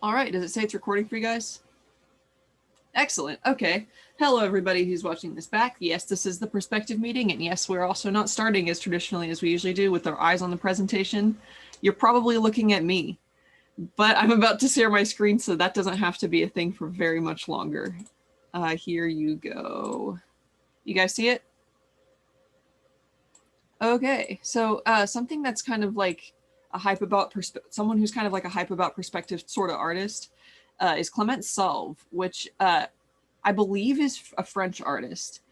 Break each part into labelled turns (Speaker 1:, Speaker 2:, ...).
Speaker 1: All right, does it say it's recording for you guys? Excellent. Okay. Hello, everybody who's watching this back. Yes, this is the perspective meeting, and yes, we're also not starting as traditionally as we usually do with our eyes on the presentation. You're probably looking at me, but I'm about to share my screen, so that doesn't have to be a thing for very much longer. Here you go. You guys see it? Okay, so something that's kind of like a hype about someone who's kind of like a hype about perspective sort of artist is Clement Salve, which I believe is a French artist,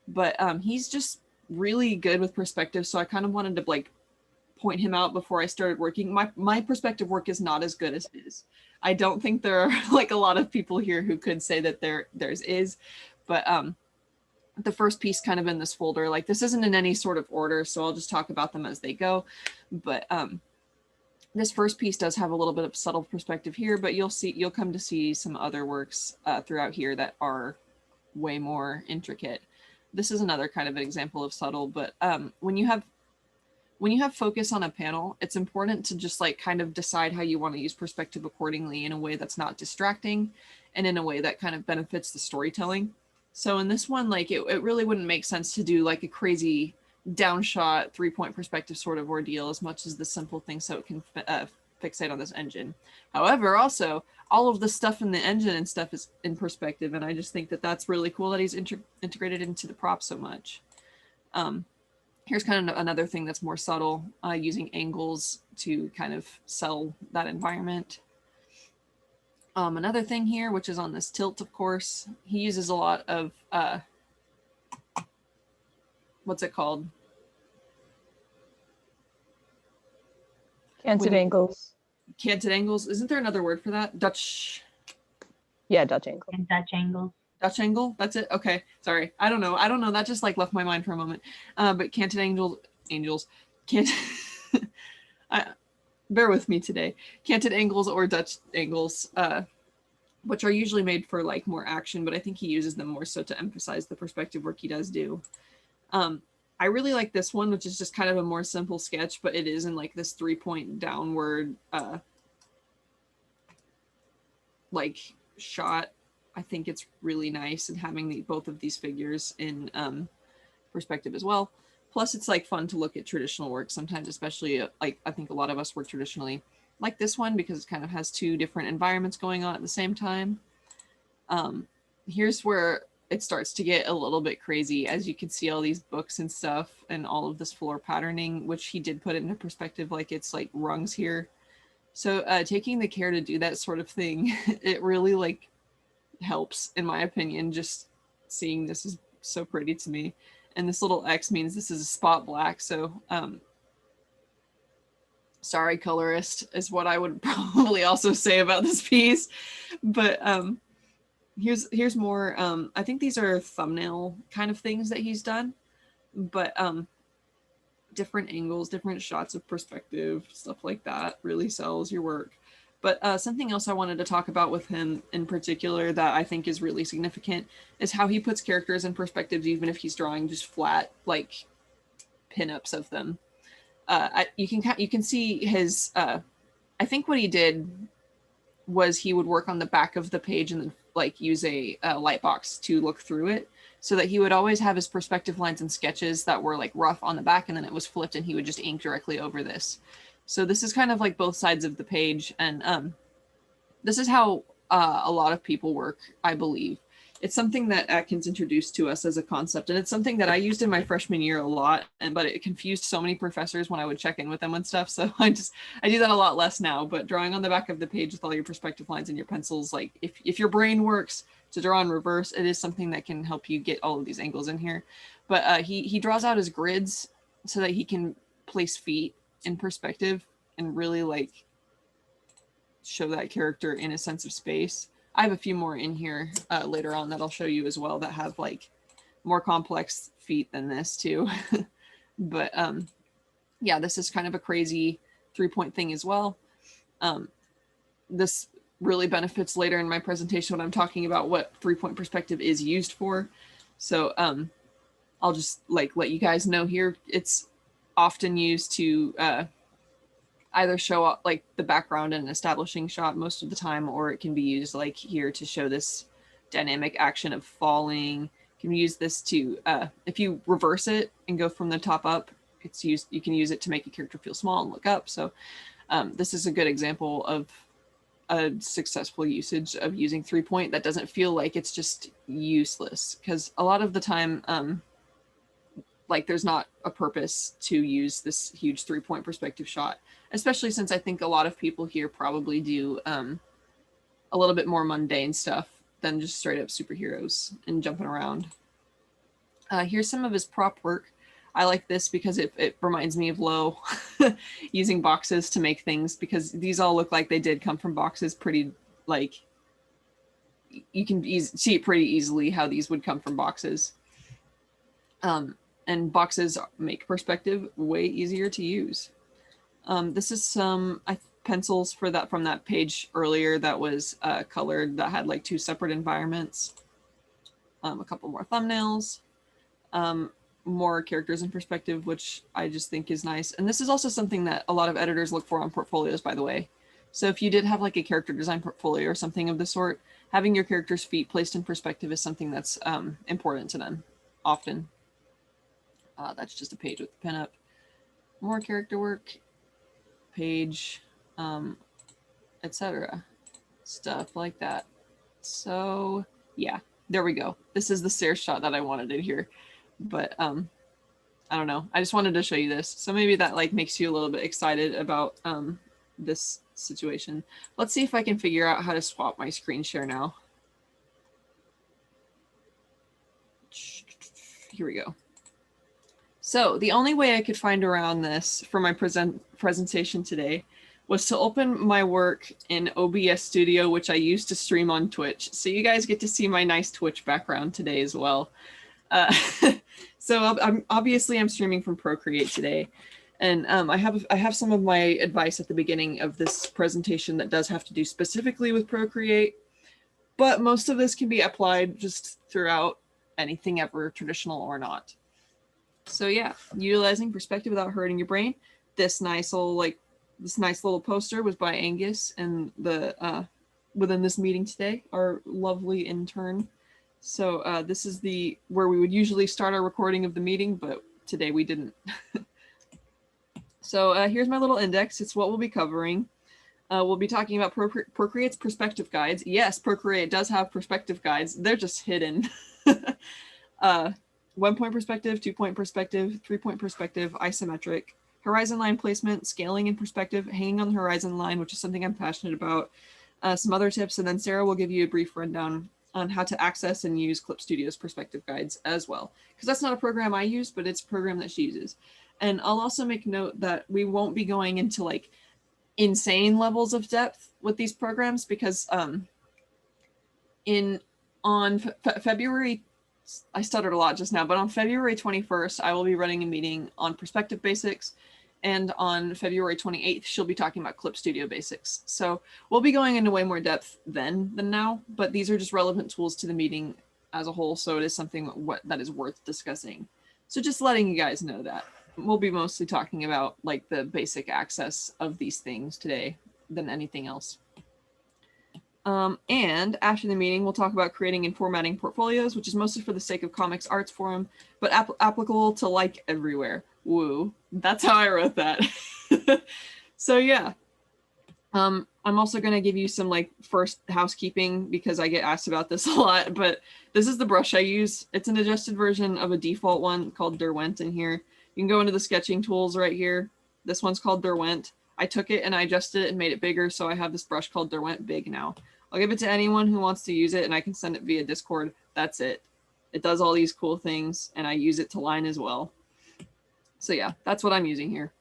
Speaker 1: but he's just really good with perspective. So I kind of wanted to like point him out before I started working. My perspective work is not as good as his. I don't think there are like a lot of people here who could say that theirs is, but the first piece kind of in this folder, like this isn't in any sort of order, so I'll just talk about them as they go. But this first piece does have a little bit of subtle perspective here, but you'll come to see some other works throughout here that are way more intricate. This is another kind of an example of subtle, but when you have focus on a panel, it's important to just like kind of decide how you want to use perspective accordingly in a way that's not distracting and in a way that kind of benefits the storytelling. So in this one, like it really wouldn't make sense to do like a crazy downshot 3-point perspective sort of ordeal as much as the simple thing so it can fixate on this engine. However, also all of the stuff in the engine and stuff is in perspective, and I just think that that's really cool that he's integrated into the prop so much. Here's kind of another thing that's more subtle, using angles to kind of sell that environment. Another thing here, which is on this tilt, of course, he uses a lot of, what's it called?
Speaker 2: Canted angles.
Speaker 1: Canted angles. Isn't there another word for that? Dutch.
Speaker 2: Yeah, Dutch angle.
Speaker 3: And Dutch angle.
Speaker 1: Dutch angle? That's it? Okay. Sorry. I don't know. That just like left my mind for a moment. But canted angels. Bear with me today. Canted angles or Dutch angles, which are usually made for like more action, but I think he uses them more so to emphasize the perspective work he does do. I really like this one, which is just kind of a more simple sketch, but it is in like this 3-point downward like shot. I think it's really nice, and having both of these figures in perspective as well. Plus, it's like fun to look at traditional work sometimes, especially like I think a lot of us work traditionally, like this one, because it kind of has two different environments going on at the same time. Here's where it starts to get a little bit crazy, as you can see all these books and stuff and all of this floor patterning, which he did put it into perspective, like it's like rungs here. So taking the care to do that sort of thing, it really like helps, in my opinion. Just seeing this is so pretty to me. And this little X means this is a spot black. So sorry, colorist, is what I would probably also say about this piece. But here's more. I think these are thumbnail kind of things that he's done, but different angles, different shots of perspective, stuff like that really sells your work. But something else I wanted to talk about with him in particular that I think is really significant is how he puts characters in perspectives, even if he's drawing just flat like pinups of them. You can see his. I think what he did was he would work on the back of the page and then like use a light box to look through it, so that he would always have his perspective lines and sketches that were like rough on the back, and then it was flipped and he would just ink directly over this. So this is kind of like both sides of the page, and this is how a lot of people work, I believe. It's something that Atkins introduced to us as a concept, and it's something that I used in my freshman year a lot, but it confused so many professors when I would check in with them and stuff, so I do that a lot less now. But drawing on the back of the page with all your perspective lines and your pencils, like if your brain works to draw in reverse, it is something that can help you get all of these angles in here. But he draws out his grids so that he can place feet in perspective and really like show that character in a sense of space. I have a few more in here later on that I'll show you as well that have like more complex feet than this too. But yeah, this is kind of a crazy 3-point thing as well. This really benefits later in my presentation when I'm talking about what 3-point perspective is used for. So I'll just like let you guys know here, it's often used to either show up like the background in an establishing shot most of the time, or it can be used like here to show this dynamic action of falling. You can use this to, if you reverse it and go from the top up, it's used, you can use it to make a character feel small and look up. So this is a good example of a successful usage of using 3-point that doesn't feel like it's just useless, because a lot of the time like there's not a purpose to use this huge 3-point perspective shot, especially since I think a lot of people here probably do a little bit more mundane stuff than just straight up superheroes and jumping around. Here's some of his prop work. I like this because it reminds me of Low using boxes to make things, because these all look like they did come from boxes pretty, like, you can see it pretty easily how these would come from boxes. And boxes make perspective way easier to use. This is some pencils for that from that page earlier that was colored, that had like 2 separate environments. A couple more thumbnails. More characters in perspective, which I just think is nice. And this is also something that a lot of editors look for on portfolios, by the way. So if you did have like a character design portfolio or something of the sort, having your character's feet placed in perspective is something that's important to them often. That's just a page with the pinup. More character work, page, etc. Stuff like that. So yeah, there we go. This is the stairs shot that I wanted in here. But I don't know. I just wanted to show you this. So maybe that like makes you a little bit excited about this situation. Let's see if I can figure out how to swap my screen share now. Here we go. So the only way I could find around this for my presentation today was to open my work in OBS Studio, which I use to stream on Twitch. So you guys get to see my nice Twitch background today as well. So I'm streaming from Procreate today, and I have some of my advice at the beginning of this presentation that does have to do specifically with Procreate, but most of this can be applied just throughout anything ever, traditional or not. So yeah, utilizing perspective without hurting your brain. This nice little poster was by Angus and the within this meeting today, our lovely intern. So this is where we would usually start our recording of the meeting, but today we didn't. So here's my little index. It's what we'll be covering. We'll be talking about Procreate's perspective guides. Yes, Procreate does have perspective guides. They're just hidden. 1-point perspective, 2-point perspective, 3-point perspective, isometric, horizon line placement, scaling in perspective, hanging on the horizon line, which is something I'm passionate about, some other tips, and then Sarah will give you a brief rundown on how to access and use Clip Studio's perspective guides as well. Because that's not a program I use, but it's a program that she uses. And I'll also make note that we won't be going into like insane levels of depth with these programs, because on February, I stuttered a lot just now, but on February 21st, I will be running a meeting on perspective basics. And on February 28th, she'll be talking about Clip Studio basics. So we'll be going into way more depth then than now, but these are just relevant tools to the meeting as a whole. So it is something that is worth discussing. So just letting you guys know that we'll be mostly talking about like the basic access of these things today than anything else. And after the meeting, we'll talk about creating and formatting portfolios, which is mostly for the sake of Comics Arts Forum, but applicable to like everywhere. Woo, that's how I wrote that. So yeah, I'm also going to give you some like first housekeeping, because I get asked about this a lot, but this is the brush I use. It's an adjusted version of a default one called Derwent in here. You can go into the sketching tools right here. This one's called Derwent. I took it and I adjusted it and made it bigger, so I have this brush called Derwent Big now. I'll give it to anyone who wants to use it, and I can send it via Discord. That's it. It does all these cool things, and I use it to line as well. So yeah, that's what I'm using here.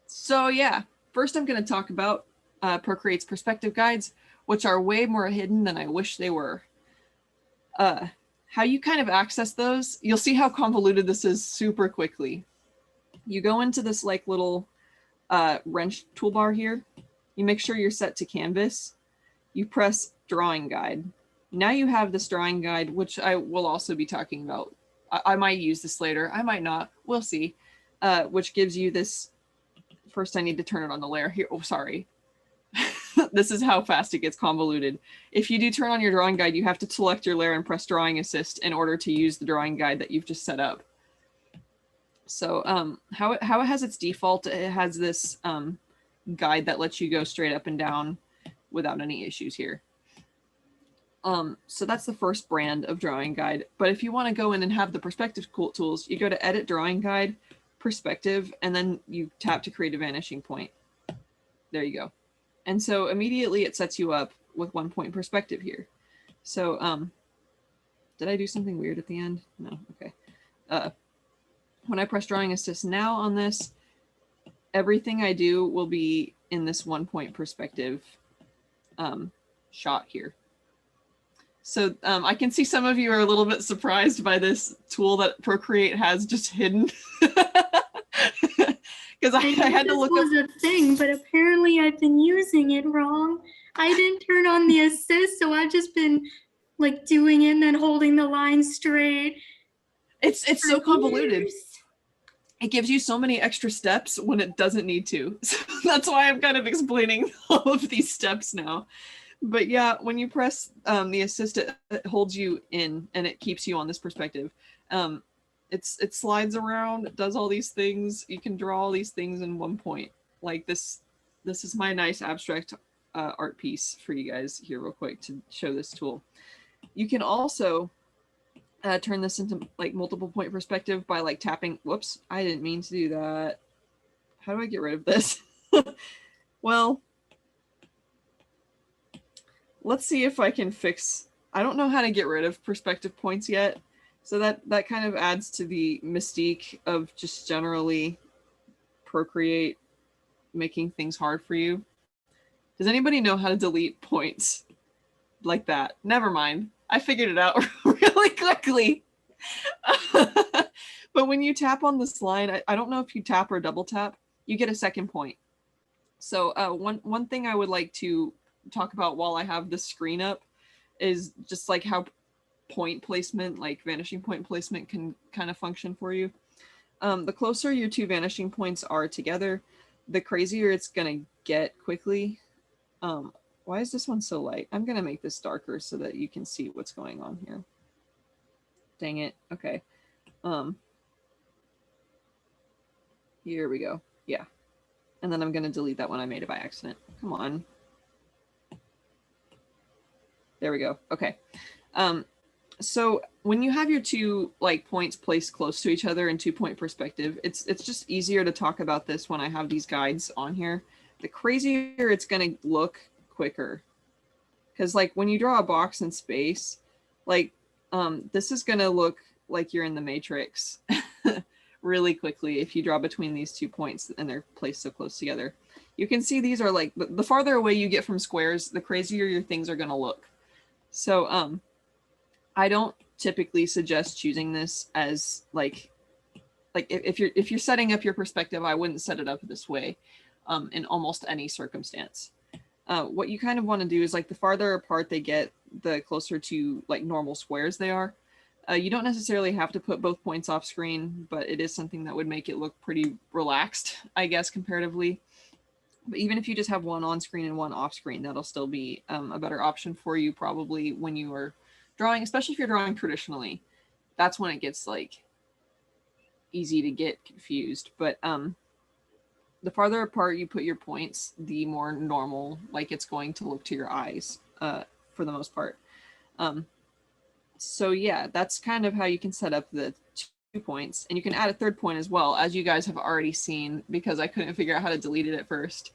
Speaker 1: So yeah, first I'm going to talk about Procreate's perspective guides, which are way more hidden than I wish they were. How you kind of access those, you'll see how convoluted this is super quickly. You go into this like little wrench toolbar here. You make sure you're set to canvas. You press drawing guide. Now you have this drawing guide, which I will also be talking about. I might use this later. I might not. We'll see. Which gives you this first I need to turn it on the layer here. Oh, sorry. This is how fast it gets convoluted. If you do turn on your drawing guide, you have to select your layer and press drawing assist in order to use the drawing guide that you've just set up. So how it has its default, it has this guide that lets you go straight up and down without any issues here. So that's the first brand of drawing guide. But if you want to go in and have the perspective tools, you go to edit drawing guide, perspective, and then you tap to create a vanishing point. There you go. And so immediately it sets you up with 1 point perspective here. So did I do something weird at the end? No, okay. When I press drawing assist now on this, everything I do will be in this 1 point perspective shot here. So I can see some of you are a little bit surprised by this tool that Procreate has just hidden. Because I had to look up.
Speaker 3: This was a thing, but apparently I've been using it wrong. I didn't turn on the assist, so I've just been like doing it and then holding the line straight.
Speaker 1: It's so convoluted. It gives you so many extra steps when it doesn't need to. So that's why I'm kind of explaining all of these steps now. But yeah, when you press the assist, it holds you in and it keeps you on this perspective. It slides around, it does all these things. You can draw all these things in 1 point. Like this is my nice abstract art piece for you guys here real quick to show this tool. You can also turn this into like multiple point perspective by like tapping. Whoops, I didn't mean to do that. How do I get rid of this? Well, let's see if I can fix. I don't know how to get rid of perspective points yet. So that kind of adds to the mystique of just generally Procreate making things hard for you. Does anybody know how to delete points like that? Never mind. I figured it out really quickly. But when you tap on this line, I don't know if you tap or double tap, you get a second point. So one thing I would like to talk about while I have the screen up is just like how point placement, like vanishing point placement, can kind of function for you. The closer your two vanishing points are together, the crazier it's gonna get quickly. Why is this one so light? I'm gonna make this darker so that you can see what's going on here. Dang it. Okay. Here we go. Yeah. And then I'm gonna delete that one I made it by accident. Come on. There we go. Okay. So when you have your two like points placed close to each other in 2 point perspective, it's just easier to talk about this when I have these guides on here. The crazier it's going to look quicker. Because like when you draw a box in space, like this is going to look like you're in the Matrix really quickly if you draw between these 2 points and they're placed so close together. You can see these are like, the farther away you get from squares, the crazier your things are going to look. So I don't typically suggest choosing this as like if you're setting up your perspective, I wouldn't set it up this way in almost any circumstance. What you kind of want to do is like the farther apart they get, the closer to like normal squares they are. You don't necessarily have to put both points off screen, but it is something that would make it look pretty relaxed, I guess, comparatively. But even if you just have one on screen and one off screen, that'll still be a better option for you probably when you are drawing, especially if you're drawing traditionally. That's when it gets like easy to get confused. But the farther apart you put your points, the more normal like it's going to look to your eyes for the most part. So yeah, that's kind of how you can set up the 2 points, and you can add a third point as well, as you guys have already seen, because I couldn't figure out how to delete it at first.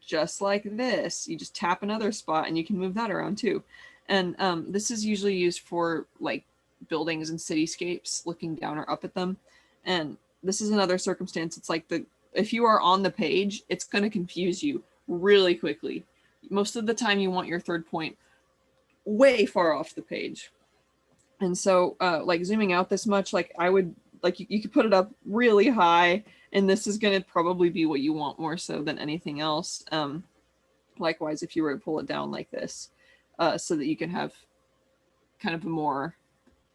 Speaker 1: Just like this, you just tap another spot and you can move that around too. And this is usually used for like buildings and cityscapes, looking down or up at them. And this is another circumstance. It's like if you are on the page, it's going to confuse you really quickly. Most of the time you want your third point way far off the page. And so like zooming out this much, like I would, like you could put it up really high, and this is going to probably be what you want more so than anything else. Likewise, if you were to pull it down like this, so that you can have kind of a more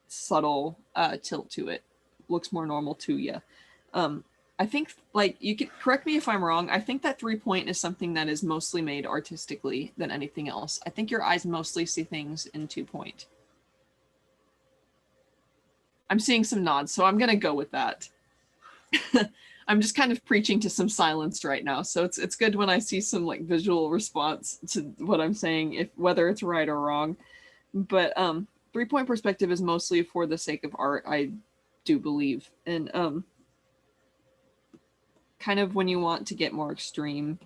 Speaker 1: subtle tilt to it, looks more normal to you. I think, like, you could correct me if I'm wrong. I think that 3-point is something that is mostly made artistically than anything else. I think your eyes mostly see things in 2-point. I'm seeing some nods, so I'm gonna go with that. I'm just kind of preaching to some silence right now, so it's good when I see some like visual response to what I'm saying, if whether it's right or wrong. But 3-point perspective is mostly for the sake of art, I do believe, and kind of when you want to get more extreme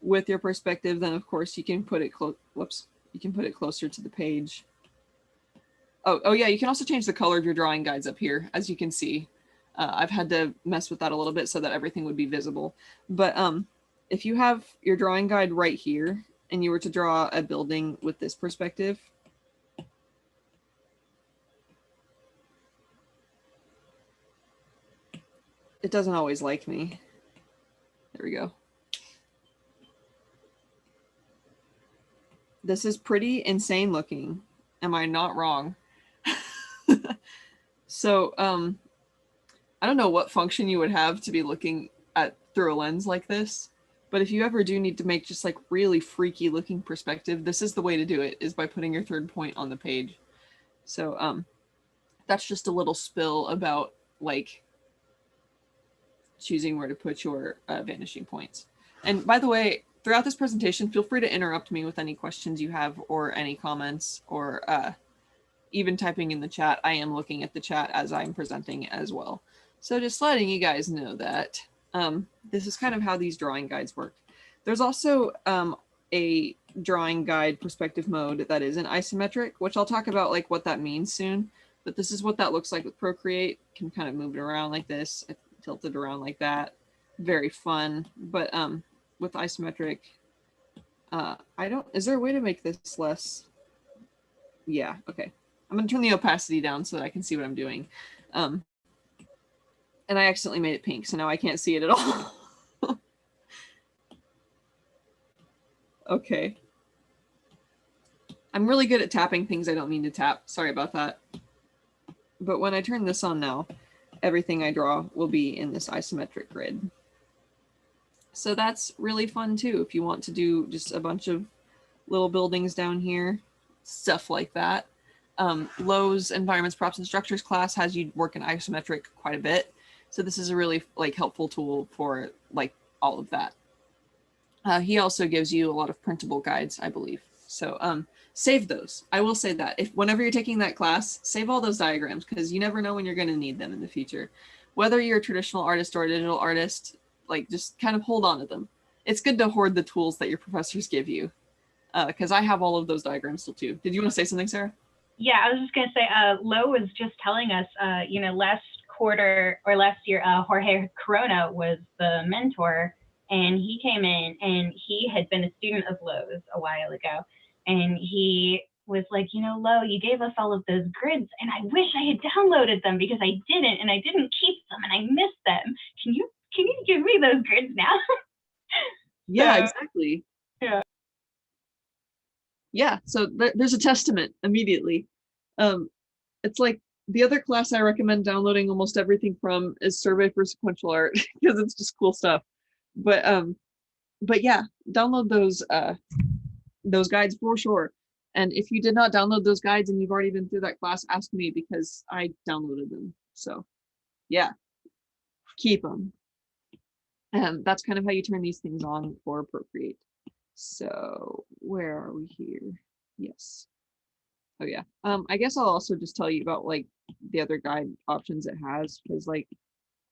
Speaker 1: with your perspective, then of course you can put it you can put it closer to the page. Oh yeah, you can also change the color of your drawing guides up here, as you can see. I've had to mess with that a little bit so that everything would be visible. But if you have your drawing guide right here and you were to draw a building with this perspective, it doesn't always like me. There we go. This is pretty insane looking. Am I not wrong? So I don't know what function you would have to be looking at through a lens like this, but if you ever do need to make just like really freaky looking perspective, this is the way to do it, is by putting your 3rd point on the page. So that's just a little spill about like choosing where to put your vanishing points. And by the way, throughout this presentation, feel free to interrupt me with any questions you have or any comments, or even typing in the chat. I am looking at the chat as I'm presenting as well. So just letting you guys know that this is kind of how these drawing guides work. There's also a drawing guide perspective mode that is an isometric, which I'll talk about like what that means soon. But this is what that looks like with Procreate. You can kind of move it around like this, tilt it around like that. Very fun. But with isometric, is there a way to make this less? Yeah, okay. I'm gonna turn the opacity down so that I can see what I'm doing. And I accidentally made it pink, so now I can't see it at all. Okay. I'm really good at tapping things I don't mean to tap. Sorry about that. But when I turn this on now, everything I draw will be in this isometric grid. So that's really fun too, if you want to do just a bunch of little buildings down here, stuff like that. Lowe's Environments, Props, and Structures class has you work in isometric quite a bit. So this is a really like helpful tool for like all of that. He also gives you a lot of printable guides, I believe. So save those. I will say that if whenever you're taking that class, save all those diagrams, because you never know when you're going to need them in the future. Whether you're a traditional artist or a digital artist, like just kind of hold on to them. It's good to hoard the tools that your professors give you, because I have all of those diagrams still too. Did you want to say something, Sarah?
Speaker 4: Yeah, I was just going to say, Lo was just telling us, you know, last quarter or last year, Jorge Corona was the mentor, and he came in and he had been a student of Lo's a while ago. And he was like, you know, Lo, you gave us all of those grids and I wish I had downloaded them because I didn't, and I didn't keep them and I missed them. Can you give me those grids now?
Speaker 1: Yeah, exactly.
Speaker 4: Yeah.
Speaker 1: Yeah, so there's a testament immediately. It's like the other class I recommend downloading almost everything from is Survey for Sequential Art, because it's just cool stuff. But yeah, download those guides for sure. And if you did not download those guides and you've already been through that class, ask me, because I downloaded them. So yeah, keep them. And that's kind of how you turn these things on for Procreate. So where are we here? Yes. Oh yeah. I guess I'll also just tell you about like the other guide options it has, because like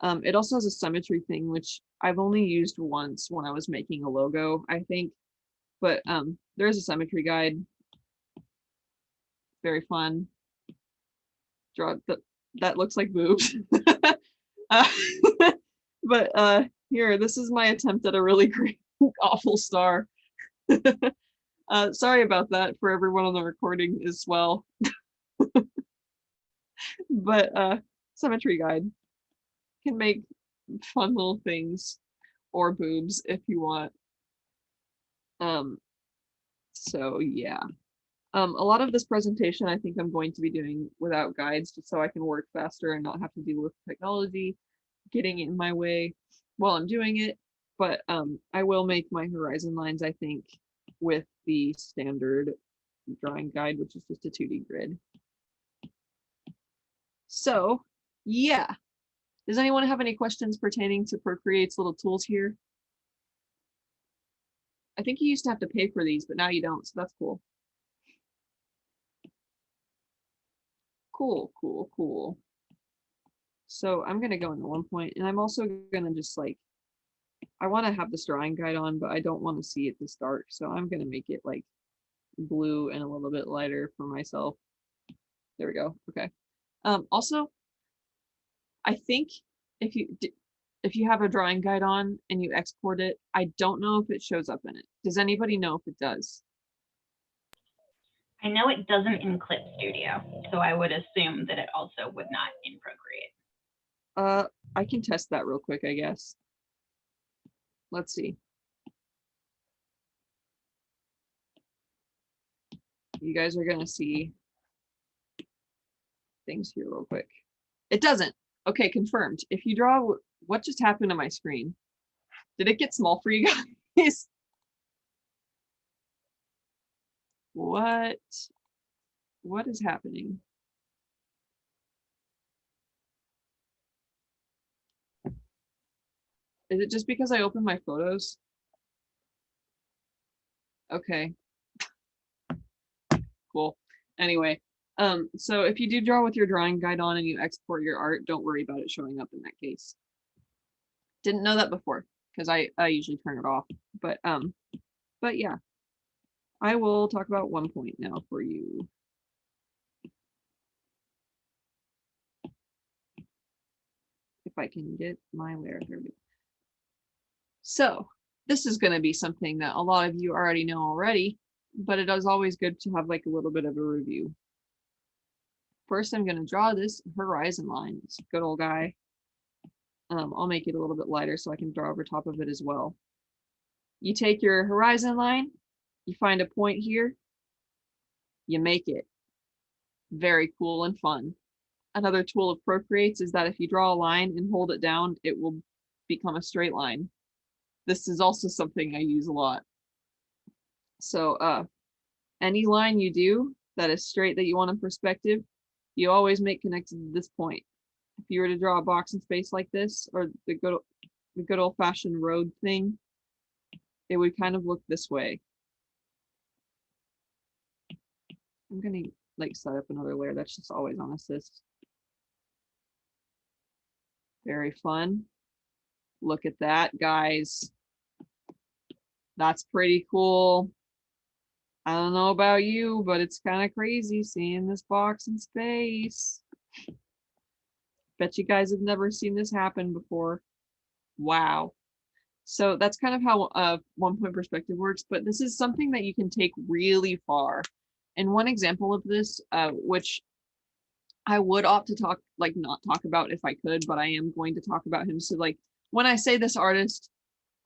Speaker 1: it also has a symmetry thing, which I've only used once when I was making a logo, I think. But there's a symmetry guide. Very fun. Draw that looks like boobs. But here, this is my attempt at a really great awful star. Sorry about that for everyone on the recording as well. But symmetry guide can make fun little things, or boobs if you want. So yeah. A lot of this presentation I think I'm going to be doing without guides, just so I can work faster and not have to deal with technology. getting in my way while I'm doing it, but I will make my horizon lines, I think, with the standard drawing guide, which is just a 2D grid. So yeah, does anyone have any questions pertaining to Procreate's little tools here? I think you used to have to pay for these, but now you don't, so that's cool. Cool, cool, cool. So I'm gonna go into 1 and I'm also gonna just like, I want to have this drawing guide on, but I don't want to see it this dark, so I'm gonna make it like blue and a little bit lighter for myself. There we go. Okay. Also, I think if you have a drawing guide on and you export it, I don't know if it shows up in it. Does anybody know if it does?
Speaker 4: I know it doesn't in Clip Studio, so I would assume that it also would not in Procreate.
Speaker 1: I can test that real quick, I guess. Let's see. You guys are gonna see things here real quick. It doesn't. Okay, confirmed. If you draw, what just happened to my screen? Did it get small for you guys? What is happening? Is it just because I opened my photos? Okay. Cool. Anyway, so if you do draw with your drawing guide on and you export your art, don't worry about it showing up in that case. Didn't know that before because I usually turn it off, but yeah, I will talk about 1 now for you. If I can get my layer, there we go. So this is going to be something that a lot of you already know already, but it is always good to have like a little bit of a review. First, I'm going to draw this horizon line. This good old guy. I'll make it a little bit lighter so I can draw over top of it as well. You take your horizon line, you find a point here, you make it. Very cool and fun. Another tool of Procreate's is that if you draw a line and hold it down, it will become a straight line. This is also something I use a lot. So any line you do that is straight that you want in perspective, you always make connected to this point. If you were to draw a box in space like this, or the good old-fashioned road thing, it would kind of look this way. I'm gonna like set up another layer that's just always on assist. Very fun. Look at that, guys. That's pretty cool. I don't know about you, but it's kind of crazy seeing this box in space. Bet you guys have never seen this happen before. Wow. So that's kind of how 1 perspective works, but this is something that you can take really far. And one example of this, which I would opt to not talk about if I could, but I am going to talk about him. So like when I say this artist,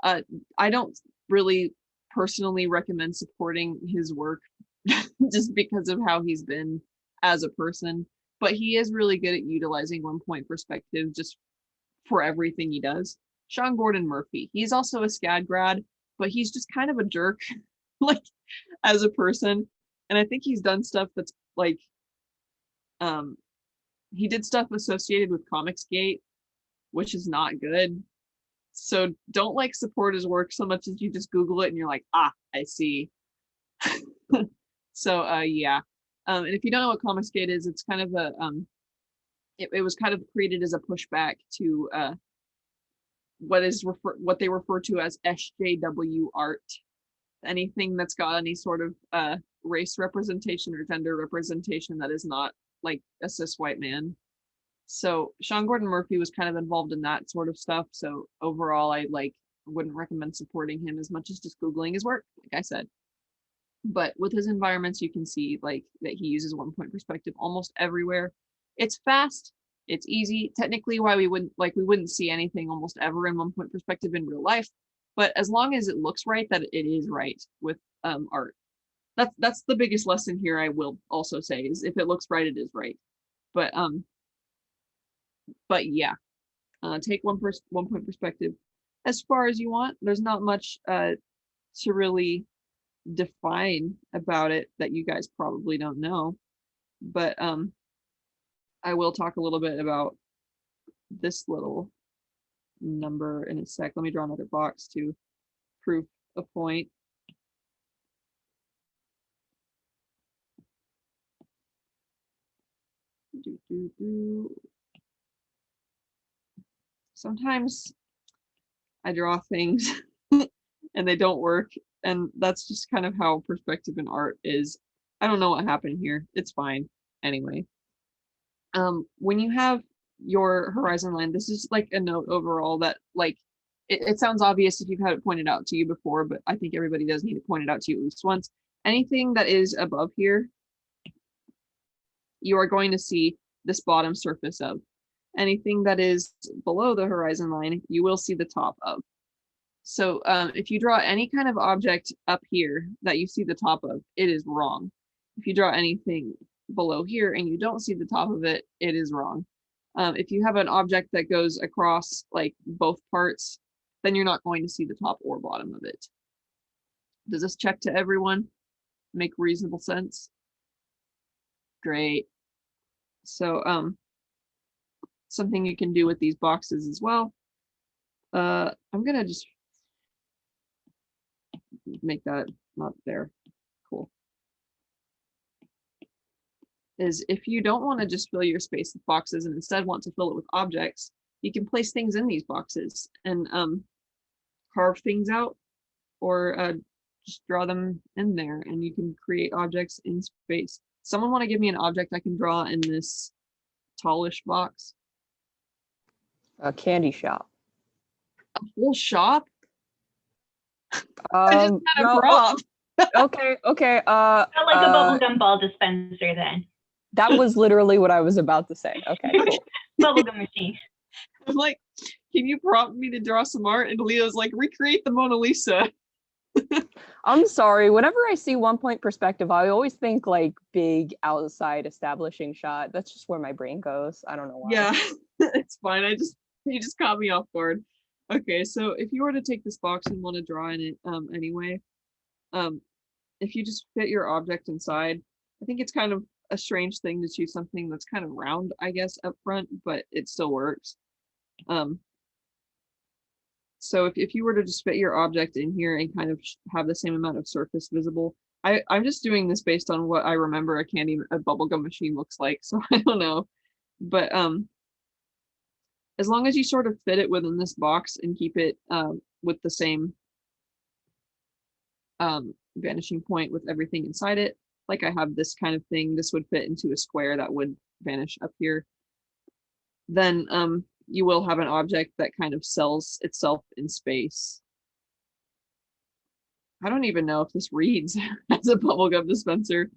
Speaker 1: I don't really personally recommend supporting his work just because of how he's been as a person, but he is really good at utilizing 1 perspective just for everything he does. Sean Gordon Murphy, he's also a SCAD grad, but he's just kind of a jerk like as a person. And I think he's done stuff that's like, he did stuff associated with Comicsgate, which is not good. So don't like support his work so much as you just Google it and you're like, ah, I see. So yeah. And if you don't know what Comicsgate is, it's kind of a it was kind of created as a pushback to what they refer to as SJW art. Anything that's got any sort of race representation or gender representation that is not like a cis white man. So Sean Gordon Murphy was kind of involved in that sort of stuff. So overall, I wouldn't recommend supporting him as much as just Googling his work, like I said. But with his environments, you can see like that he uses 1 perspective almost everywhere. It's fast, it's easy. Technically, why we wouldn't see anything almost ever in 1 perspective in real life. But as long as it looks right, that it is right with art. That's the biggest lesson here. I will also say is if it looks right, it is right. But yeah. take 1 point perspective as far as you want. There's not much to really define about it that you guys probably don't know, but I will talk a little bit about this little number in a sec. Let me draw another box to prove a point. Sometimes I draw things and they don't work, and that's just kind of how perspective in art is. I don't know what happened here. It's fine. Anyway, when you have your horizon line, this is like a note overall that like it sounds obvious if you've had it pointed out to you before, but I think everybody does need to point it out to you at least once. Anything that is above here, you are going to see this bottom surface of. Anything that is below the horizon line, you will see the top of. So if you draw any kind of object up here that you see the top of, it is wrong. If you draw anything below here and you don't see the top of it, it is wrong. If you have an object that goes across like both parts, then you're not going to see the top or bottom of it. Does this check to everyone? Make reasonable sense? Great. So something you can do with these boxes as well. I'm gonna just make that not there. Cool. Is if you don't want to just fill your space with boxes and instead want to fill it with objects, you can place things in these boxes and carve things out, or just draw them in there, and you can create objects in space. Someone want to give me an object I can draw in this tallish box?
Speaker 2: A candy shop.
Speaker 1: A whole shop? I just had a
Speaker 2: No,
Speaker 1: prop.
Speaker 2: okay.
Speaker 4: Not like a bubblegum ball dispenser then.
Speaker 2: That was literally what I was about to say. Okay, cool.
Speaker 4: Bubblegum machine.
Speaker 1: I'm like, can you prompt me to draw some art? And Leo's like, recreate the Mona Lisa.
Speaker 2: I'm sorry. Whenever I see 1 point perspective, I always think like big outside establishing shot. That's just where my brain goes. I don't know why.
Speaker 1: Yeah, it's fine. You just caught me off guard. Okay, so if you were to take this box and want to draw in it anyway, if you just fit your object inside, I think it's kind of a strange thing to choose something that's kind of round, I guess, up front, but it still works. So if you were to just fit your object in here and kind of have the same amount of surface visible, I'm just doing this based on what I remember a bubblegum machine looks like, so I don't know. But as long as you sort of fit it within this box and keep it with the same vanishing point with everything inside it, like I have this kind of thing, this would fit into a square that would vanish up here, then you will have an object that kind of sells itself in space. I don't even know if this reads as a bubblegum dispenser,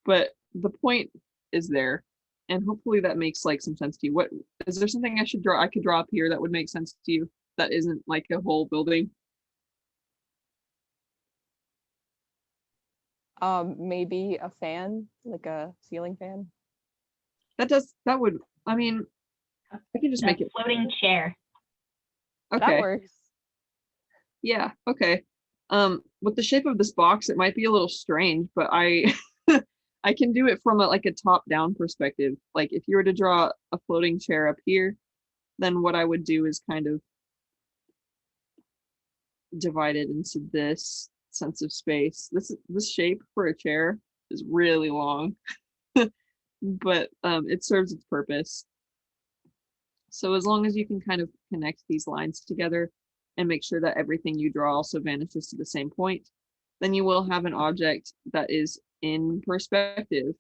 Speaker 1: but the point is there. And hopefully that makes like some sense to you. What is there something I should draw? I could draw up here that would make sense to you. That isn't like a whole building.
Speaker 2: Maybe a fan, like a ceiling fan.
Speaker 1: That would, I mean, I can just make it
Speaker 4: Floating chair.
Speaker 1: okay.
Speaker 2: That works.
Speaker 1: Yeah, okay. With the shape of this box, it might be a little strange, but I I can do it from like a top-down perspective. Like if you were to draw a floating chair up here, then what I would do is kind of divide it into this sense of space. This shape for a chair is really long, but it serves its purpose. So as long as you can kind of connect these lines together and make sure that everything you draw also vanishes to the same point, then you will have an object that is in perspective.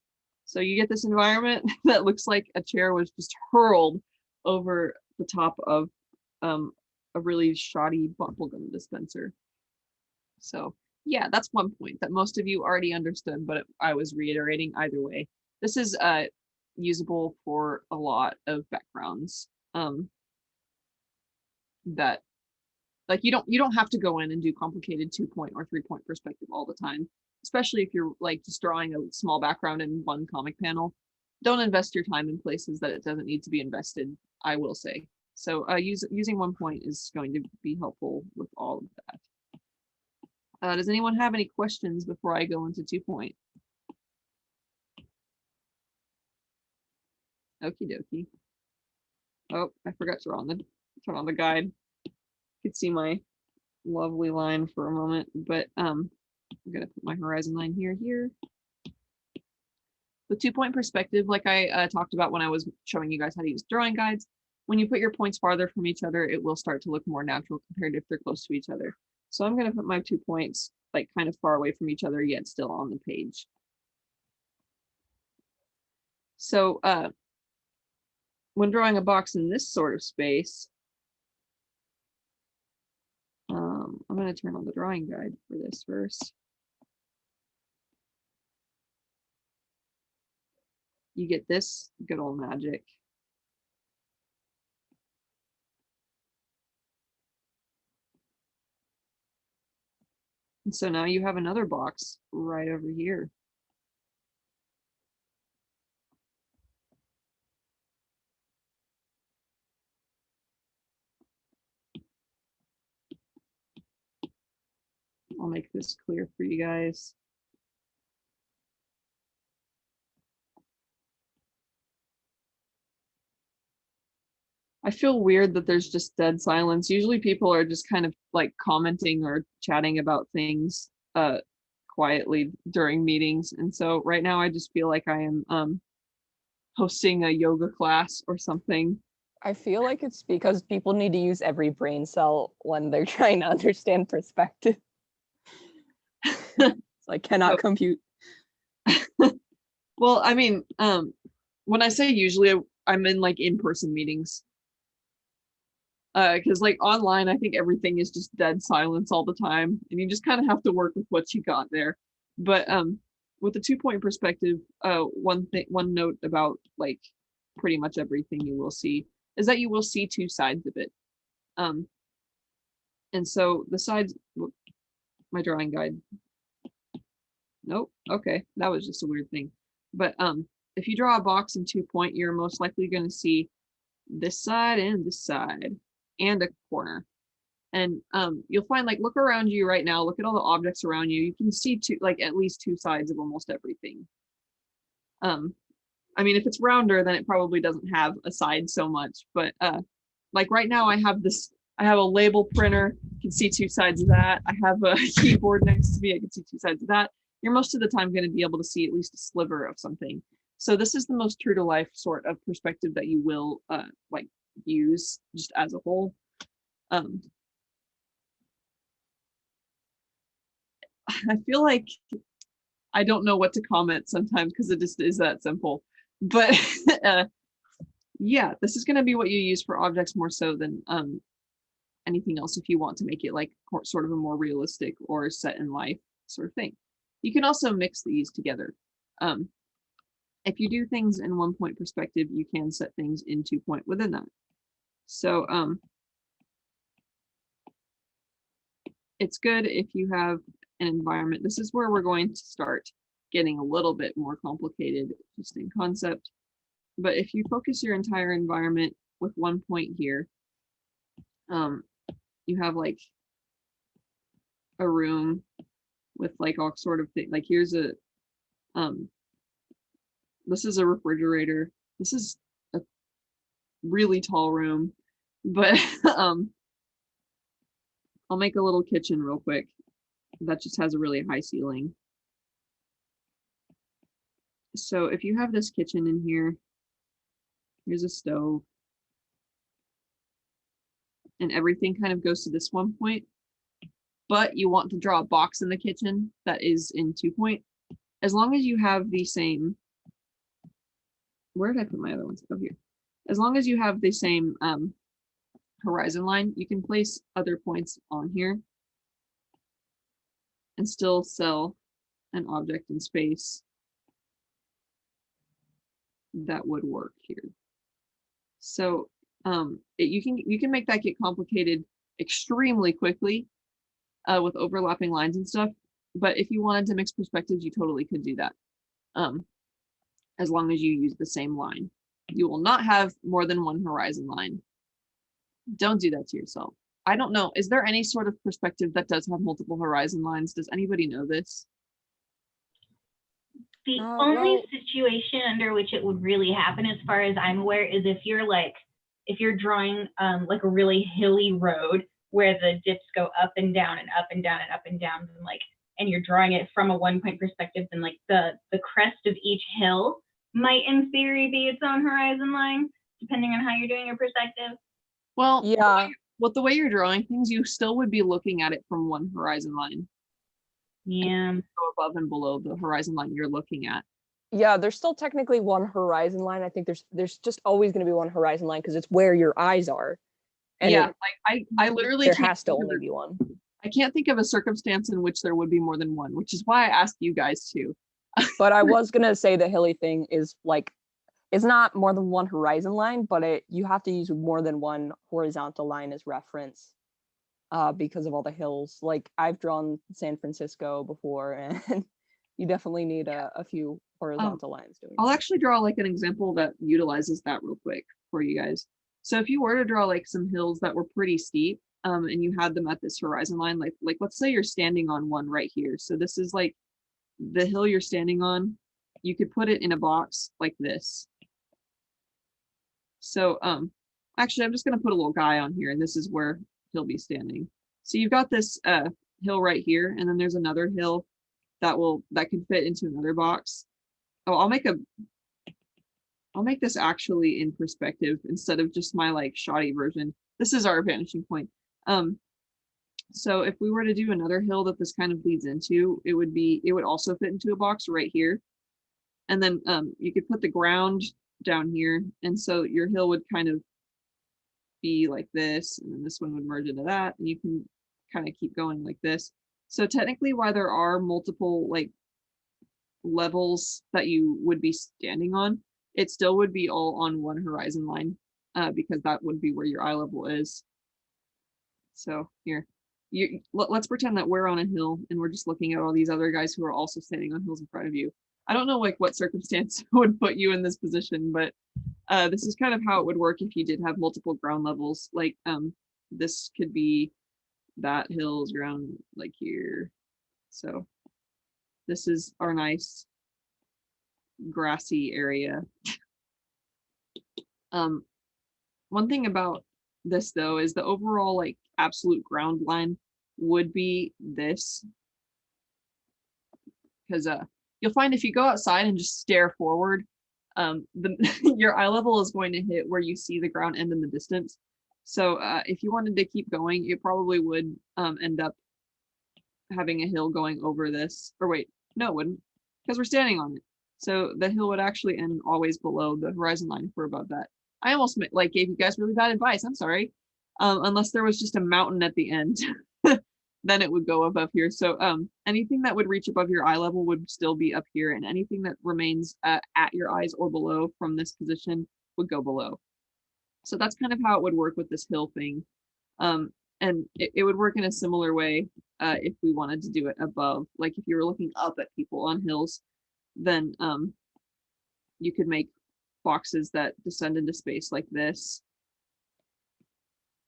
Speaker 1: So you get this environment that looks like a chair was just hurled over the top of a really shoddy bubblegum dispenser. So yeah, that's 1 point that most of you already understood, but I was reiterating either way. This is usable for a lot of backgrounds that like you don't have to go in and do complicated 2 point or 3 point perspective all the time, especially if you're like just drawing a small background in one comic panel. Don't invest your time in places that it doesn't need to be invested, I will say. So using 1 point is going to be helpful with all of that. Does anyone have any questions before I go into 2 point? Okie dokie. Oh, I forgot to turn on the guide. You could see my lovely line for a moment, but I'm gonna put my horizon line here. The 2 point perspective, like I talked about when I was showing you guys how to use drawing guides, when you put your points farther from each other, it will start to look more natural compared to if they're close to each other. So I'm gonna put my 2 points like kind of far away from each other, yet still on the page. So when drawing a box in this sort of space, I'm going to turn on the drawing guide for this first. You get this good old magic. And so now you have another box right over here. I'll make this clear for you guys. I feel weird that there's just dead silence. Usually people are just kind of like commenting or chatting about things quietly during meetings. And so right now I just feel like I am hosting a yoga class or something.
Speaker 2: I feel like it's because people need to use every brain cell when they're trying to understand perspective. So I cannot compute.
Speaker 1: Well, I mean, when I say usually, I'm in like in-person meetings. Because like online, I think everything is just dead silence all the time, and you just kind of have to work with what you got there. But with the 2 point perspective, one note about like pretty much everything you will see is that you will see 2 sides of it. And so the sides, my drawing guide. Nope. Okay, that was just a weird thing. But if you draw a box in 2 point, you're most likely going to see this side and this side and a corner. And you'll find, like, look around you right now, look at all the objects around you. You can see at least 2 sides of almost everything. I mean, if it's rounder, then it probably doesn't have a side so much. But like right now, I have a label printer. You can see 2 sides of that. I have a keyboard next to me. I can see 2 sides of that. You're most of the time going to be able to see at least a sliver of something. So this is the most true to life sort of perspective that you will like use just as a whole. I feel like I don't know what to comment sometimes because it just is that simple. But yeah, this is going to be what you use for objects more so than anything else if you want to make it like sort of a more realistic or set in life sort of thing. You can also mix these together. If you do things in 1 point perspective, you can set things in 2 point within that. So it's good if you have an environment. This is where we're going to start getting a little bit more complicated just in concept. But if you focus your entire environment with 1 point here, you have like a room with like all sort of things. Like here's a this is a refrigerator. This is a really tall room, but I'll make a little kitchen real quick that just has a really high ceiling. So if you have this kitchen in here, here's a stove, and everything kind of goes to this 1 point, but you want to draw a box in the kitchen that is in 2 point. As long as you have the same, where did I put my other ones? Oh, here. As long as you have the same horizon line, you can place other points on here and still sell an object in space that would work here. So you can make that get complicated extremely quickly with overlapping lines and stuff. But if you wanted to mix perspectives, you totally could do that. As long as you use the same line. You will not have more than 1 horizon line. Don't do that to yourself. I don't know. Is there any sort of perspective that does have multiple horizon lines? Does anybody know this?
Speaker 4: The only
Speaker 2: Well,
Speaker 4: situation under which it would really happen, as far as I'm aware, is if you're drawing like a really hilly road where the dips go up and down and up and down and up and down, and you're drawing it from a 1 point perspective, then like the crest of each hill might in theory be its own horizon line, depending on how you're doing your perspective.
Speaker 1: Well,
Speaker 2: yeah,
Speaker 1: the way you're drawing things, you still would be looking at it from one horizon line.
Speaker 4: Yeah.
Speaker 1: Go above and below the horizon line you're looking at.
Speaker 2: yeah, there's still technically one horizon line. I think there's just always going to be one horizon line because it's where your eyes are. And
Speaker 1: Yeah, like I literally
Speaker 2: there
Speaker 1: can't
Speaker 2: has to
Speaker 1: think of
Speaker 2: only
Speaker 1: a-
Speaker 2: be one.
Speaker 1: I can't think of a circumstance in which there would be more than one, which is why I asked you guys to.
Speaker 2: But I was gonna say the hilly thing is like it's not more than one horizon line, but you have to use more than one horizontal line as reference because of all the hills. Like I've drawn San Francisco before, and you definitely need a few horizontal lines doing
Speaker 1: I'll
Speaker 2: it.
Speaker 1: actually draw like an example that utilizes that real quick for you guys. So if you were to draw like some hills that were pretty steep, and you had them at this horizon line, like let's say you're standing on one right here. So this is like the hill you're standing on. You could put it in a box like this. So actually I'm just gonna put a little guy on here, and this is where he'll be standing. So you've got this hill right here, and then there's another hill that can fit into another box. Oh, I'll make this actually in perspective instead of just my like shoddy version. This is our vanishing point. So if we were to do another hill that this kind of leads into, it would also fit into a box right here. And then you could put the ground down here, and so your hill would kind of be like this, and then this one would merge into that, and you can kind of keep going like this. So technically, while there are multiple like levels that you would be standing on, it still would be all on one horizon line, because that would be where your eye level is. So here, let's pretend that we're on a hill and we're just looking at all these other guys who are also standing on hills in front of you. I don't know like what circumstance would put you in this position, but this is kind of how it would work if you did have multiple ground levels. Like this could be that hill's ground like here. So this is our nice grassy area. One thing about this though is the overall like absolute ground line would be this, because you'll find if you go outside and just stare forward, your eye level is going to hit where you see the ground end in the distance. So if you wanted to keep going, it probably would end up having a hill going over this, or wait, no, it wouldn't, because we're standing on it. So the hill would actually end always below the horizon line if we're above that. I almost like gave you guys really bad advice. I'm sorry. Unless there was just a mountain at the end, then it would go above here. So anything that would reach above your eye level would still be up here, and anything that remains at your eyes or below from this position would go below. So that's kind of how it would work with this hill thing. And it would work in a similar way if we wanted to do it above. Like if you were looking up at people on hills, then you could make boxes that descend into space like this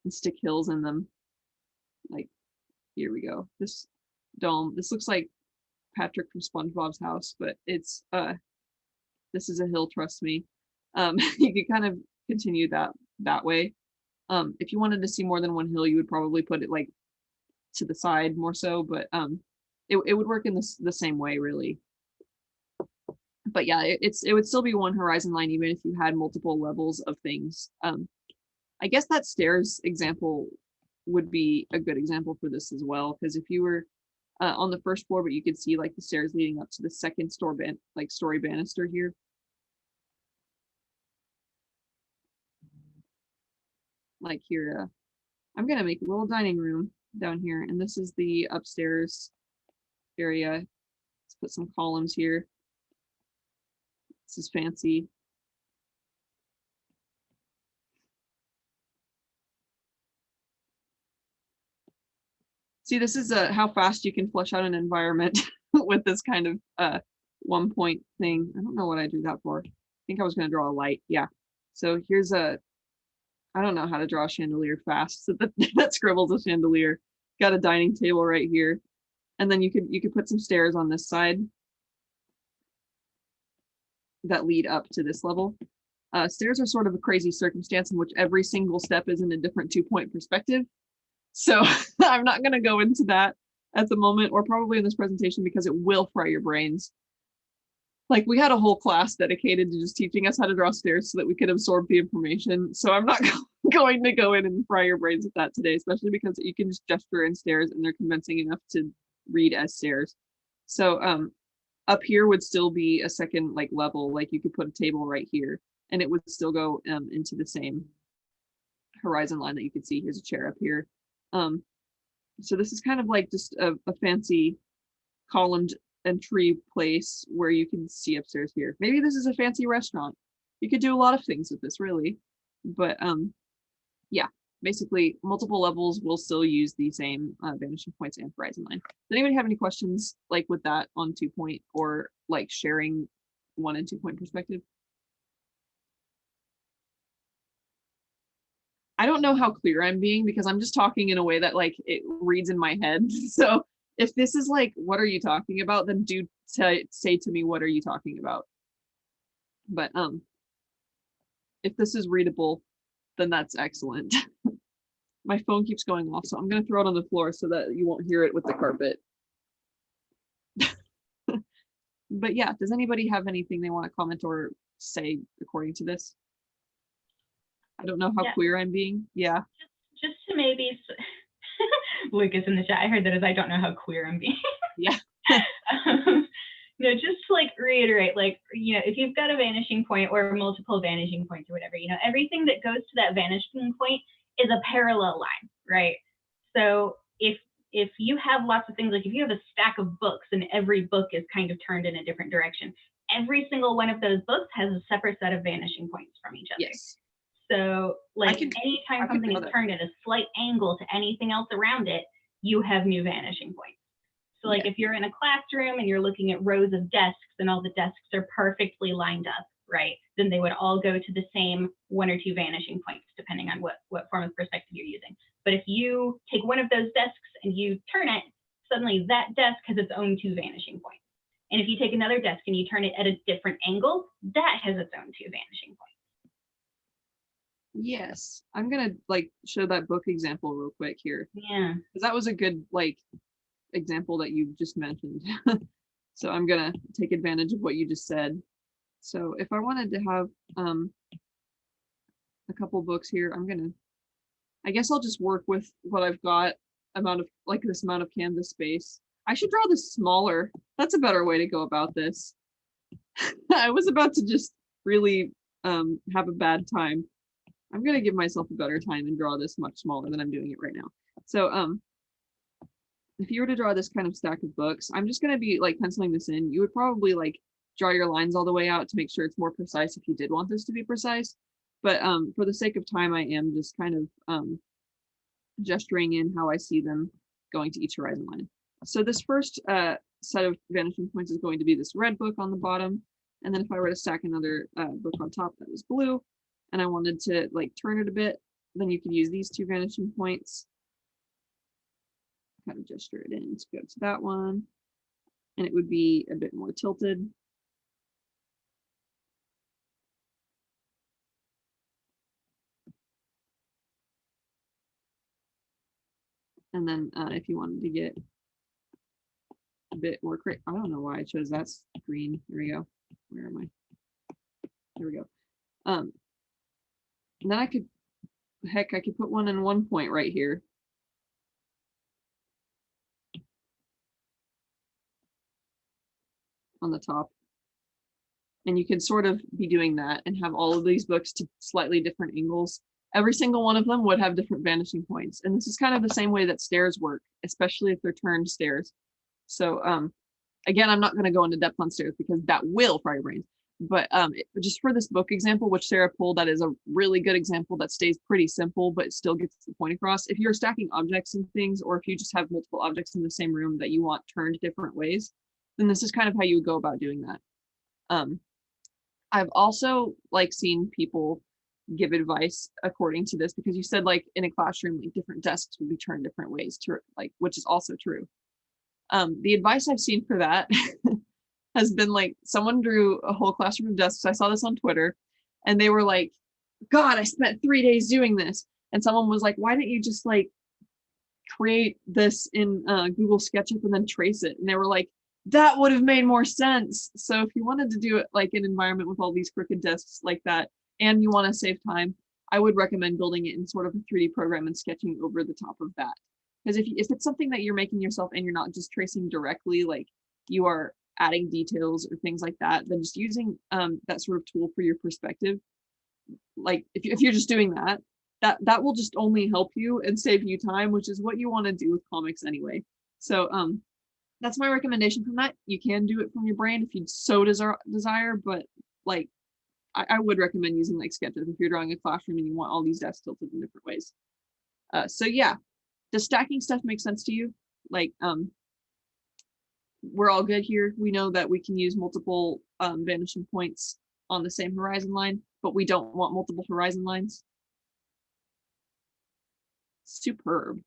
Speaker 1: and stick hills in them. Like, here we go. This dome, this looks like Patrick from SpongeBob's house, but it's this is a hill, trust me. You could kind of continue that way. If you wanted to see more than one hill, you would probably put it like to the side more so, but it would work in the same way really. But yeah, it would still be one horizon line even if you had multiple levels of things. I guess that stairs example would be a good example for this as well, because if you were on the first floor, but you could see like the stairs leading up to the second story banister here. Like here, I'm gonna make a little dining room down here, and this is the upstairs area. Let's put some columns here. This is fancy. See, this is how fast you can flesh out an environment with this kind of 1 point thing. I don't know what I drew that for. I think I was going to draw a light. Yeah. So here's I don't know how to draw a chandelier fast. So that scribble's a chandelier. Got a dining table right here. And then you could put some stairs on this side that lead up to this level. Stairs are sort of a crazy circumstance in which every single step is in a different 2-point perspective. So I'm not going to go into that at the moment, or probably in this presentation, because it will fry your brains. Like, we had a whole class dedicated to just teaching us how to draw stairs so that we could absorb the information. So I'm not going to go in and fry your brains with that today, especially because you can just gesture in stairs and they're convincing enough to read as stairs. So up here would still be a second like level, like you could put a table right here and it would still go into the same horizon line that you can see. Here's a chair up here. So this is kind of like just a fancy columned entry place where you can see upstairs here. Maybe this is a fancy restaurant. You could do a lot of things with this, really. But yeah, basically multiple levels will still use the same vanishing points and horizon line. Does anybody have any questions like with that on 2-point, or like sharing 1 and 2-point perspective? I don't know how clear I'm being because I'm just talking in a way that like it reads in my head. So if this is like, what are you talking about? Then do say to me, what are you talking about? But if this is readable, then that's excellent. My phone keeps going off, so I'm gonna throw it on the floor so that you won't hear it with the carpet. But yeah, does anybody have anything they want to comment or say according to this? I don't know how clear I'm being. Yeah.
Speaker 4: Just to maybe, Lucas in the chat, I heard that as I don't know how queer I'm being.
Speaker 1: Yeah.
Speaker 4: No, just to like reiterate, like, you know, if you've got a vanishing point or multiple vanishing points or whatever, you know, everything that goes to that vanishing point is a parallel line, right? So if you have lots of things, like if you have a stack of books and every book is kind of turned in a different direction, every single one of those books has a separate set of vanishing points from each other.
Speaker 1: Yes.
Speaker 4: So like anytime something is turned at a slight angle to anything else around it, you have new vanishing points. So like if you're in a classroom and you're looking at rows of desks and all the desks are perfectly lined up, right? Then they would all go to the same 1 or 2 vanishing points, depending on what form of perspective you're using. But if you take one of those desks and you turn it, suddenly that desk has its own 2 vanishing points. And if you take another desk and you turn it at a different angle, that has its own 2 vanishing points.
Speaker 1: Yes, I'm gonna like show that book example real quick here.
Speaker 4: Yeah,
Speaker 1: because that was a good like example that you just mentioned. So I'm gonna take advantage of what you just said. So if I wanted to have a couple books here, I guess I'll just work with what I've got, this amount of canvas space. I should draw this smaller. That's a better way to go about this. I was about to just really have a bad time. I'm gonna give myself a better time and draw this much smaller than I'm doing it right now. So if you were to draw this kind of stack of books, I'm just gonna be like penciling this in. You would probably like draw your lines all the way out to make sure it's more precise if you did want this to be precise. But for the sake of time, I am just kind of gesturing in how I see them going to each horizon line. So this first set of vanishing points is going to be this red book on the bottom. And then if I were to stack another book on top that was blue, and I wanted to like turn it a bit, then you could use these 2 vanishing points. Kind of gesture it in to go to that one. And it would be a bit more tilted. And then if you wanted to get a bit more I don't know why I chose that green. Here we go. Where am I? There we go. And then I could put one in 1 point right here. On the top. And you could sort of be doing that and have all of these books to slightly different angles. Every single one of them would have different vanishing points. And this is kind of the same way that stairs work, especially if they're turned stairs. So again, I'm not going to go into depth on stairs because that will fry your brains. But just for this book example, which Sarah pulled, that is a really good example that stays pretty simple, but still gets the point across. If you're stacking objects and things, or if you just have multiple objects in the same room that you want turned different ways, then this is kind of how you would go about doing that. I've also like seen people give advice according to this, because you said like in a classroom, like different desks would be turned different ways to like, which is also true. The advice I've seen for that has been like someone drew a whole classroom of desks. I saw this on Twitter and they were like, God, I spent 3 days doing this. And someone was like, why didn't you just like create this in Google SketchUp and then trace it? And they were like, that would have made more sense. So if you wanted to do it like an environment with all these crooked desks like that, and you want to save time, I would recommend building it in sort of a 3D program and sketching over the top of that. Because if it's something that you're making yourself and you're not just tracing directly, like you are adding details or things like that, then just using that sort of tool for your perspective. Like if you're just doing that, that will just only help you and save you time, which is what you want to do with comics anyway. So that's my recommendation from that. You can do it from your brain if you so desire, but like I would recommend using like SketchUp if you're drawing a classroom and you want all these desks tilted in different ways. So yeah, does stacking stuff make sense to you? Like we're all good here. We know that we can use multiple vanishing points on the same horizon line, but we don't want multiple horizon lines. Superb.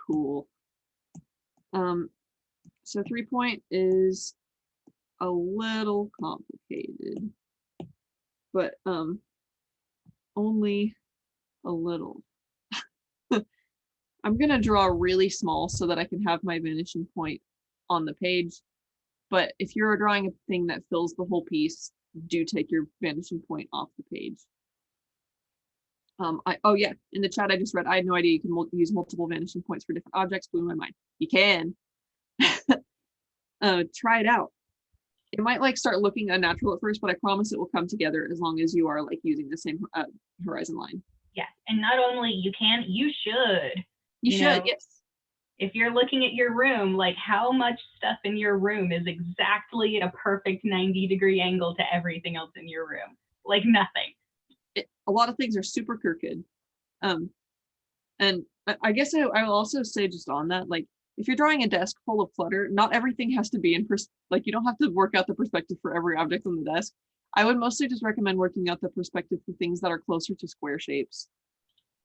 Speaker 1: Cool. So 3-point is a little complicated, but only a little. I'm gonna draw really small so that I can have my vanishing point on the page. But if you're drawing a thing that fills the whole piece, do take your vanishing point off the page. Oh yeah, in the chat I just read, I had no idea you can use multiple vanishing points for different objects. Blew my mind. You can. Try it out. It might like start looking unnatural at first, but I promise it will come together as long as you are like using the same horizon line.
Speaker 4: Yeah, and not only you can, you should.
Speaker 1: You should, yes.
Speaker 4: If you're looking at your room, like how much stuff in your room is exactly at a perfect 90-degree angle to everything else in your room? Like nothing.
Speaker 1: A lot of things are super crooked. And I guess I will also say just on that, like if you're drawing a desk full of clutter, not everything has to be in like you don't have to work out the perspective for every object on the desk. I would mostly just recommend working out the perspective for things that are closer to square shapes.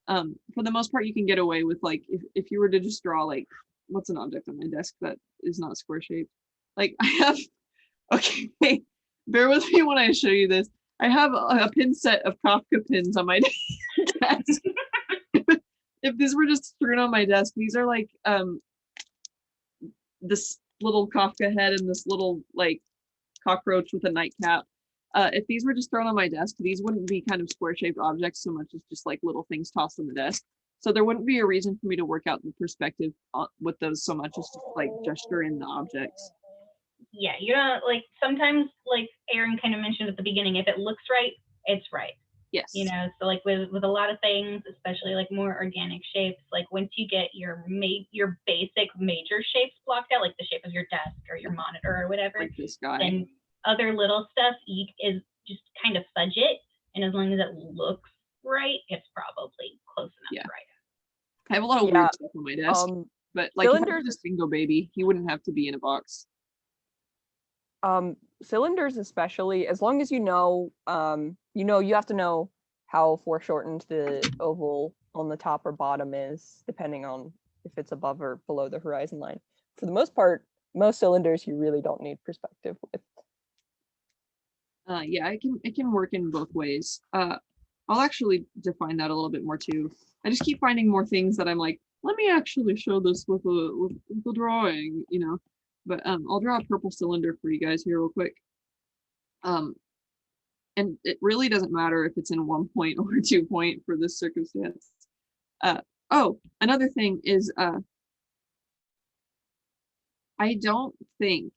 Speaker 1: For the most part, you can get away with like if you were to just draw like what's an object on my desk that is not square shaped. Like I have, okay, bear with me when I show you this. I have a pin set of Kafka pins on my desk. If these were just thrown on my desk, these are like this little Kafka head and this little like cockroach with a nightcap. If these were just thrown on my desk, these wouldn't be kind of square-shaped objects so much as just like little things tossed on the desk. So there wouldn't be a reason for me to work out the perspective with those so much as to like gesture in the objects.
Speaker 4: Yeah, you know, like sometimes, like Aaron kind of mentioned at the beginning, if it looks right, it's right.
Speaker 1: Yes.
Speaker 4: You know, so like with a lot of things, especially like more organic shapes, like once you get your basic major shapes blocked out, like the shape of your desk or your monitor or whatever,
Speaker 1: like this guy.
Speaker 4: Then other little stuff is just kind of fudge it, and as long as it looks right, it's probably close enough. Right.
Speaker 1: I have a lot of weird stuff on my desk, but like
Speaker 2: cylinders,
Speaker 1: if Bingo Baby, he wouldn't have to be in a box.
Speaker 2: Cylinders especially, as long as you know, you have to know how foreshortened the oval on the top or bottom is, depending on if it's above or below the horizon line. For the most part, most cylinders you really don't need perspective with.
Speaker 1: Yeah, it can work in both ways. I'll actually define that a little bit more too. I just keep finding more things that I'm like, let me actually show this with a drawing, you know. But I'll draw a purple cylinder for you guys here real quick. And it really doesn't matter if it's in 1 point or 2 point for this circumstance. Oh, another thing is I don't think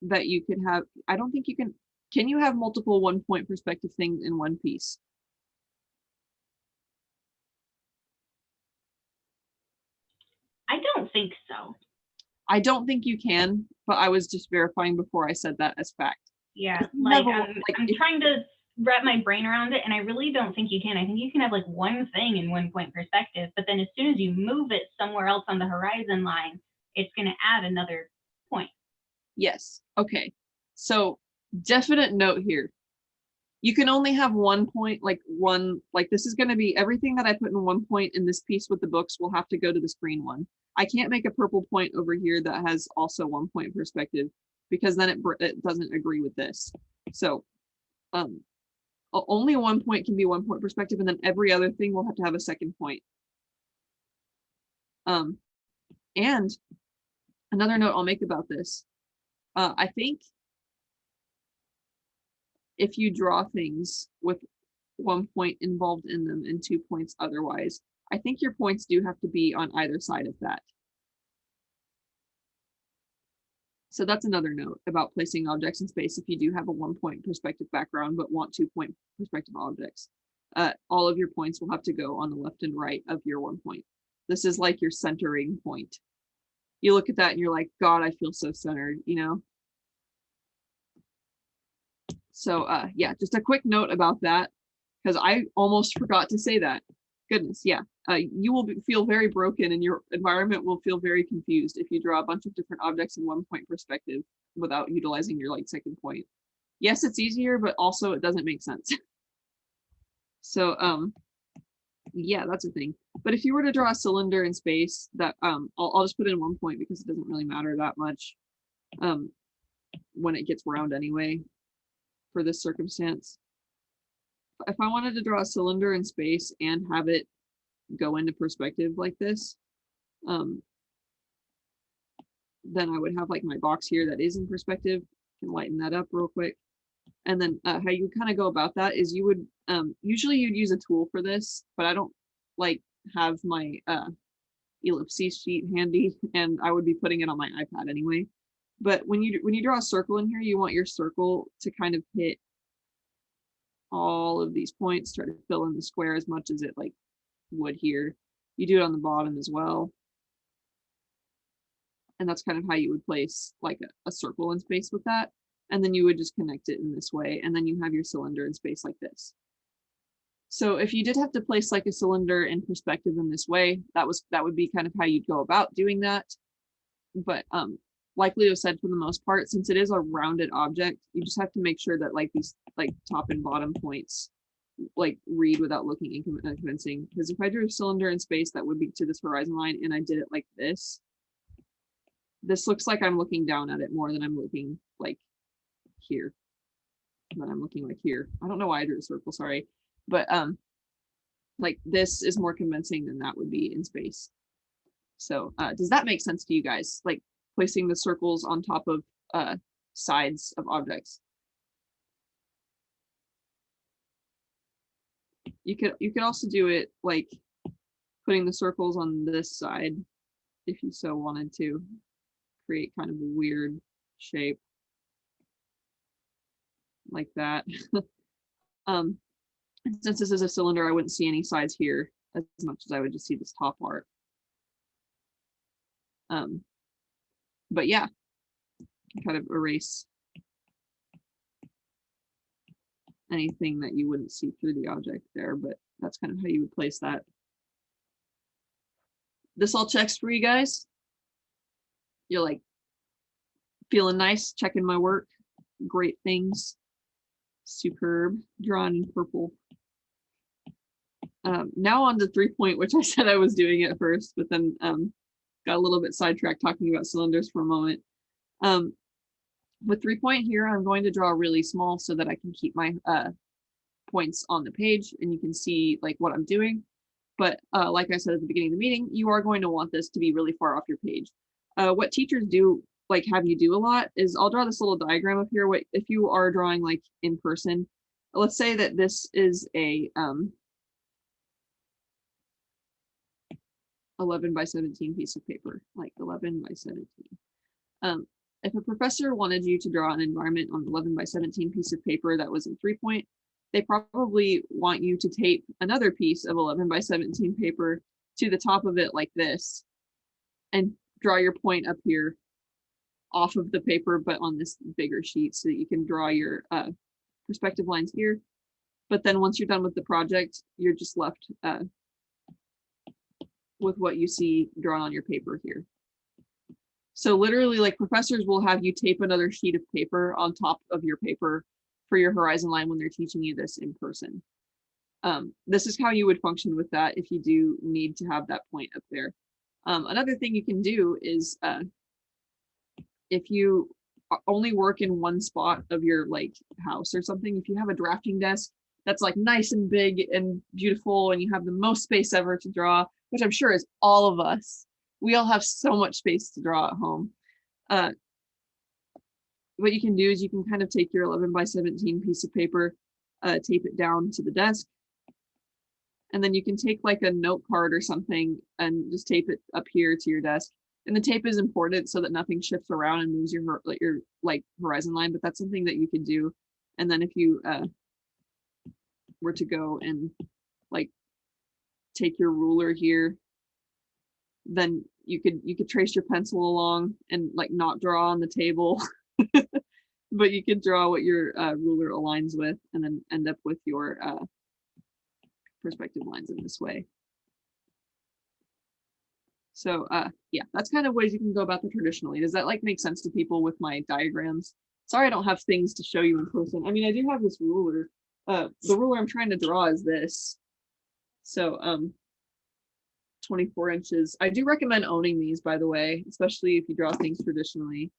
Speaker 1: that you could have, I don't think you can you have multiple 1 point perspective things in one piece?
Speaker 4: I don't think so.
Speaker 1: I don't think you can, but I was just verifying before I said that as fact.
Speaker 4: Yeah, like I'm trying to wrap my brain around it, and I really don't think you can. I think you can have like one thing in 1 point perspective, but then as soon as you move it somewhere else on the horizon line, it's going to add another point.
Speaker 1: Yes. Okay. So definite note here. You can only have 1 point, like this is going to be everything that I put in 1 point in this piece with the books will have to go to this green one. I can't make a purple point over here that has also 1 point perspective because then it doesn't agree with this. So only 1 point can be 1 point perspective, and then every other thing will have to have a second point. And another note I'll make about this, I think if you draw things with 1 point involved in them and 2 points otherwise, I think your points do have to be on either side of that. So that's another note about placing objects in space if you do have a 1 point perspective background but want 2 point perspective objects. All of your points will have to go on the left and right of your 1 point. This is like your centering point. You look at that and you're like, God, I feel so centered, you know? So yeah, just a quick note about that, because I almost forgot to say that. Goodness, yeah. You will feel very broken and your environment will feel very confused if you draw a bunch of different objects in 1 point perspective without utilizing your like second point. Yes, it's easier, but also it doesn't make sense. So yeah, that's a thing. But if you were to draw a cylinder in space, that I'll just put in 1 point because it doesn't really matter that much when it gets round anyway for this circumstance. If I wanted to draw a cylinder in space and have it go into perspective like this, then I would have like my box here that is in perspective. I can lighten that up real quick. And then how you kind of go about that is you would usually you'd use a tool for this, but I don't like have my ellipses sheet handy, and I would be putting it on my iPad anyway. But when you draw a circle in here, you want your circle to kind of hit all of these points, try to fill in the square as much as it like would here. You do it on the bottom as well. And that's kind of how you would place like a circle in space with that. And then you would just connect it in this way. And then you have your cylinder in space like this. So if you did have to place like a cylinder in perspective in this way, that would be kind of how you'd go about doing that. But like Leo said, for the most part, since it is a rounded object, you just have to make sure that like these like top and bottom points like read without looking inconvincing. Because if I drew a cylinder in space that would be to this horizon line and I did it like this looks like I'm looking down at it more than I'm looking like here. Then I'm looking like here. I don't know why I drew a circle, sorry. But like this is more convincing than that would be in space. So does that make sense to you guys? Like placing the circles on top of sides of objects. You could also do it like putting the circles on this side if you so wanted to create kind of a weird shape like that. Since this is a cylinder, I wouldn't see any sides here as much as I would just see this top part. But yeah, kind of erase anything that you wouldn't see through the object there, but that's kind of how you would place that. This all checks for you guys? You're like feeling nice, checking my work, great things, superb, drawn in purple. Now on to 3 point, which I said I was doing at first, but then got a little bit sidetracked talking about cylinders for a moment. With 3 point here, I'm going to draw really small so that I can keep my points on the page and you can see like what I'm doing. But like I said at the beginning of the meeting, you are going to want this to be really far off your page. What teachers do, like have you do a lot, is I'll draw this little diagram up here. What if you are drawing like in person, let's say that this is a 11 by 17 piece of paper, like 11 by 17. If a professor wanted you to draw an environment on 11 by 17 piece of paper that was in 3 point, they probably want you to tape another piece of 11 by 17 paper to the top of it like this and draw your point up here off of the paper, but on this bigger sheet so that you can draw your perspective lines here. But then once you're done with the project, you're just left with what you see drawn on your paper here. So literally like professors will have you tape another sheet of paper on top of your paper for your horizon line when they're teaching you this in person. This is how you would function with that if you do need to have that point up there. Another thing you can do is if you only work in one spot of your like house or something, if you have a drafting desk that's like nice and big and beautiful and you have the most space ever to draw, which I'm sure is all of us, we all have so much space to draw at home. What you can do is you can kind of take your 11 by 17 piece of paper, tape it down to the desk, and then you can take like a note card or something and just tape it up here to your desk. And the tape is important so that nothing shifts around and moves your like horizon line, but that's something that you could do. And then if you were to go and like take your ruler here, then you could trace your pencil along and like not draw on the table, but you could draw what your ruler aligns with and then end up with your perspective lines in this way. So yeah, that's kind of ways you can go about it traditionally. Does that like make sense to people with my diagrams? Sorry, I don't have things to show you in person. I mean, I do have this ruler. The ruler I'm trying to draw is this. So 24 inches. I do recommend owning these, by the way, especially if you draw things traditionally.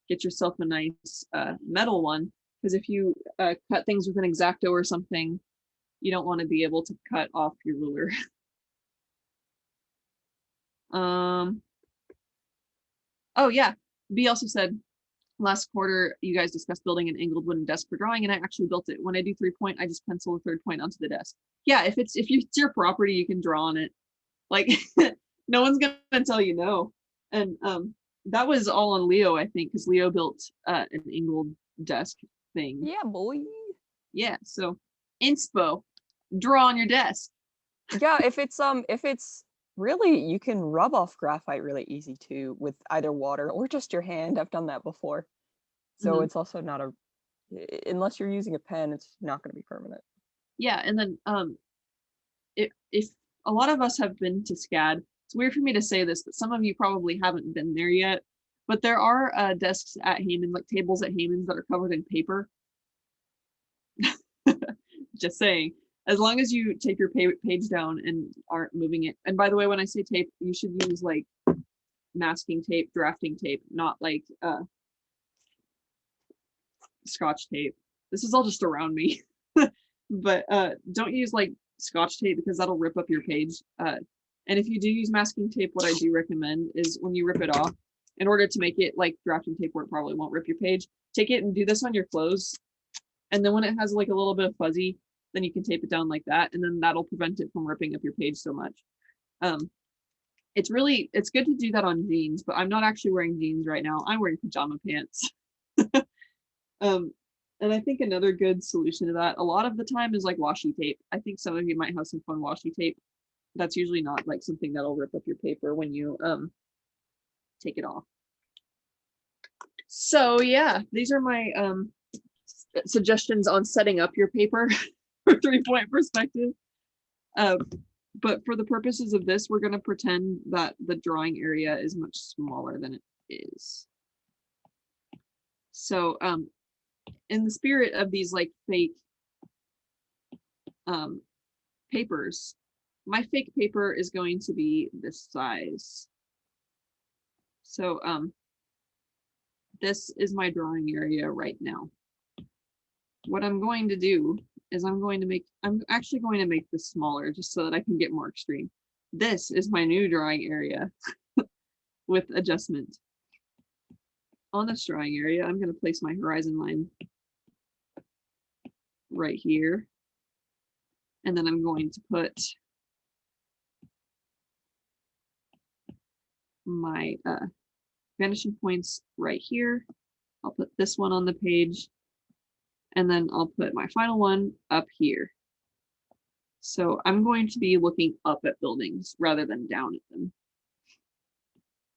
Speaker 1: Get yourself a nice metal one, because if you cut things with an X-Acto or something, you don't want to be able to cut off your ruler. Oh yeah, B also said last quarter you guys discussed building an angled wooden desk for drawing, and I actually built it. When I do 3-point, I just pencil the 3rd point onto the desk. Yeah, if it's your property, you can draw on it. Like no one's gonna tell you no. And that was all on Leo, I think, because Leo built an angled desk thing.
Speaker 2: Yeah, boy.
Speaker 1: Yeah, so inspo, draw on your desk.
Speaker 2: Yeah, if it's really, you can rub off graphite really easy too with either water or just your hand. I've done that before. So it's also not unless you're using a pen, it's not going to be permanent.
Speaker 1: Yeah, and then if a lot of us have been to SCAD, it's weird for me to say this, but some of you probably haven't been there yet, but there are desks at Heyman, like tables at Heyman's that are covered in paper. Just saying. As long as you take your page down and aren't moving it. And by the way, when I say tape, you should use like masking tape, drafting tape, not like Scotch tape. This is all just around me. But don't use like Scotch tape because that'll rip up your page. And if you do use masking tape, what I do recommend is when you rip it off, in order to make it like drafting tape where it probably won't rip your page, take it and do this on your clothes. And then when it has like a little bit of fuzzy, then you can tape it down like that, and then that'll prevent it from ripping up your page so much. It's good to do that on jeans, but I'm not actually wearing jeans right now. I'm wearing pajama pants. And I think another good solution to that a lot of the time is like washi tape. I think some of you might have some fun washi tape. That's usually not like something that'll rip up your paper when you take it off. So yeah, these are my suggestions on setting up your paper for 3-point perspective. But for the purposes of this, we're going to pretend that the drawing area is much smaller than it is. So in the spirit of these like fake papers, my fake paper is going to be this size. So this is my drawing area right now. What I'm going to do is I'm actually going to make this smaller just so that I can get more extreme. This is my new drawing area with adjustment. On this drawing area, I'm going to place my horizon line right here. And then I'm going to put my vanishing points right here. I'll put this one on the page. And then I'll put my final one up here. So I'm going to be looking up at buildings rather than down at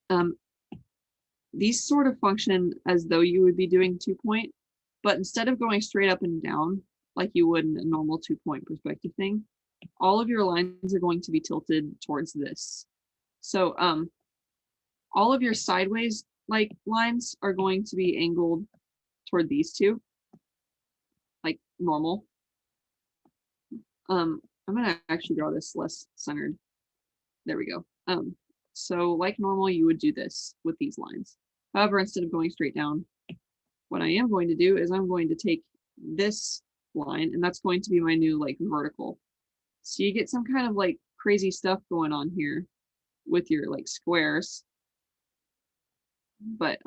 Speaker 1: them. These sort of function as though you would be doing 2-point, but instead of going straight up and down like you would in a normal 2-point perspective thing, all of your lines are going to be tilted towards this. So all of your sideways like lines are going to be angled toward these two. normal. I'm gonna actually draw this less centered. There we go. So like normal, you would do this with these lines. However, instead of going straight down, what I am going to do is I'm going to take this line, and that's going to be my new like vertical. So you get some kind of like crazy stuff going on here with your like squares. But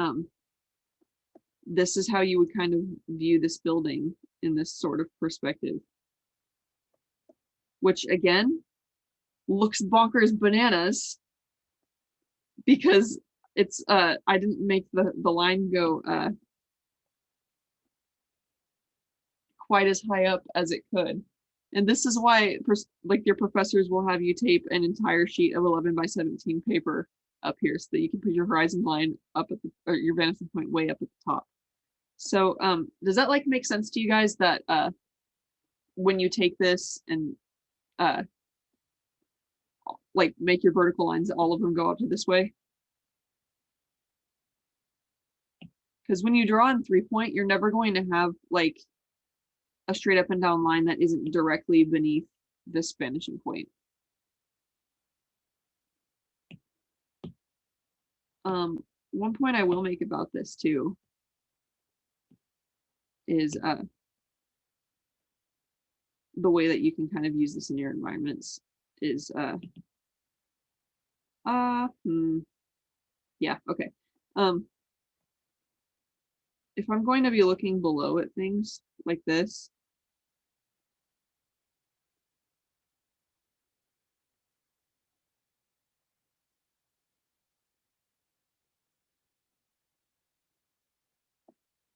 Speaker 1: this is how you would kind of view this building in this sort of perspective. Which again, looks bonkers bananas because it's I didn't make the line go quite as high up as it could. And this is why like your professors will have you tape an entire sheet of 11 by 17 paper up here so that you can put your horizon line up at the, or your vanishing point way up at the top. So does that like make sense to you guys that when you take this and like make your vertical lines, all of them go up to this way? Because when you draw on 3-point, you're never going to have like a straight up and down line that isn't directly beneath this vanishing point. One point I will make about this too is the way that you can kind of use this in your environments is yeah, okay. If I'm going to be looking below at things like this,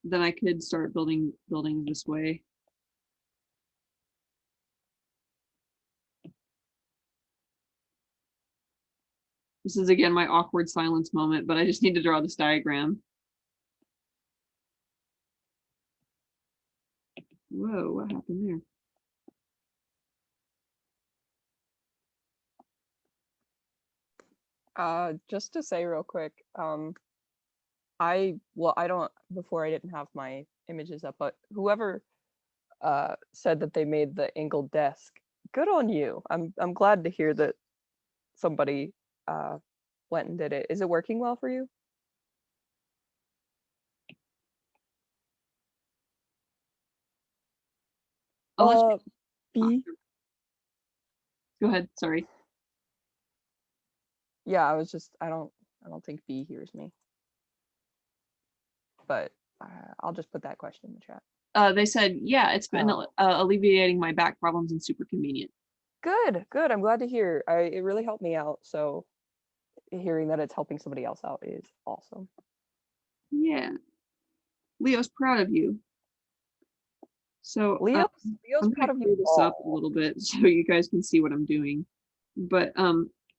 Speaker 1: then I could start building buildings this way. This is again my awkward silence moment, but I just need to draw this diagram. Whoa, what happened there?
Speaker 2: Just to say real quick, well, I don't, before I didn't have my images up, but whoever said that they made the angled desk, good on you. I'm glad to hear that somebody went and did it. Is it working well for you? B.
Speaker 1: Go ahead, sorry.
Speaker 2: Yeah, I was just, I don't think B hears me. But I'll just put that question in the chat.
Speaker 1: They said, yeah, it's been alleviating my back problems and super convenient.
Speaker 2: Good. I'm glad to hear. It really helped me out. So hearing that it's helping somebody else out is awesome.
Speaker 1: Yeah. Leo's proud of you. So
Speaker 2: Leo's
Speaker 1: I'm
Speaker 2: proud of
Speaker 1: gonna clear
Speaker 2: you
Speaker 1: this up a little bit so you guys can see what I'm doing. But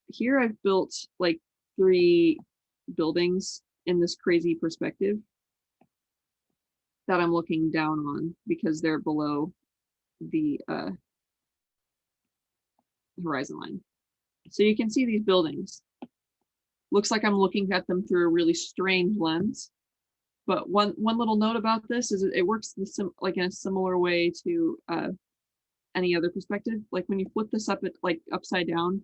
Speaker 1: here I've built like 3 buildings in this crazy perspective that I'm looking down on because they're below the horizon line. So you can see these buildings. Looks like I'm looking at them through a really strange lens. But one little note about this is it works like in a similar way to any other perspective. Like when you flip this up like upside down,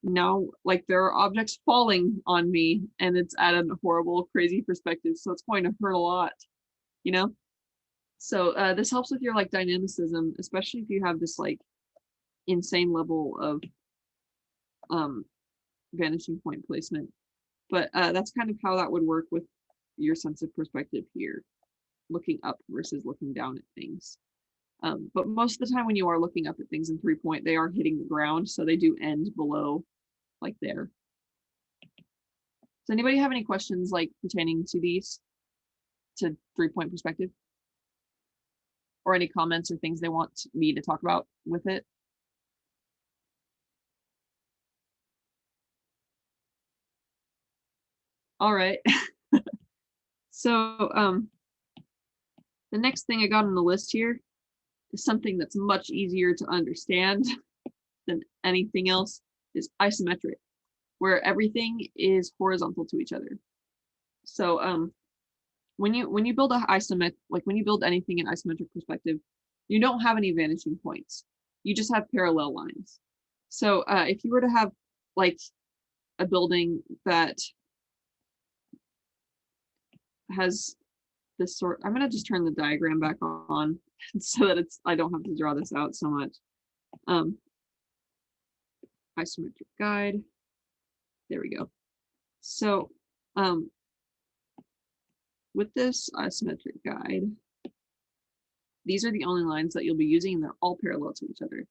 Speaker 1: now like there are objects falling on me and it's at a horrible, crazy perspective. So it's going to hurt a lot, you know? So this helps with your like dynamicism, especially if you have this like insane level of vanishing point placement. But that's kind of how that would work with your sense of perspective here, looking up versus looking down at things. But most of the time when you are looking up at things in 3-point, they are hitting the ground, so they do end below, like there. Does anybody have any questions like pertaining to these, to 3-point perspective? Or any comments or things they want me to talk about with it? All right. So the next thing I got on the list here is something that's much easier to understand than anything else, is isometric, where everything is horizontal to each other. So when you build a isometric, like when you build anything in isometric perspective, You don't have any vanishing points. You just have parallel lines. So if you were to have like a building that has this sort, I'm gonna just turn the diagram back on so that I don't have to draw this out so much. Isometric guide. There we go. So with this isometric guide, these are the only lines that you'll be using, and they're all parallel to each other.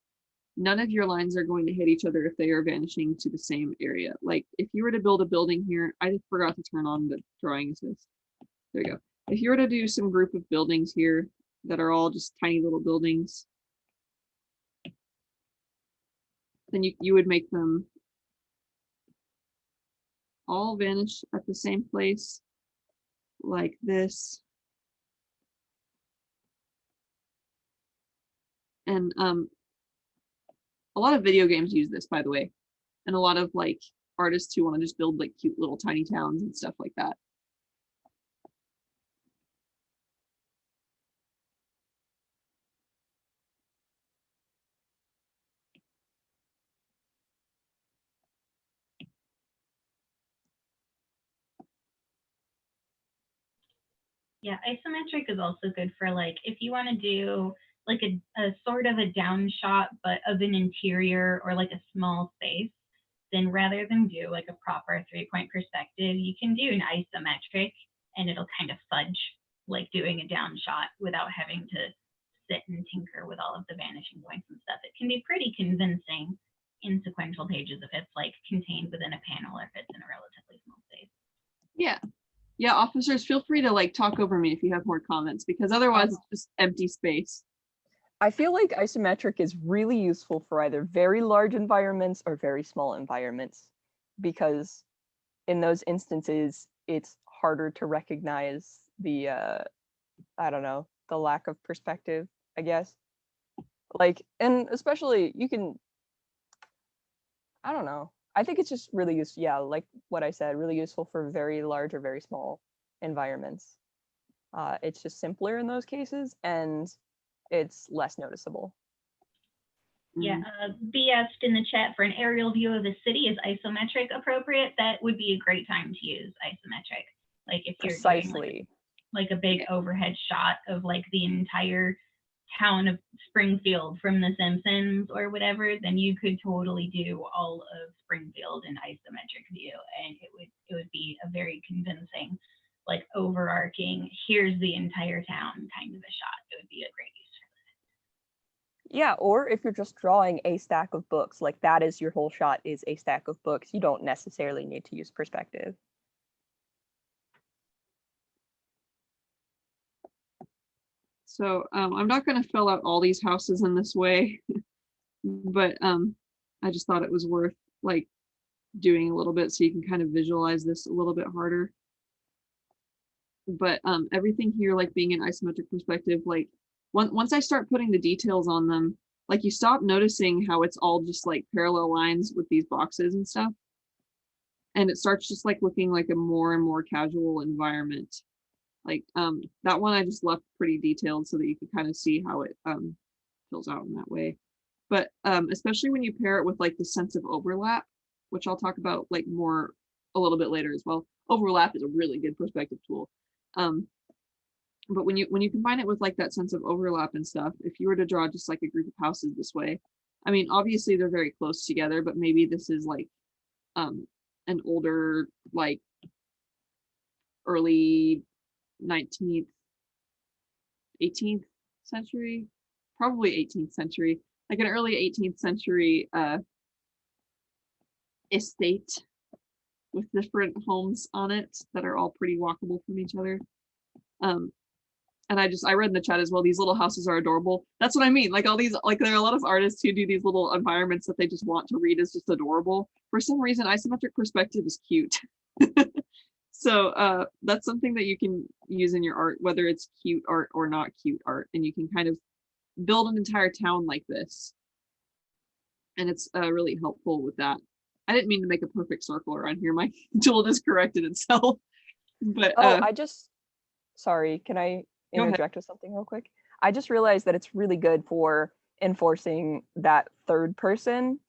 Speaker 1: None of your lines are going to hit each other if they are vanishing to the same area. Like if you were to build a building here, I forgot to turn on the drawing assist. There you go. If you were to do some group of buildings here that are all just tiny little buildings, then you would make them all vanish at the same place like this. And a lot of video games use this, by the way, and a lot of like artists who want to just build like cute little tiny towns and stuff like that.
Speaker 4: Yeah, isometric is also good for like if you want to do like a sort of a down shot, but of an interior or like a small space, then rather than do like a proper 3-point perspective, you can do an isometric and it'll kind of fudge like doing a down shot without having to sit and tinker with all of the vanishing points and stuff. It can be pretty convincing in sequential pages if it's like contained within a panel or if it's in a relatively small space.
Speaker 1: Yeah. Yeah, officers, feel free to like talk over me if you have more comments, because otherwise it's just empty space.
Speaker 2: I feel like isometric is really useful for either very large environments or very small environments, because in those instances, it's harder to recognize the, I don't know, the lack of perspective, I guess. Like, and especially you can, I don't know. I think it's just really useful. Yeah, like what I said, really useful for very large or very small environments. It's just simpler in those cases, and it's less noticeable.
Speaker 4: Yeah, B asked in the chat for an aerial view of the city. Is isometric appropriate? That would be a great time to use isometric. Like if you're doing like a big overhead shot of like the entire town of Springfield from The Simpsons or whatever, then you could totally do all of Springfield in isometric view, and it would be a very convincing, like overarching, here's the entire town kind of a shot. It would be a great use for that.
Speaker 2: Yeah, or if you're just drawing a stack of books, like that is your whole shot is a stack of books, you don't necessarily need to use perspective.
Speaker 1: So I'm not going to fill out all these houses in this way, but I just thought it was worth like doing a little bit so you can kind of visualize this a little bit harder. But everything here, like being an isometric perspective, like once I start putting the details on them, like you stop noticing how it's all just like parallel lines with these boxes and stuff. And it starts just like looking like a more and more casual environment. Like that one I just left pretty detailed so that you could kind of see how it fills out in that way. But especially when you pair it with like the sense of overlap, which I'll talk about like more a little bit later as well. Overlap is a really good perspective tool. But when you combine it with like that sense of overlap and stuff, if you were to draw just like a group of houses this way, I mean, obviously they're very close together, but maybe this is like an older, like early 19th, 18th century, probably 18th century, like an early 18th century estate with different homes on it that are all pretty walkable from each other. And I read in the chat as well, these little houses are adorable. That's what I mean. Like all these, like there are a lot of artists who do these little environments that they just want to read as just adorable. For some reason, isometric perspective is cute. So that's something that you can use in your art, whether it's cute art or not cute art, and you can kind of build an entire town like this. And it's really helpful with that. I didn't mean to make a perfect circle around here. My tool just corrected itself. But
Speaker 2: sorry, can I interject with something real quick? I just realized that it's really good for enforcing that third person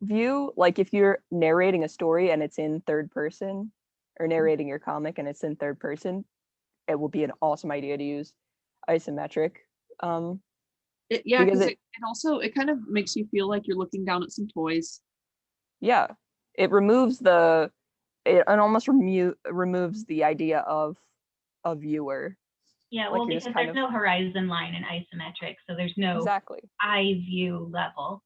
Speaker 2: view. Like if you're narrating a story and it's in third person, or narrating your comic and it's in third person, it will be an awesome idea to use isometric.
Speaker 1: Yeah,
Speaker 2: because
Speaker 1: because it kind of makes you feel like you're looking down at some toys.
Speaker 2: Yeah, it removes almost removes the idea of a viewer.
Speaker 4: Yeah,
Speaker 2: Like
Speaker 4: well,
Speaker 2: you're just
Speaker 4: because
Speaker 2: kind
Speaker 4: there's
Speaker 2: of-
Speaker 4: no horizon line in isometric, so there's no
Speaker 2: Exactly.
Speaker 4: eye view level.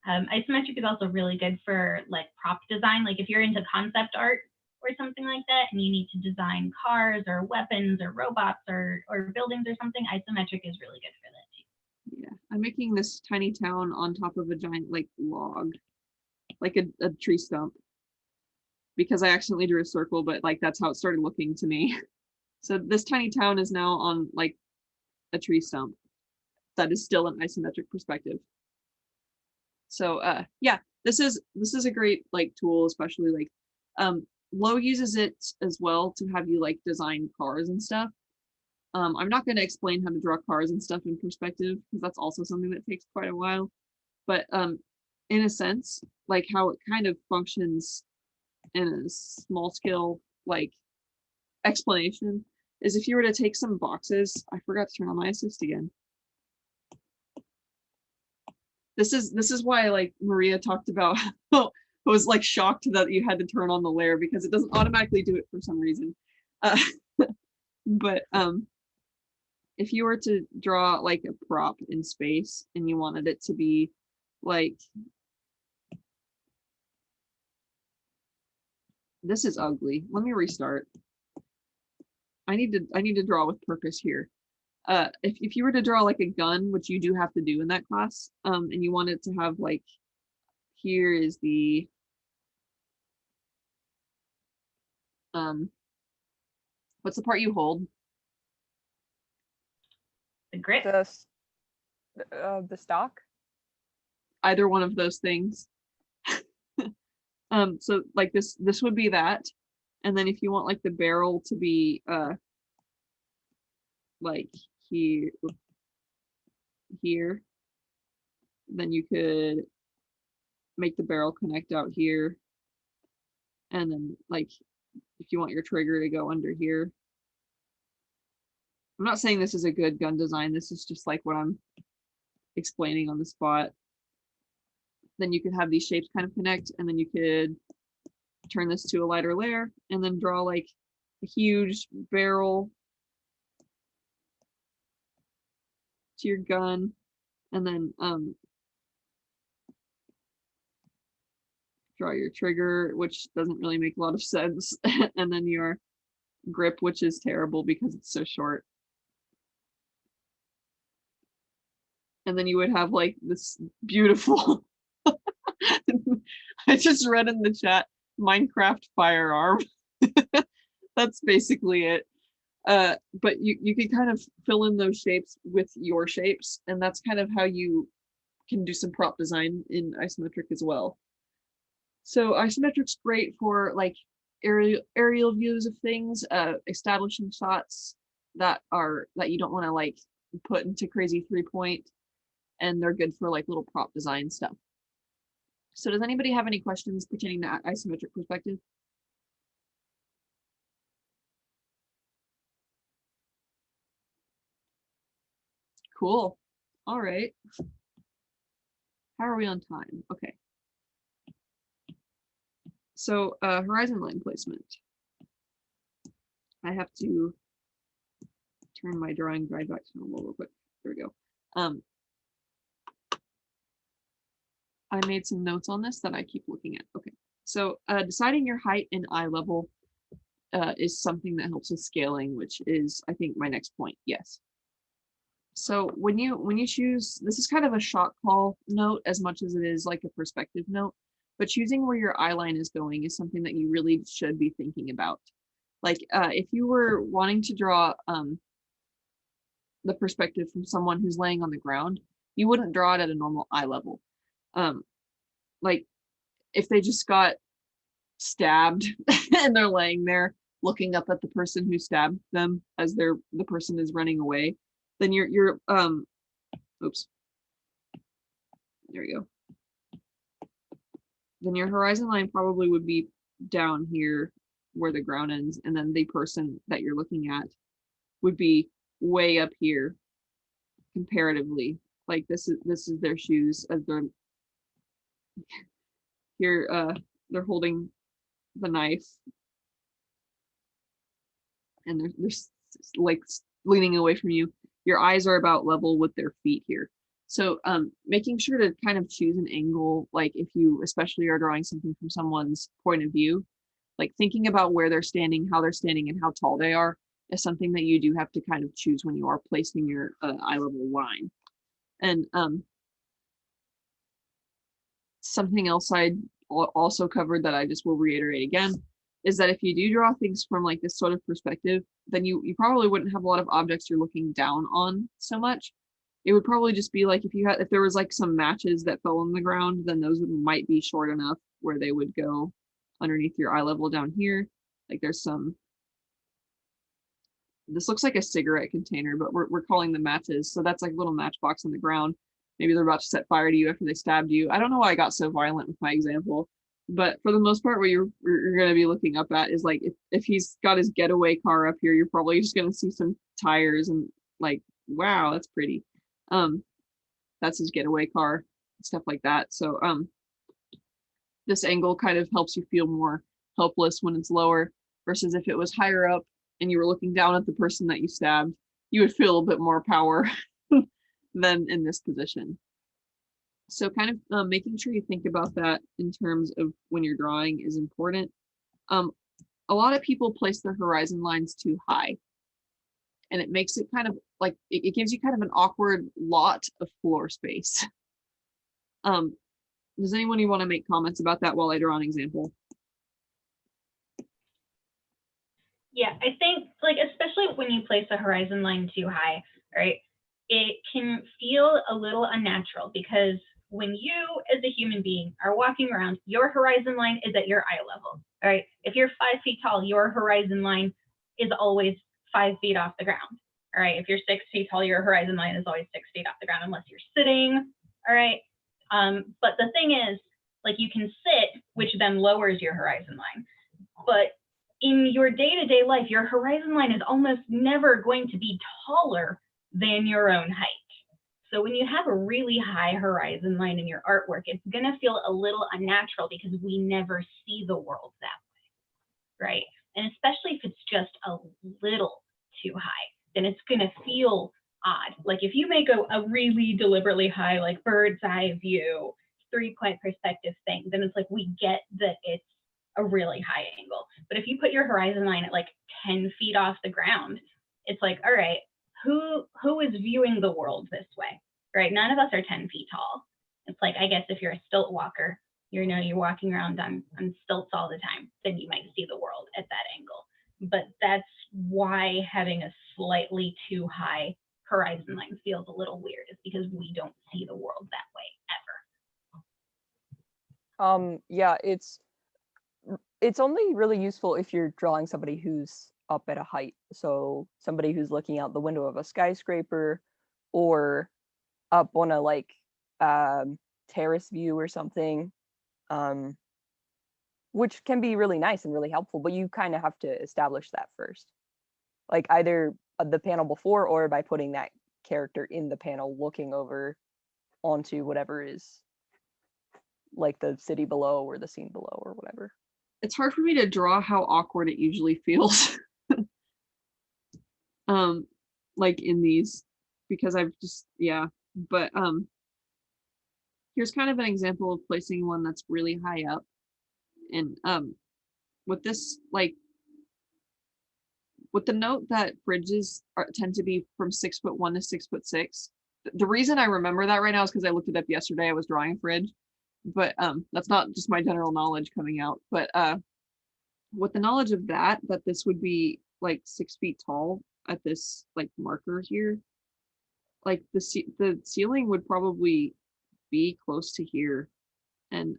Speaker 4: Isometric is also really good for like prop design. Like if you're into concept art or something like that, and you need to design cars or weapons or robots or buildings or something, isometric is really good for that too.
Speaker 1: Yeah, I'm making this tiny town on top of a giant like log, like a tree stump, because I accidentally drew a circle, but like that's how it started looking to me. So this tiny town is now on like a tree stump that is still an isometric perspective. So yeah, this is a great like tool, especially like Low uses it as well to have you like design cars and stuff. I'm not going to explain how to draw cars and stuff in perspective because that's also something that takes quite a while. But in a sense, like how it kind of functions in a small scale like explanation is if you were to take some boxes. I forgot to turn on my assist again. This is why like Maria talked about how I was like shocked that you had to turn on the layer because it doesn't automatically do it for some reason. But if you were to draw like a prop in space and you wanted it to be like, this is ugly. Let me restart. I need to draw with purpose here. If you were to draw like a gun, which you do have to do in that class, and you want it to have like, here is the what's the part you hold?
Speaker 4: The grip.
Speaker 2: The stock.
Speaker 1: Either one of those things. So like this would be that, and then if you want like the barrel to be like here, then you could make the barrel connect out here, and then like if you want your trigger to go under here. I'm not saying this is a good gun design, this is just like what I'm explaining on the spot. Then you could have these shapes kind of connect, and then you could turn this to a lighter layer and then draw like a huge barrel to your gun, and then draw your trigger, which doesn't really make a lot of sense, and then your grip, which is terrible because it's so short. And then you would have like this beautiful I just read in the chat, Minecraft firearm. That's basically it. But you can kind of fill in those shapes with your shapes, and that's kind of how you can do some prop design in isometric as well. So isometric's great for like aerial views of things, establishing shots that you don't want to like put into crazy 3-point, and they're good for like little prop design stuff. So does anybody have any questions pertaining to isometric perspective? Cool. All right. How are we on time? Okay. So horizon line placement. I have to turn my drawing guide back to normal real quick. There we go. I made some notes on this that I keep looking at. Okay. So deciding your height and eye level is something that helps with scaling, which is, I think, my next point. Yes. So when you choose, this is kind of a shot call note as much as it is like a perspective note, but choosing where your eye line is going is something that you really should be thinking about. Like if you were wanting to draw the perspective from someone who's laying on the ground, you wouldn't draw it at a normal eye level. Like if they just got stabbed and they're laying there looking up at the person who stabbed them as the person is running away, then your oops, there you go. Then your horizon line probably would be down here where the ground ends, and then the person that you're looking at would be way up here comparatively. Like this is their shoes as they're here, they're holding the knife and they're like leaning away from you. Your eyes are about level with their feet here. So making sure to kind of choose an angle, like if you especially are drawing something from someone's point of view, like thinking about where they're standing, how they're standing, and how tall they are is something that you do have to kind of choose when you are placing your eye level line. And something else I also covered that I just will reiterate again is that if you do draw things from like this sort of perspective, then you probably wouldn't have a lot of objects you're looking down on so much. It would probably just be like if there was like some matches that fell on the ground, then those might be short enough where they would go underneath your eye level down here. Like there's some, this looks like a cigarette container, but we're calling them matches. So that's like a little matchbox on the ground. Maybe they're about to set fire to you after they stabbed you. I don't know why I got so violent with my example, but for the most part, what you're going to be looking up at is like if he's got his getaway car up here, you're probably just going to see some tires and like, wow, that's pretty. That's his getaway car, stuff like that. So this angle kind of helps you feel more helpless when it's lower versus if it was higher up and you were looking down at the person that you stabbed, you would feel a bit more power than in this position. So kind of making sure you think about that in terms of when you're drawing is important. A lot of people place their horizon lines too high, and it makes it kind of like, it gives you kind of an awkward lot of floor space. Does anyone want to make comments about that while I draw an example?
Speaker 4: Yeah, I think like especially when you place a horizon line too high, right? It can feel a little unnatural because when you as a human being are walking around, your horizon line is at your eye level, right? If you're 5 feet tall, your horizon line is always 5 feet off the ground. All right. If you're 6 feet tall, your horizon line is always 6 feet off the ground unless you're sitting. All right. But the thing is, like you can sit, which then lowers your horizon line. But in your day-to-day life, your horizon line is almost never going to be taller than your own height. So when you have a really high horizon line in your artwork, it's going to feel a little unnatural because we never see the world that way, right? And especially if it's just a little too high, then it's going to feel odd. Like if you make a really deliberately high, like bird's eye view, 3-point perspective thing, then it's like we get that it's a really high angle. But if you put your horizon line at like 10 feet off the ground, it's like, all right, who is viewing the world this way, right? None of us are 10 feet tall. It's like, I guess if you're a stilt walker, you're walking around on stilts all the time, then you might see the world at that angle. But that's why having a slightly too high horizon line feels a little weird, is because we don't see the world that way ever.
Speaker 2: Yeah, it's only really useful if you're drawing somebody who's up at a height. So somebody who's looking out the window of a skyscraper or up on a like terrace view or something, which can be really nice and really helpful, but you kind of have to establish that first. Like either the panel before or by putting that character in the panel looking over onto whatever is like the city below or the scene below or whatever.
Speaker 1: It's hard for me to draw how awkward it usually feels. Like in these, because I've just, yeah, but here's kind of an example of placing one that's really high up. And with this, like with the note that fridges tend to be from 6'1" to 6'6". The reason I remember that right now is because I looked it up yesterday. I was drawing a fridge, but that's not just my general knowledge coming out. But with the knowledge of that this would be like 6 feet tall at this like marker here, like the ceiling would probably be close to here, and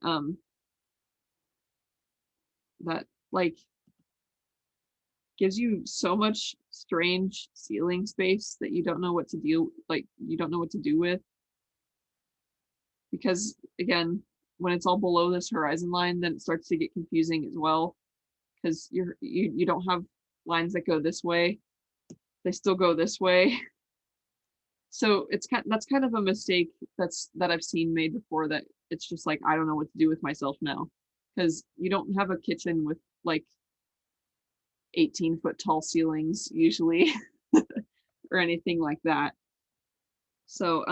Speaker 1: that like gives you so much strange ceiling space that you don't know what to do, like you don't know what to do with. Because again, when it's all below this horizon line, then it starts to get confusing as well. Because you don't have lines that go this way. They still go this way. So that's kind of a mistake that I've seen made before, that it's just like, I don't know what to do with myself now. Because you don't have a kitchen with like 18-foot tall ceilings usually or anything like that. So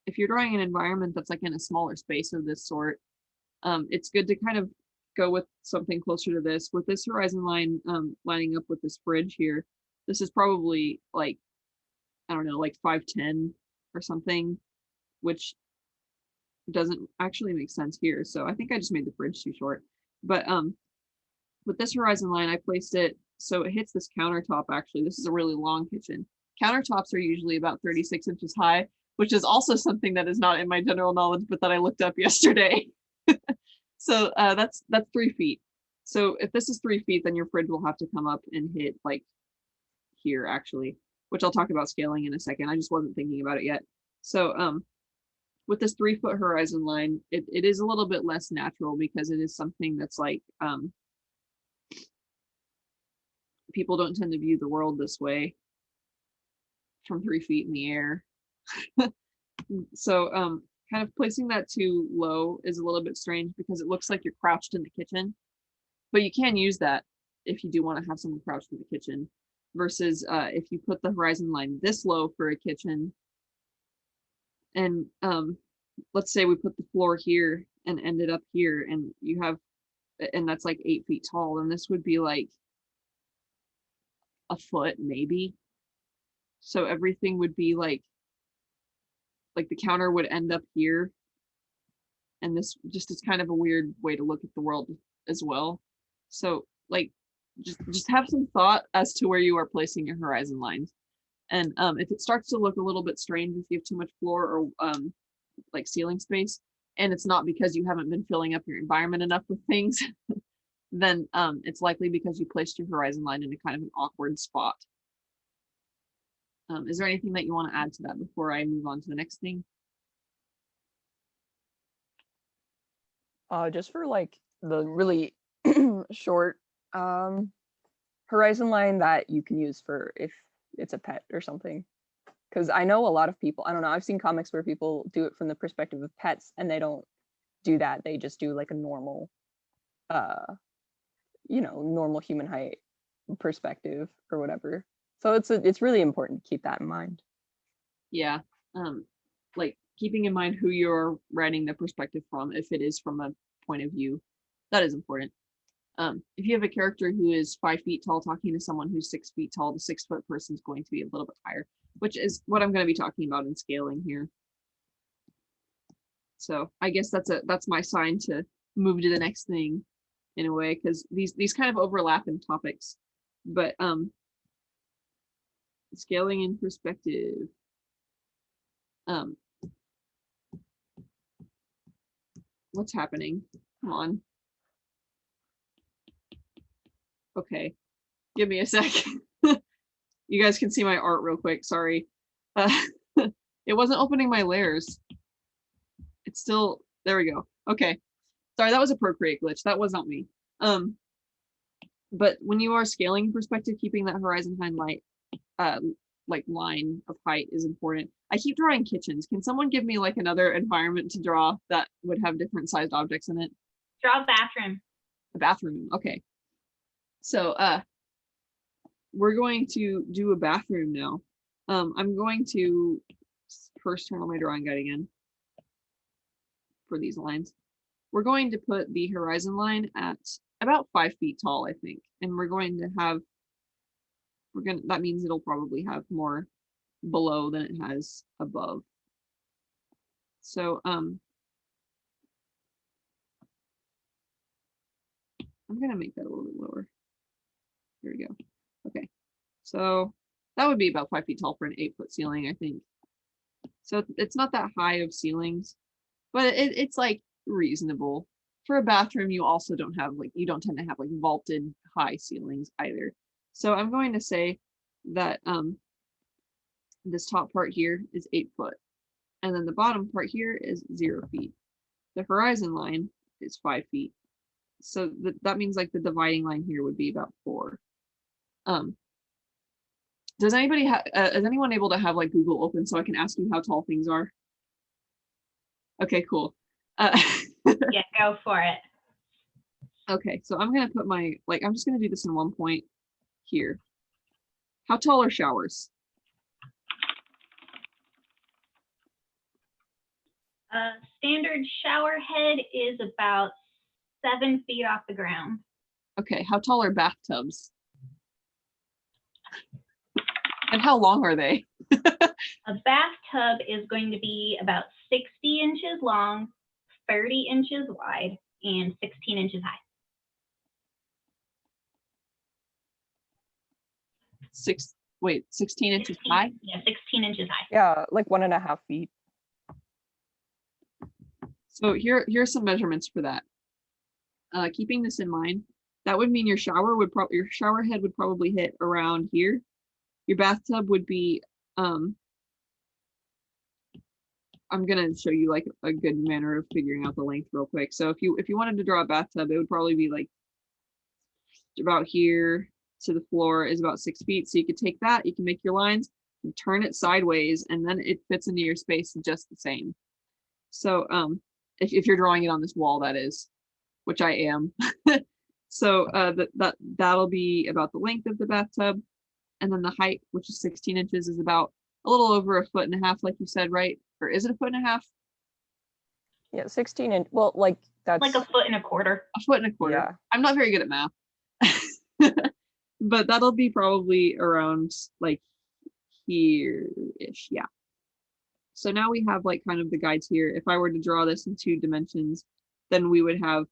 Speaker 1: if you're drawing an environment that's like in a smaller space of this sort, it's good to kind of go with something closer to this. With this horizon line lining up with this bridge here, this is probably like, I don't know, like 5'10" or something, which doesn't actually make sense here. So I think I just made the bridge too short. But with this horizon line, I placed it so it hits this countertop. Actually, this is a really long kitchen. Countertops are usually about 36 inches high, which is also something that is not in my general knowledge, but that I looked up yesterday. So that's 3 feet. So if this is 3 feet, then your fridge will have to come up and hit like here actually, which I'll talk about scaling in a second. I just wasn't thinking about it yet. So with this 3-foot horizon line, it is a little bit less natural because it is something that's like, people don't tend to view the world this way from 3 feet in the air. So kind of placing that too low is a little bit strange because it looks like you're crouched in the kitchen, but you can use that if you do want to have someone crouched in the kitchen, versus if you put the horizon line this low for a kitchen, and let's say we put the floor here and ended up here, and you have, and that's like 8 feet tall, and this would be like a foot maybe. So everything would be like the counter would end up here, and this just is kind of a weird way to look at the world as well. So like just have some thought as to where you are placing your horizon lines. And if it starts to look a little bit strange, if you have too much floor or like ceiling space, and it's not because you haven't been filling up your environment enough with things, then it's likely because you placed your horizon line in a kind of an awkward spot. Is there anything that you want to add to that before I move on to the next thing?
Speaker 2: Just for like the really short horizon line that you can use for if it's a pet or something. Because I know a lot of people, I don't know, I've seen comics where people do it from the perspective of pets and they don't do that. They just do like a normal, normal human height perspective or whatever. So it's really important to keep that in mind.
Speaker 1: Yeah, like keeping in mind who you're writing the perspective from, if it is from a point of view, that is important. If you have a character who is 5 feet tall talking to someone who's 6 feet tall, the 6-foot person is going to be a little bit higher, which is what I'm going to be talking about in scaling here. So I guess that's my sign to move to the next thing in a way, because these kind of overlap in topics, but scaling in perspective. What's happening? Come on. Okay, give me a sec. You guys can see my art real quick, sorry. It wasn't opening my layers. It's still, there we go. Okay, sorry, that was a Procreate glitch. That was not me. But when you are scaling perspective, keeping that horizon line like line of height is important. I keep drawing kitchens. Can someone give me like another environment to draw that would have different sized objects in it?
Speaker 4: Draw a bathroom.
Speaker 1: A bathroom, okay. So we're going to do a bathroom now. I'm going to first turn on my drawing guide again for these lines. We're going to put the horizon line at about 5 feet tall, I think. And we're going to have, that means it'll probably have more below than it has above. So I'm gonna make that a little bit lower. Here we go. Okay, so that would be about 5 feet tall for an 8-foot ceiling, I think. So it's not that high of ceilings, but it's like reasonable. For a bathroom, you also don't have like, you don't tend to have like vaulted high ceilings either. So I'm going to say that this top part here is 8 foot. And then the bottom part here is 0 feet. The horizon line is 5 feet. So that means like the dividing line here would be about 4. Does anybody have, is anyone able to have like Google open so I can ask you how tall things are? Okay, cool.
Speaker 4: Yeah, go for it.
Speaker 1: Okay, so I'm gonna put my, like, I'm just gonna do this in one point here. How tall are showers?
Speaker 4: Standard shower head is about 7 feet off the ground.
Speaker 1: Okay, how tall are bathtubs? And how long are they?
Speaker 4: A bathtub is going to be about 60 inches long, 30 inches wide, and 16 inches high.
Speaker 1: 16 inches
Speaker 4: 16
Speaker 1: high?
Speaker 4: Yeah, 16 inches high.
Speaker 2: Yeah, like 1.5 feet.
Speaker 1: So here's some measurements for that. Keeping this in mind, that would mean your shower head would probably hit around here. Your bathtub would be, I'm gonna show you like a good manner of figuring out the length real quick. So if you wanted to draw a bathtub, it would probably be like about here to the floor is about 6 feet. So you could take that, you can make your lines, you turn it sideways, and then it fits into your space just the same. So if you're drawing it on this wall, that is, which I am. So that'll be about the length of the bathtub. And then the height, which is 16 inches, is about a little over 1.5 feet, like you said, right? Or is it 1.5 feet?
Speaker 2: Yeah, 16 inch. Well, like that's
Speaker 4: Like 1.25 feet.
Speaker 1: 1.25 feet.
Speaker 2: Yeah.
Speaker 1: I'm not very good at math. But that'll be probably around like here-ish, yeah. So now we have like kind of the guides here. If I were to draw this in 2 dimensions, then we would have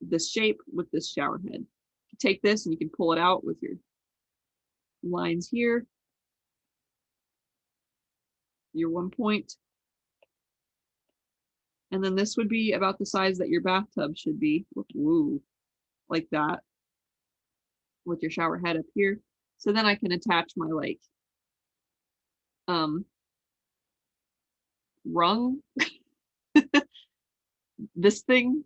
Speaker 1: this shape with this shower head. Take this and you can pull it out with your lines here. Your 1 point. And then this would be about the size that your bathtub should be. Woo, like that. With your shower head up here. So then I can attach my like rung. This thing.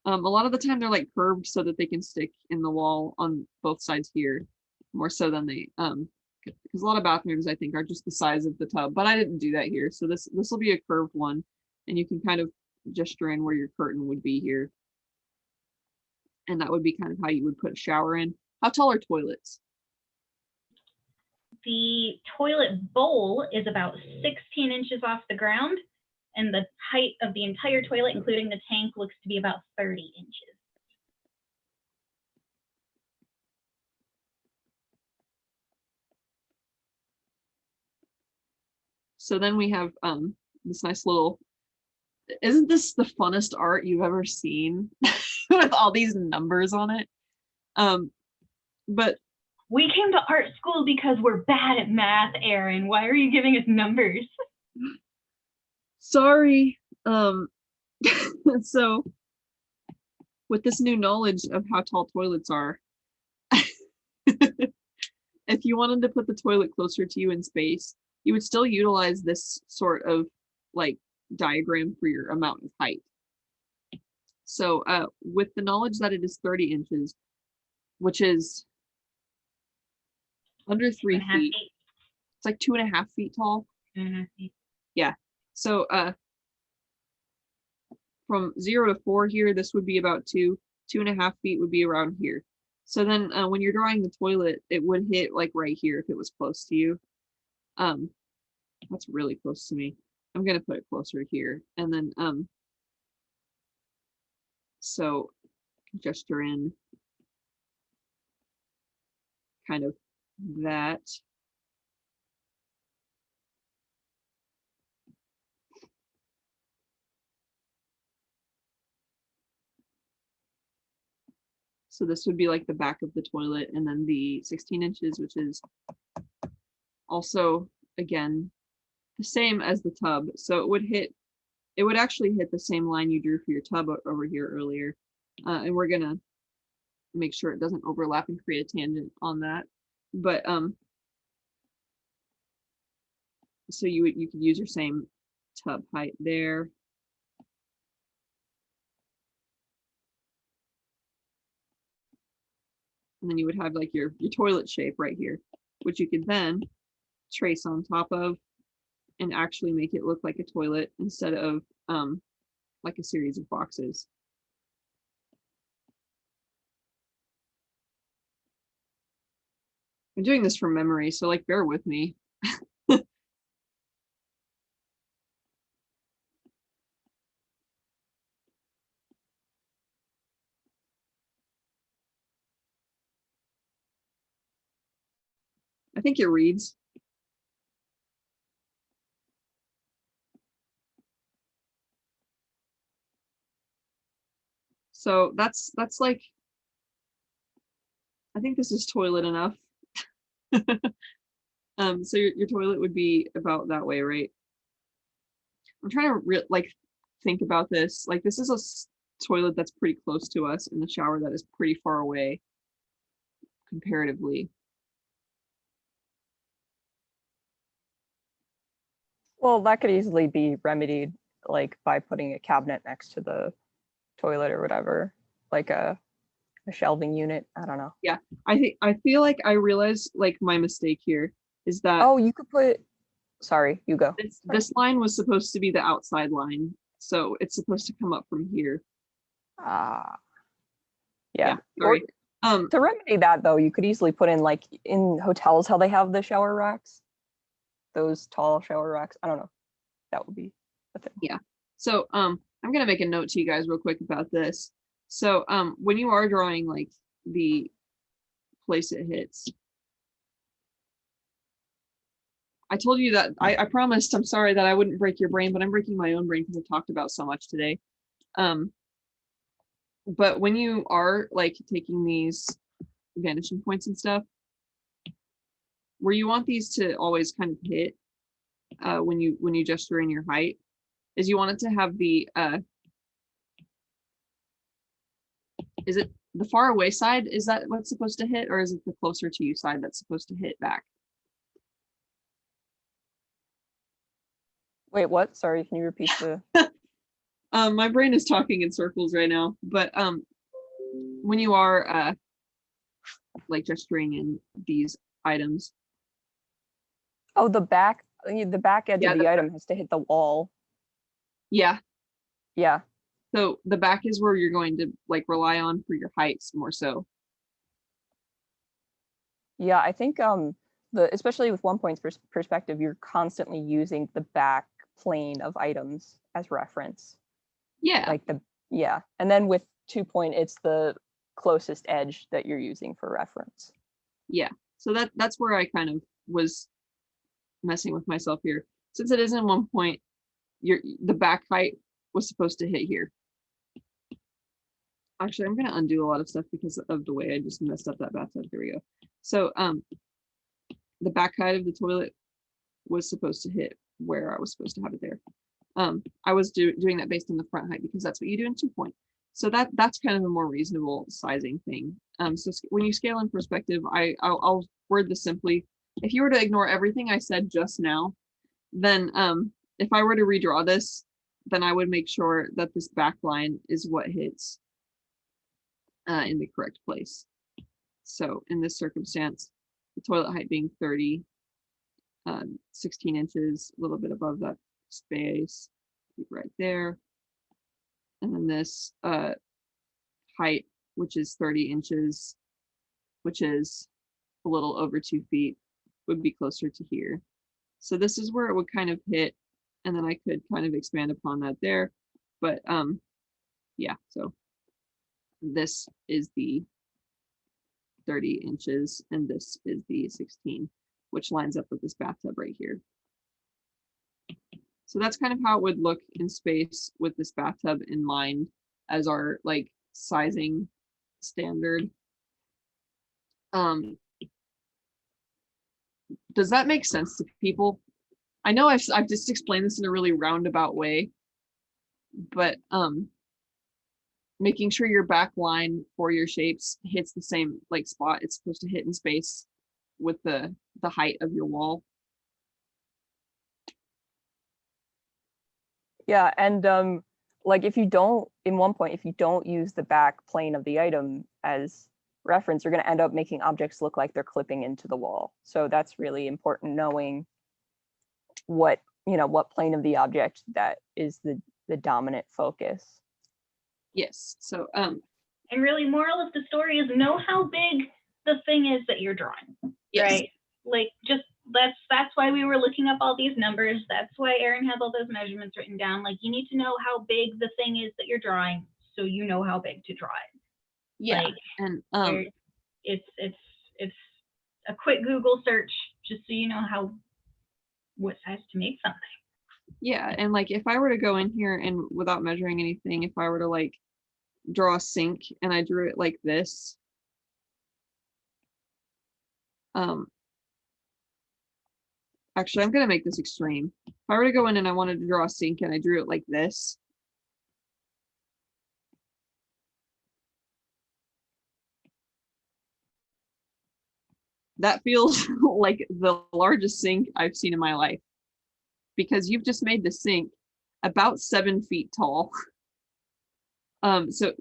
Speaker 1: A lot of the time they're like curved so that they can stick in the wall on both sides here, more so than they because a lot of bathrooms I think are just the size of the tub, but I didn't do that here. So this will be a curved one, and you can kind of gesture in where your curtain would be here. And that would be kind of how you would put a shower in. How tall are toilets?
Speaker 4: The toilet bowl is about 16 inches off the ground, and the height of the entire toilet, including the tank, looks to be about 30 inches.
Speaker 1: So then we have this nice little, isn't this the funnest art you've ever seen? With all these numbers on it. But
Speaker 4: we came to art school because we're bad at math, Aaron. Why are you giving us numbers?
Speaker 1: Sorry. So with this new knowledge of how tall toilets are, if you wanted to put the toilet closer to you in space, you would still utilize this sort of like diagram for your amount of height. So with the knowledge that it is 30 inches, which is under 3 feet, it's like 2.5 feet tall.
Speaker 4: 2.5 feet.
Speaker 1: Yeah. So from 0 to 4 here, this would be about 2.5 feet would be around here. So then when you're drawing the toilet, it would hit like right here if it was close to you. That's really close to me. I'm gonna put it closer here, and then so gesture in kind of that. So this would be like the back of the toilet, and then the 16 inches, which is also, again, the same as the tub. So it would actually hit the same line you drew for your tub over here earlier. And we're gonna make sure it doesn't overlap and create a tangent on that. but so you could use your same tub height there. And then you would have like your toilet shape right here, which you could then trace on top of and actually make it look like a toilet instead of like a series of boxes. I'm doing this from memory, so like bear with me. I think it reads. So that's like, I think this is toilet enough. So your toilet would be about that way, right? I'm trying to like think about this. Like this is a toilet that's pretty close to us and the shower that is pretty far away comparatively.
Speaker 2: Well, that could easily be remedied, like by putting a cabinet next to the toilet or whatever, like a shelving unit. I don't know.
Speaker 1: I feel like I realized like my mistake here is that
Speaker 2: Oh, you could put. Sorry, you go.
Speaker 1: this line was supposed to be the outside line, so it's supposed to come up from here.
Speaker 2: Ah, yeah.
Speaker 1: Sorry.
Speaker 2: To remedy that though, you could easily put in like in hotels how they have the shower racks, those tall shower racks. I don't know. That would be a thing.
Speaker 1: Yeah. So I'm gonna make a note to you guys real quick about this. So when you are drawing like the place it hits, I told you that I promised, I'm sorry that I wouldn't break your brain, but I'm breaking my own brain because I've talked about so much today. But when you are like taking these vanishing points and stuff, where you want these to always kind of hit when you gesture in your height, is you want it to have the is it the far away side? Is that what's supposed to hit, or is it the closer to you side that's supposed to hit back?
Speaker 2: Wait, what? Sorry, can you repeat the?
Speaker 1: My brain is talking in circles right now, but when you are like gesturing in these items.
Speaker 2: Oh, the back edge
Speaker 1: Yeah,
Speaker 2: of the item has to hit the wall.
Speaker 1: Yeah.
Speaker 2: Yeah.
Speaker 1: So the back is where you're going to like rely on for your heights more so.
Speaker 2: Yeah, I think especially with 1 point perspective, you're constantly using the back plane of items as reference.
Speaker 1: Yeah.
Speaker 2: Like and then with 2 point, it's the closest edge that you're using for reference.
Speaker 1: Yeah. So that's where I kind of was messing with myself here. Since it is in 1 point, the back height was supposed to hit here. Actually, I'm gonna undo a lot of stuff because of the way I just messed up that bathtub. Here we go. So the back height of the toilet was supposed to hit where I was supposed to have it there. I was doing that based on the front height because that's what you do in 2 point. So that's kind of a more reasonable sizing thing. So when you scale in perspective, I'll word this simply. If you were to ignore everything I said just now, then if I were to redraw this, then I would make sure that this back line is what hits in the correct place. So in this circumstance, the toilet height being 30, 16 inches, a little bit above that space, right there. And then this height, which is 30 inches, which is a little over 2 feet, would be closer to here. So this is where it would kind of hit, and then I could kind of expand upon that there. But yeah, so this is the 30 inches and this is the 16, which lines up with this bathtub right here. So that's kind of how it would look in space with this bathtub in mind as our like sizing standard. Does that make sense to people? I know I've just explained this in a really roundabout way, but making sure your back line for your shapes hits the same like spot it's supposed to hit in space with the height of your wall.
Speaker 2: Yeah, and like if you don't, in one point, if you don't use the back plane of the item as reference, you're going to end up making objects look like they're clipping into the wall. So that's really important, knowing what, you know, what plane of the object that is the dominant focus.
Speaker 1: Yes. So
Speaker 4: And really, moral of the story is know how big the thing is that you're drawing,
Speaker 1: yes.
Speaker 4: right? Like, just that's why we were looking up all these numbers. That's why Aaron has all those measurements written down. Like, you need to know how big the thing is that you're drawing, so you know how big to draw it.
Speaker 1: Yeah.
Speaker 4: Like,
Speaker 1: And
Speaker 4: it's a quick Google search just so you know what size to make something.
Speaker 1: yeah, and like if I were to go in here and without measuring anything, if I were to like draw a sink and I drew it like this, actually I'm gonna make this extreme. If I were to go in and I wanted to draw a sink and I drew it like this, that feels like the largest sink I've seen in my life, because you've just made the sink about 7 feet tall. So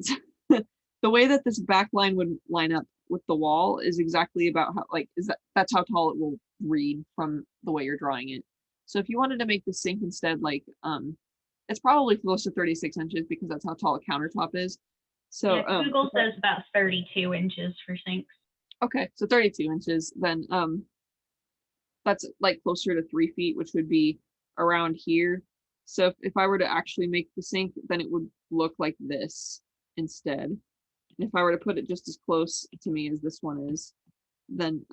Speaker 1: the way that this back line would line up with the wall is exactly about how, like, that's how tall it will read from the way you're drawing it. So if you wanted to make the sink instead, like, it's probably close to 36 inches because that's how tall a countertop is. So
Speaker 4: yeah, Google says about 32 inches for sinks.
Speaker 1: Okay, so 32 inches, then that's like closer to 3 feet, which would be around here. So if I were to actually make the sink, then it would look like this instead. And if I were to put it just as close to me as this one is, then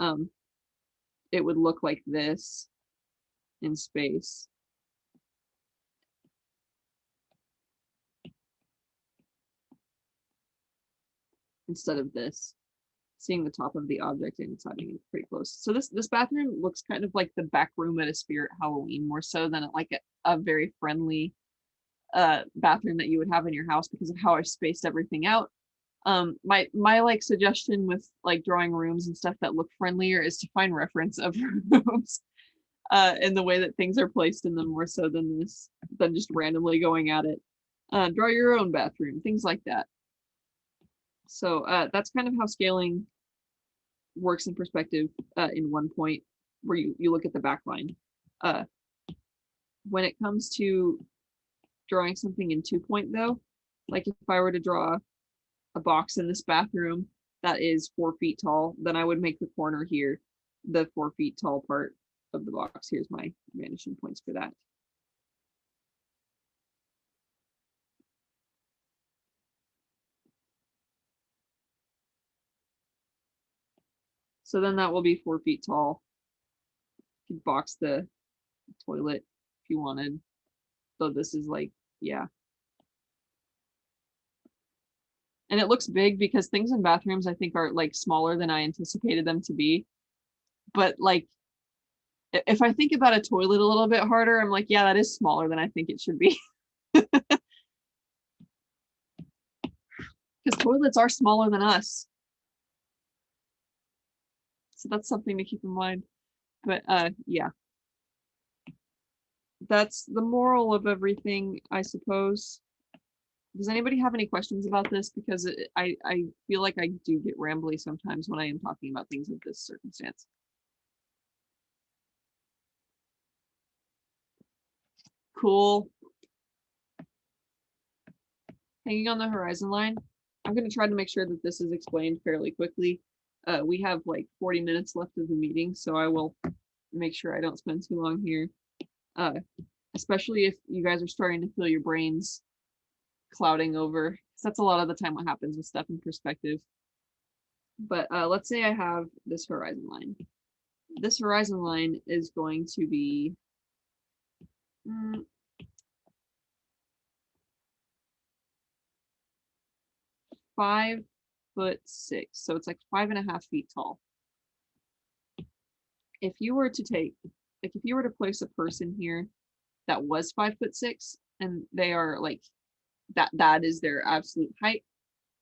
Speaker 1: it would look like this in space. Instead of this, seeing the top of the object and it's having it pretty close. So this bathroom looks kind of like the back room at a Spirit Halloween, more so than like a very friendly bathroom that you would have in your house because of how I spaced everything out. My like suggestion with like drawing rooms and stuff that look friendlier is to find reference of rooms in the way that things are placed in them, more so than just randomly going at it. Draw your own bathroom, things like that. So that's kind of how scaling works in perspective in one point where you look at the back line. When it comes to drawing something in 2-point though, like if I were to draw a box in this bathroom that is 4 feet tall, then I would make the corner here the 4 feet tall part of the box. Here's my vanishing points for that. So then that will be 4 feet tall. You could box the toilet if you wanted. So this is like, yeah. And it looks big because things in bathrooms I think are like smaller than I anticipated them to be. But like, if I think about a toilet a little bit harder, I'm like, yeah, that is smaller than I think it should be. Because toilets are smaller than us. So that's something to keep in mind. But yeah. That's the moral of everything, I suppose. Does anybody have any questions about this? Because I feel like I do get rambly sometimes when I am talking about things of this circumstance. Cool. Hanging on the horizon line. I'm going to try to make sure that this is explained fairly quickly. We have like 40 minutes left of the meeting, so I will make sure I don't spend too long here. Especially if you guys are starting to feel your brains clouding over, because that's a lot of the time what happens with stuff in perspective. But let's say I have this horizon line. This horizon line is going to be 5'6", so it's like 5.5 feet tall. If you were to take, like if you were to place a person here that was 5'6" and they are like that is their absolute height,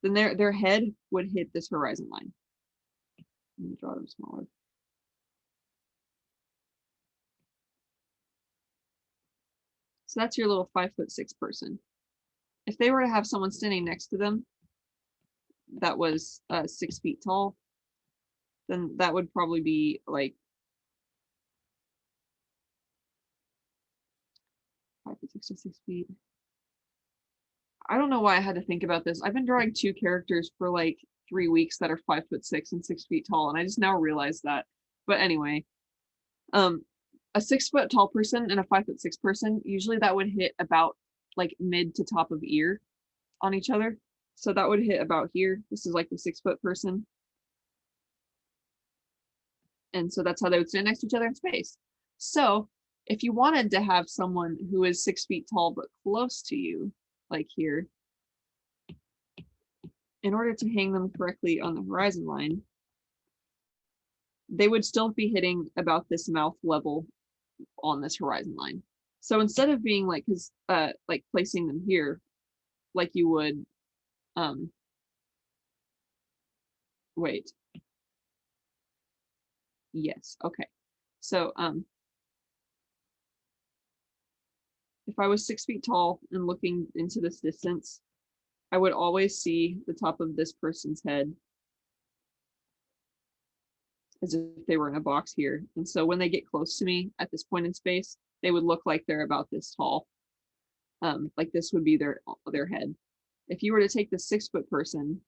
Speaker 1: then their head would hit this horizon line. Let me draw them smaller. So that's your little 5'6" person. If they were to have someone standing next to them that was 6 feet tall, then that would probably be like 5'6" to 6 feet. I don't know why I had to think about this. I've been drawing 2 characters for like 3 weeks that are 5'6" and 6 feet tall, and I just now realized that. But anyway, a 6 foot tall person and a 5'6" person, usually that would hit about like mid to top of ear on each other. So that would hit about here. This is like the 6 foot person. And so that's how they would stand next to each other in space. So if you wanted to have someone who is 6 feet tall but close to you, like here, in order to hang them correctly on the horizon line, they would still be hitting about this mouth level on this horizon line. So instead of being like, like placing them here, like you would, wait. Yes, okay. So if I was 6 feet tall and looking into this distance, I would always see the top of this person's head as if they were in a box here. And so when they get close to me at this point in space, they would look like they're about this tall. Like this would be their head. If you were to take the 6 foot person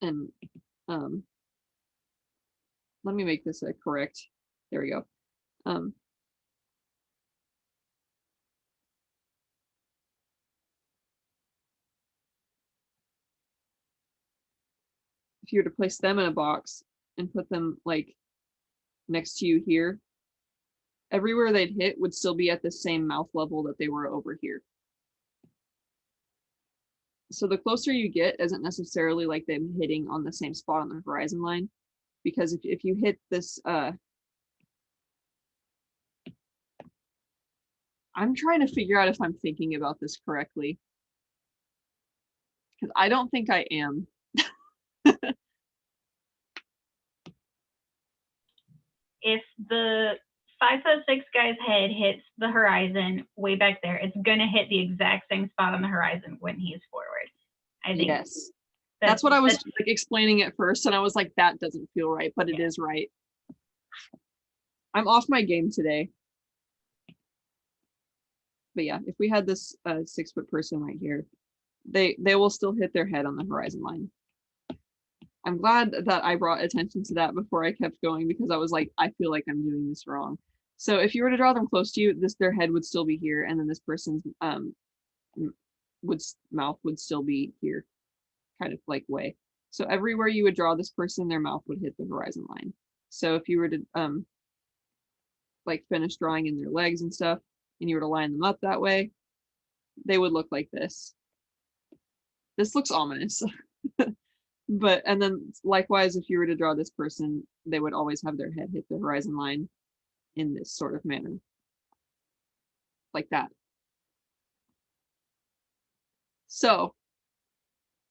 Speaker 1: and let me make this a correct, there we go. If you were to place them in a box and put them like next to you here, everywhere they'd hit would still be at the same mouth level that they were over here. So the closer you get isn't necessarily like them hitting on the same spot on the horizon line, because if you hit this, I'm trying to figure out if I'm thinking about this correctly, because I don't think I am.
Speaker 4: If the 5'6" guy's head hits the horizon way back there, it's gonna hit the exact same spot on the horizon when he's forward. I think
Speaker 1: Yes. That's what I was like explaining at first, and I was like, that doesn't feel right, but it is right. I'm off my game today. But yeah, if we had this 6 foot person right here, they will still hit their head on the horizon line. I'm glad that I brought attention to that before I kept going, because I was like, I feel like I'm doing this wrong. So if you were to draw them close to you, their head would still be here, and then this person's mouth would still be here, kind of like way. So everywhere you would draw this person, their mouth would hit the horizon line. So if you were to like finish drawing in their legs and stuff, and you were to line them up that way, they would look like this. This looks ominous. But, and then likewise, if you were to draw this person, they would always have their head hit the horizon line in this sort of manner. Like that. So,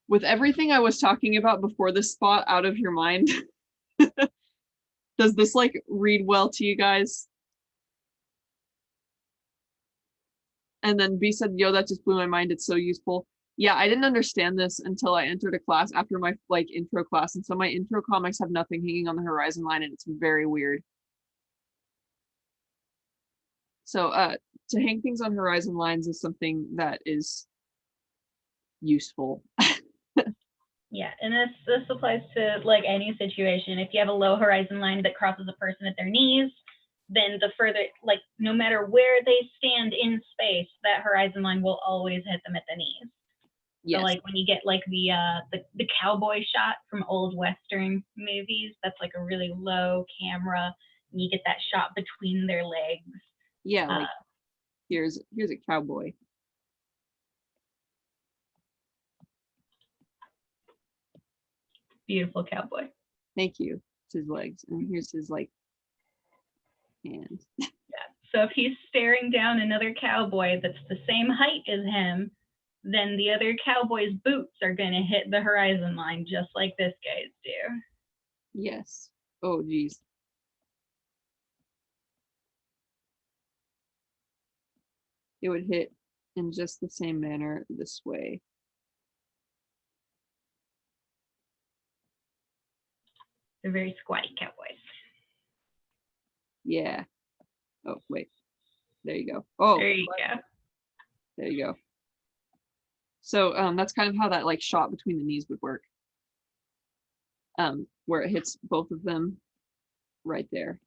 Speaker 1: with everything I was talking about before this spot out of your mind, does this like read well to you guys? And then B said, yo, that just blew my mind. It's so useful. Yeah, I didn't understand this until I entered a class after my like intro class. And so my intro comics have nothing hanging on the horizon line, and it's very weird. So to hang things on horizon lines is something that is useful.
Speaker 4: Yeah, and this applies to like any situation. If you have a low horizon line that crosses a person at their knees, then the further, like no matter where they stand in space, that horizon line will always hit them at the knees.
Speaker 1: Yes.
Speaker 4: So like when you get like the cowboy shot from old Western movies, that's like a really low camera, and you get that shot between their legs.
Speaker 1: Yeah, like here's a cowboy.
Speaker 4: Beautiful cowboy.
Speaker 1: Thank you. It's his legs, and here's his like hands.
Speaker 4: Yeah. So if he's staring down another cowboy that's the same height as him, then the other cowboy's boots are going to hit the horizon line just like this guy's do.
Speaker 1: Yes. Oh, geez. it would hit in just the same manner this way.
Speaker 4: They're very squatty cowboys.
Speaker 1: Yeah. Oh, wait. There you go. Oh,
Speaker 4: There you go.
Speaker 1: there you go. So that's kind of how that like shot between the knees would work. Where it hits both of them right there.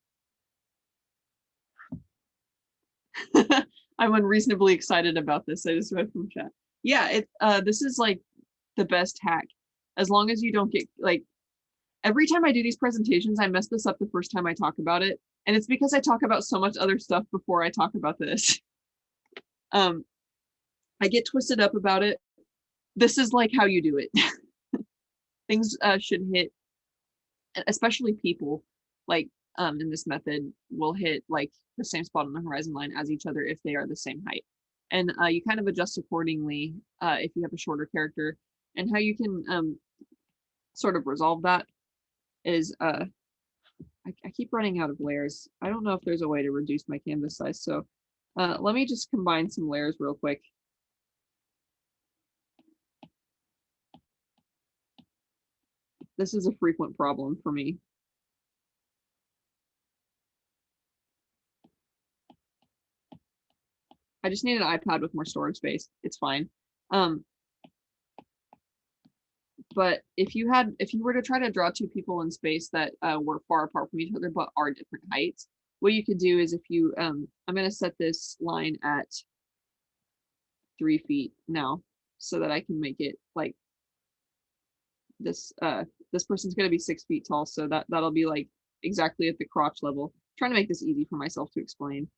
Speaker 1: I'm unreasonably excited about this. I just read from chat. Yeah, this is like the best hack. As long as you don't get like every time I do these presentations, I mess this up the first time I talk about it. And it's because I talk about so much other stuff before I talk about this. I get twisted up about it. This is like how you do it. Things should hit, especially people, like in this method, will hit like the same spot on the horizon line as each other if they are the same height. And you kind of adjust accordingly if you have a shorter character. And how you can sort of resolve that is, I keep running out of layers. I don't know if there's a way to reduce my canvas size. So let me just combine some layers real quick. This is a frequent problem for me. I just need an iPad with more storage space. It's fine. But if you were to try to draw two people in space that were far apart from each other but are different heights, what you could do is if you, I'm going to set this line at 3 feet now so that I can make it like this. This person's going to be 6 feet tall, so that'll be like exactly at the crotch level. I'm trying to make this easy for myself to explain.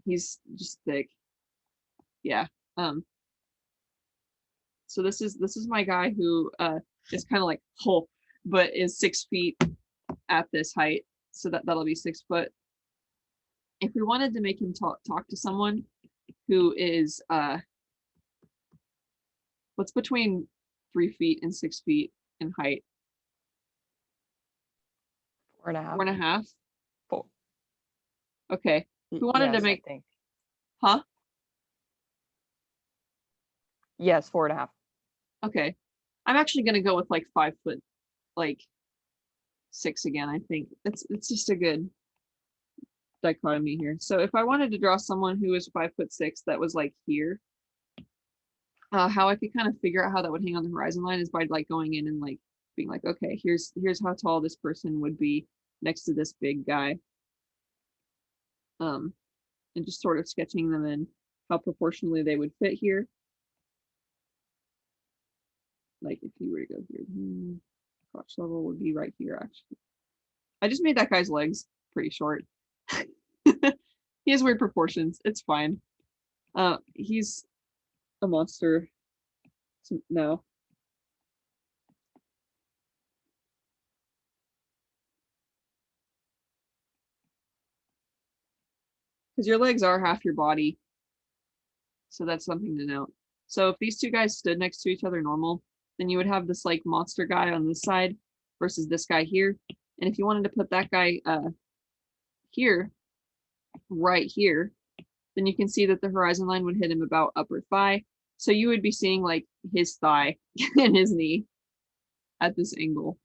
Speaker 1: He's just thick. Yeah. So this is my guy who is kind of like whole, but is 6 feet at this height. So that'll be 6 foot. If we wanted to make him talk to someone who is what's between 3 feet and 6 feet in height?
Speaker 2: 4.5.
Speaker 1: 4.5.
Speaker 2: 4.
Speaker 1: Okay. We wanted to
Speaker 2: Yes,
Speaker 1: make,
Speaker 2: I think.
Speaker 1: huh?
Speaker 2: Yes, 4.5.
Speaker 1: Okay. I'm actually gonna go with like 5 foot, like 6 again. I think it's just a good dichotomy here. So if I wanted to draw someone who is 5'6" that was like here, how I could kind of figure out how that would hang on the horizon line is by like going in and like being like, okay, here's how tall this person would be next to this big guy. And just sort of sketching them in how proportionally they would fit here. Like if you were to go here, crotch level would be right here actually. I just made that guy's legs pretty short. He has weird proportions. It's fine. He's a monster. So, no. Because your legs are half your body. So that's something to note. So if these two guys stood next to each other normal, then you would have this like monster guy on this side versus this guy here. And if you wanted to put that guy here, right here, then you can see that the horizon line would hit him about upper thigh. So you would be seeing like his thigh and his knee at this angle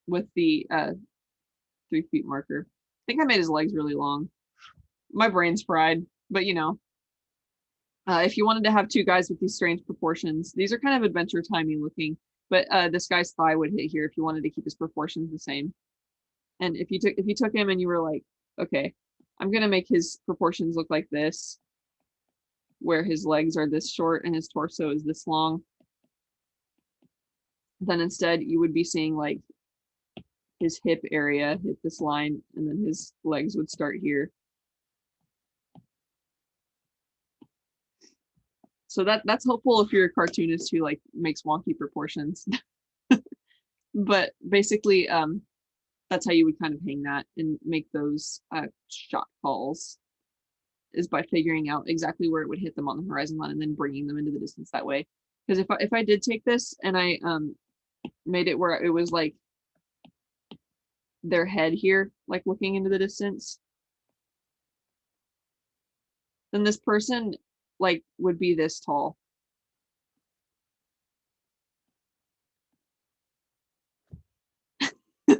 Speaker 1: with the 3 feet marker. I think I made his legs really long. My brain's fried, but you know, if you wanted to have two guys with these strange proportions, these are kind of Adventure Timey looking, but this guy's thigh would hit here if you wanted to keep his proportions the same. And if you took him and you were like, okay, I'm gonna make his proportions look like this, where his legs are this short and his torso is this long, then instead you would be seeing like his hip area hit this line and then his legs would start here. So that's helpful if you're a cartoonist who like makes wonky proportions. But basically, that's how you would kind of hang that and make those shot calls, is by figuring out exactly where it would hit them on the horizon line and then bringing them into the distance that way. Because if I did take this and I made it where it was like their head here, like looking into the distance, then this person like would be this tall.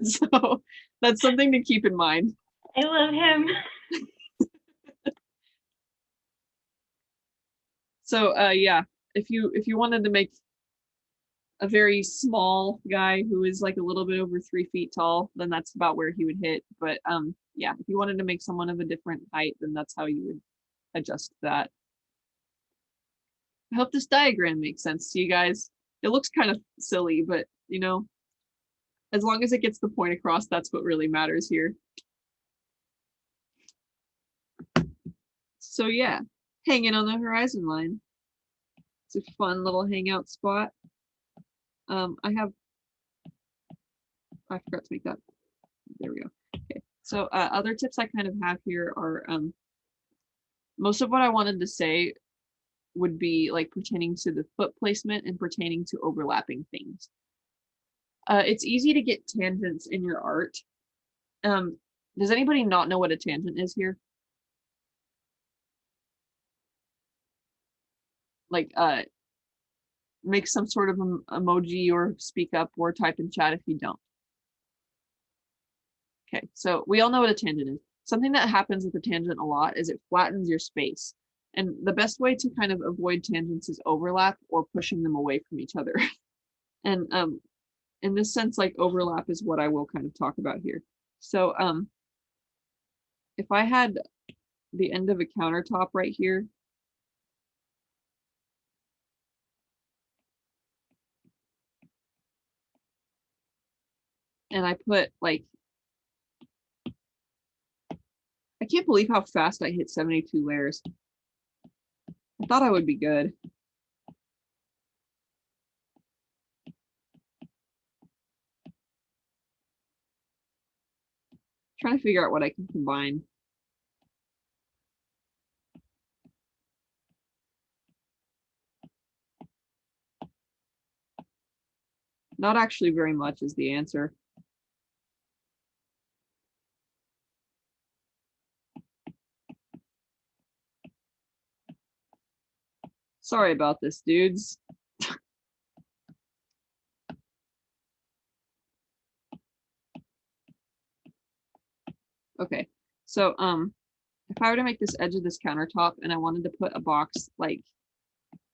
Speaker 1: So that's something to keep in mind.
Speaker 4: I love him.
Speaker 1: So yeah, if you wanted to make a very small guy who is like a little bit over 3 feet tall, then that's about where he would hit. But yeah, if you wanted to make someone of a different height, then that's how you would adjust that. I hope this diagram makes sense to you guys. It looks kind of silly, but you know, as long as it gets the point across, that's what really matters here. So yeah, hanging on the horizon line. It's a fun little hangout spot. I forgot to make that. There we go. Okay. So other tips I kind of have here are most of what I wanted to say would be like pertaining to the foot placement and pertaining to overlapping things. It's easy to get tangents in your art. Does anybody not know what a tangent is here? Like make some sort of emoji or speak up or type in chat if you don't. Okay, so we all know what a tangent is. Something that happens with a tangent a lot is it flattens your space. And the best way to kind of avoid tangents is overlap or pushing them away from each other. And in this sense, like overlap is what I will kind of talk about here. So if I had the end of a countertop right here, and I put like, I can't believe how fast I hit 72 layers. I thought I would be good. Trying to figure out what I can combine. Not actually very much is the answer. Sorry about this, dudes. Okay, so if I were to make this edge of this countertop and I wanted to put a box like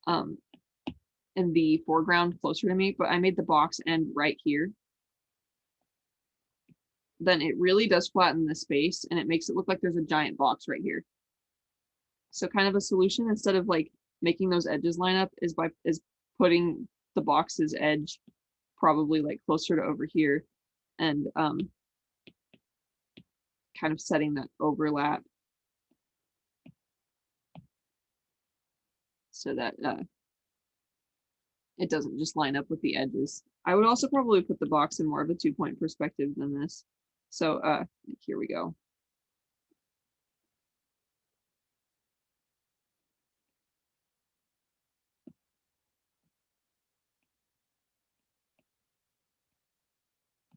Speaker 1: in the foreground closer to me, but I made the box end right here, then it really does flatten the space and it makes it look like there's a giant box right here. So kind of a solution, instead of like making those edges line up, is putting the box's edge probably like closer to over here and kind of setting that overlap so that it doesn't just line up with the edges. I would also probably put the box in more of a 2-point perspective than this. So here we go.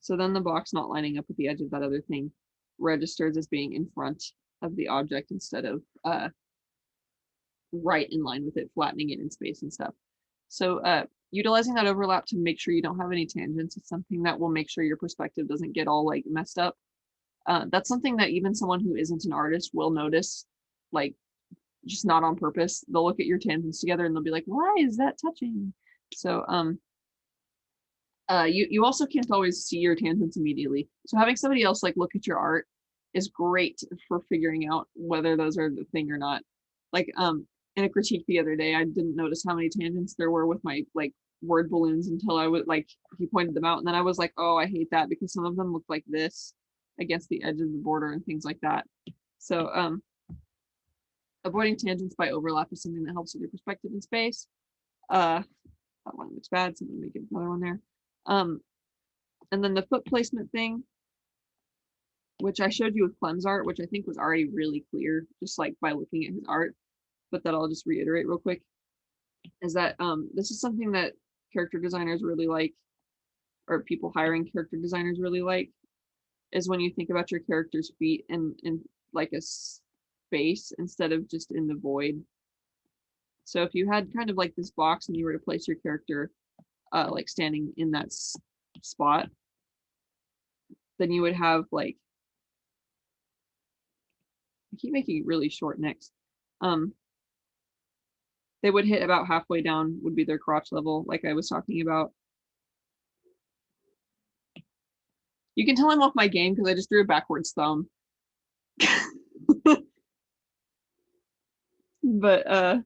Speaker 1: So then the box not lining up with the edge of that other thing registers as being in front of the object instead of right in line with it, flattening it in space and stuff. So utilizing that overlap to make sure you don't have any tangents is something that will make sure your perspective doesn't get all like messed up. That's something that even someone who isn't an artist will notice, like just not on purpose. They'll look at your tangents together and they'll be like, why is that touching? So you also can't always see your tangents immediately. So having somebody else like look at your art is great for figuring out whether those are the thing or not. Like in a critique the other day, I didn't notice how many tangents there were with my like word balloons until I would like he pointed them out, and then I was like, oh, I hate that because some of them look like this against the edge of the border and things like that. So avoiding tangents by overlap is something that helps with your perspective in space. That one looks bad, so I'm gonna make another one there. And then the foot placement thing, which I showed you with Clem's art, which I think was already really clear just like by looking at his art, but that I'll just reiterate real quick, is that this is something that character designers really like, or people hiring character designers really like, is when you think about your character's feet in like a space instead of just in the void. So if you had kind of like this box and you were to place your character like standing in that spot, then you would have like, I keep making it really short next. They would hit about halfway down would be their crotch level, like I was talking about. You can tell I'm off my game because I just threw a backwards thumb. But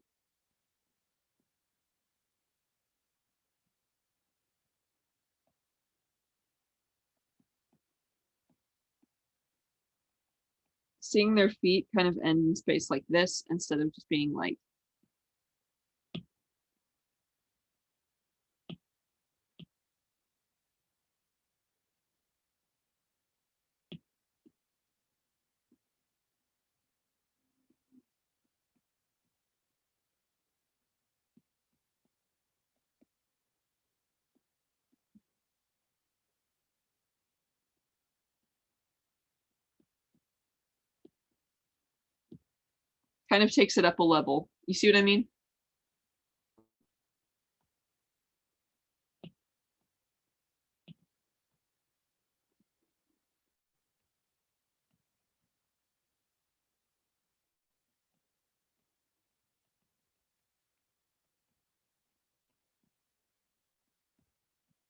Speaker 1: seeing their feet kind of end in space like this instead of just being like kind of takes it up a level. You see what I mean?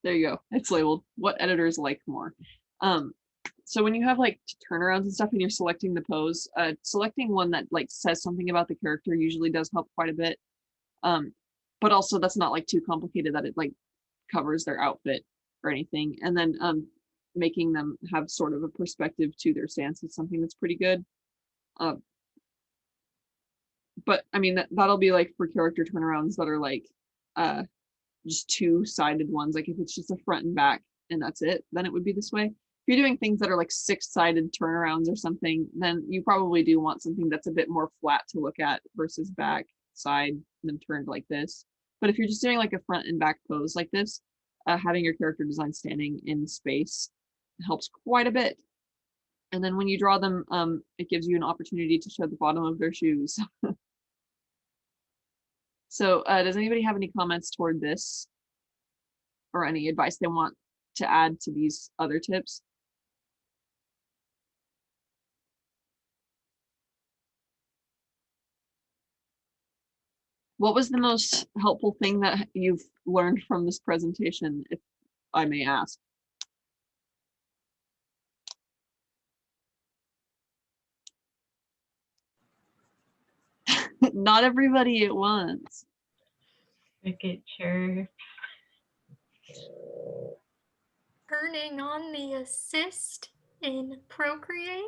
Speaker 1: There you go. It's labeled what editors like more. So when you have like turnarounds and stuff and you're selecting the pose, selecting one that like says something about the character usually does help quite a bit. But also that's not like too complicated that it like covers their outfit or anything. And then making them have sort of a perspective to their stance is something that's pretty good. But I mean that'll be like for character turnarounds that are like just two-sided ones. Like if it's just a front and back and that's it, then it would be this way. If you're doing things that are like six-sided turnarounds or something, then you probably do want something that's a bit more flat to look at versus back, side, and then turned like this. But if you're just doing like a front and back pose like this, having your character design standing in space helps quite a bit. And then when you draw them, it gives you an opportunity to show the bottom of their shoes. So does anybody have any comments toward this or any advice they want to add to these other tips? What was the most helpful thing that you've learned from this presentation, if I may ask? Not everybody at once.
Speaker 4: Cricket chirp.
Speaker 3: Turning on the assist in Procreate.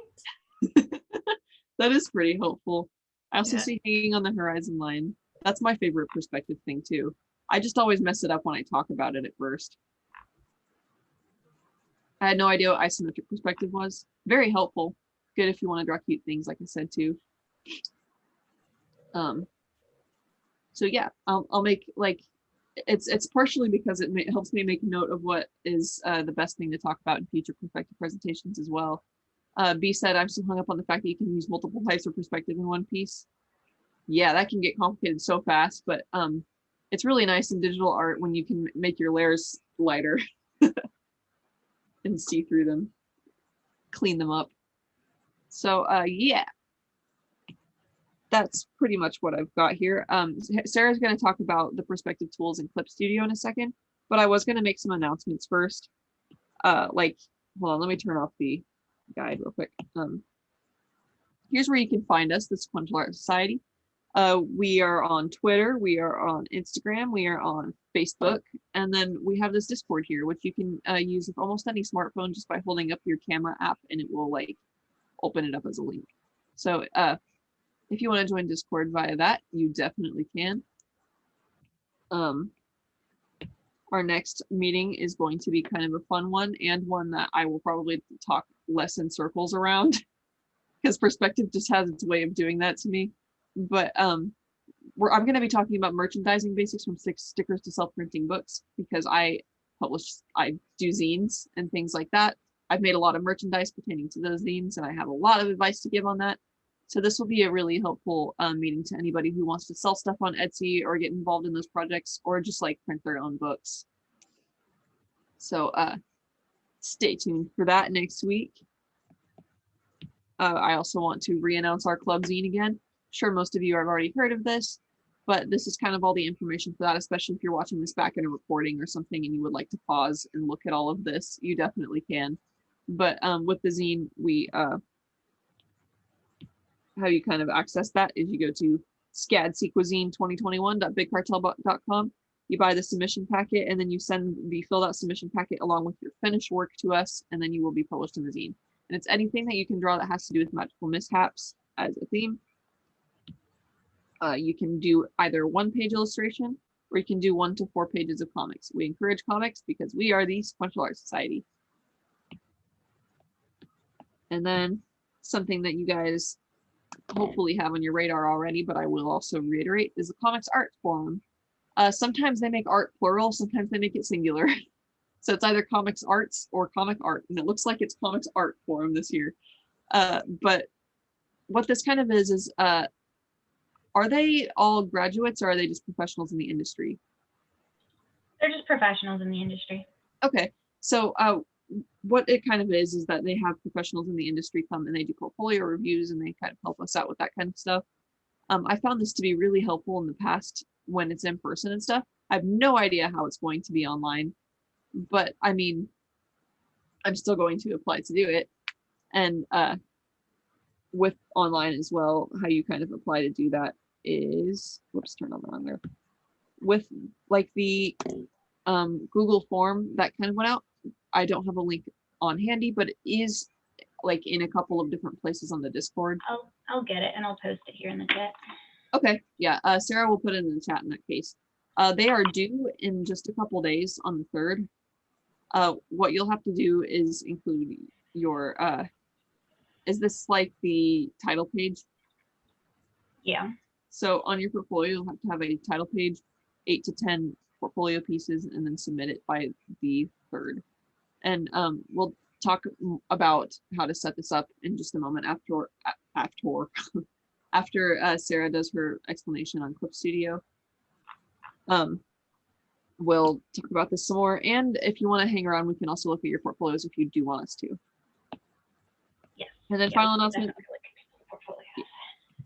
Speaker 1: That is pretty helpful. I also
Speaker 4: Yeah.
Speaker 1: see hanging on the horizon line. That's my favorite perspective thing too. I just always mess it up when I talk about it at first. I had no idea what isometric perspective was. Very helpful. Good if you want to draw cute things, like I said too. So yeah, I'll make like it's partially because it helps me make note of what is the best thing to talk about in future perspective presentations as well. B said, I'm still hung up on the fact that you can use multiple types of perspective in one piece. Yeah, that can get complicated so fast, but it's really nice in digital art when you can make your layers lighter and see through them, clean them up. So yeah, that's pretty much what I've got here. Sarah's going to talk about the perspective tools in Clip Studio in a second, but I was going to make some announcements first. Like, hold on, let me turn off the guide real quick. Here's where you can find us, the Sequential Art Society. We are on Twitter, we are on Instagram, we are on Facebook, and then we have this Discord here, which you can use with almost any smartphone just by holding up your camera app, and it will like open it up as a link. So if you want to join Discord via that, you definitely can. Our next meeting is going to be kind of a fun one, and one that I will probably talk less in circles around because perspective just has its way of doing that to me. But I'm going to be talking about merchandising basics from stickers to self-printing books, because I do zines and things like that. I've made a lot of merchandise pertaining to those zines, and I have a lot of advice to give on that. So this will be a really helpful meeting to anybody who wants to sell stuff on Etsy or get involved in those projects or just like print their own books. So stay tuned for that next week. I also want to re-announce our club zine again. Sure, most of you have already heard of this, but this is kind of all the information for that, especially if you're watching this back in a recording or something and you would like to pause and look at all of this, you definitely can. But with the zine, we how you kind of access that is you go to scadsequazine2021.bigcartel.com. You buy the submission packet and then you send the filled out submission packet along with your finished work to us, and then you will be published in the zine. And it's anything that you can draw that has to do with magical mishaps as a theme. You can do either 1-page illustration or you can do 1 to 4 pages of comics. We encourage comics because we are the Sequential Art Society. And then something that you guys hopefully have on your radar already, but I will also reiterate, is the Comics Art Forum. Sometimes they make art plural, sometimes they make it singular. So it's either Comics Arts or Comic Art, and it looks like it's Comics Art Forum this year. But what this kind of is are they all graduates or are they just professionals in the industry?
Speaker 4: They're just professionals in the industry.
Speaker 1: Okay, so what it kind of is that they have professionals in the industry come and they do portfolio reviews and they kind of help us out with that kind of stuff. I found this to be really helpful in the past when it's in person and stuff. I have no idea how it's going to be online, but I mean, I'm still going to apply to do it. And with online as well, how you kind of apply to do that is, whoops, turn on the wrong there. With like the Google form that kind of went out, I don't have a link on handy, but it is like in a couple of different places on the Discord.
Speaker 4: I'll get it and I'll post it here in the chat.
Speaker 1: Okay, yeah, Sarah will put it in the chat in that case. They are due in just a couple days on the 3rd. What you'll have to do is include your, is this like the title page?
Speaker 4: Yeah.
Speaker 1: So on your portfolio, you'll have to have a title page, 8 to 10 portfolio pieces, and then submit it by the 3rd. And we'll talk about how to set this up in just a moment after Sarah does her explanation on Clip Studio. We'll talk about this some more, and if you want to hang around, we can also look at your portfolios if you do want us to.
Speaker 4: Yes.
Speaker 1: And then final announcement.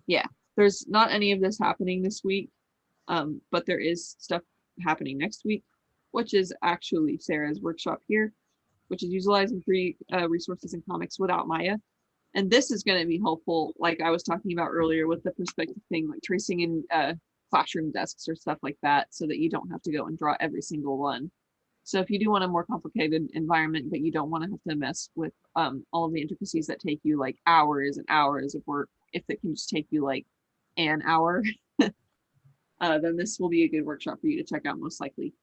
Speaker 1: Yeah, there's not any of this happening this week, but there is stuff happening next week, which is actually Sarah's workshop here, which is utilizing free resources and comics without Maya. And this is going to be helpful, like I was talking about earlier with the perspective thing, like tracing in classroom desks or stuff like that, so that you don't have to go and draw every single one. So if you do want a more complicated environment, but you don't want to have to mess with all of the intricacies that take you like hours and hours of work, if it can just take you like an hour, then this will be a good workshop for you to check out most likely.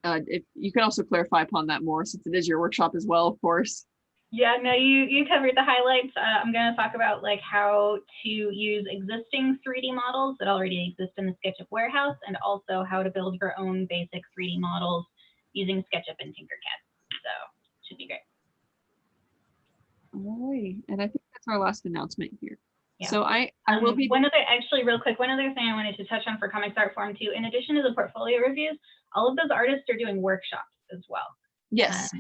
Speaker 1: If you can also clarify upon that more, since it is your workshop as well, of course.
Speaker 4: Yeah, no, you covered the highlights. I'm going to talk about like how to use existing 3D models that already exist in the SketchUp warehouse, and also how to build your own basic 3D models using SketchUp and Tinkercad. So should be great.
Speaker 1: All right, and I think that's our last announcement here.
Speaker 4: Yeah.
Speaker 1: So I will be
Speaker 4: actually real quick, one other thing I wanted to touch on for Comics Art Forum too, in addition to the portfolio reviews, all of those artists are doing workshops as well.
Speaker 1: Yes.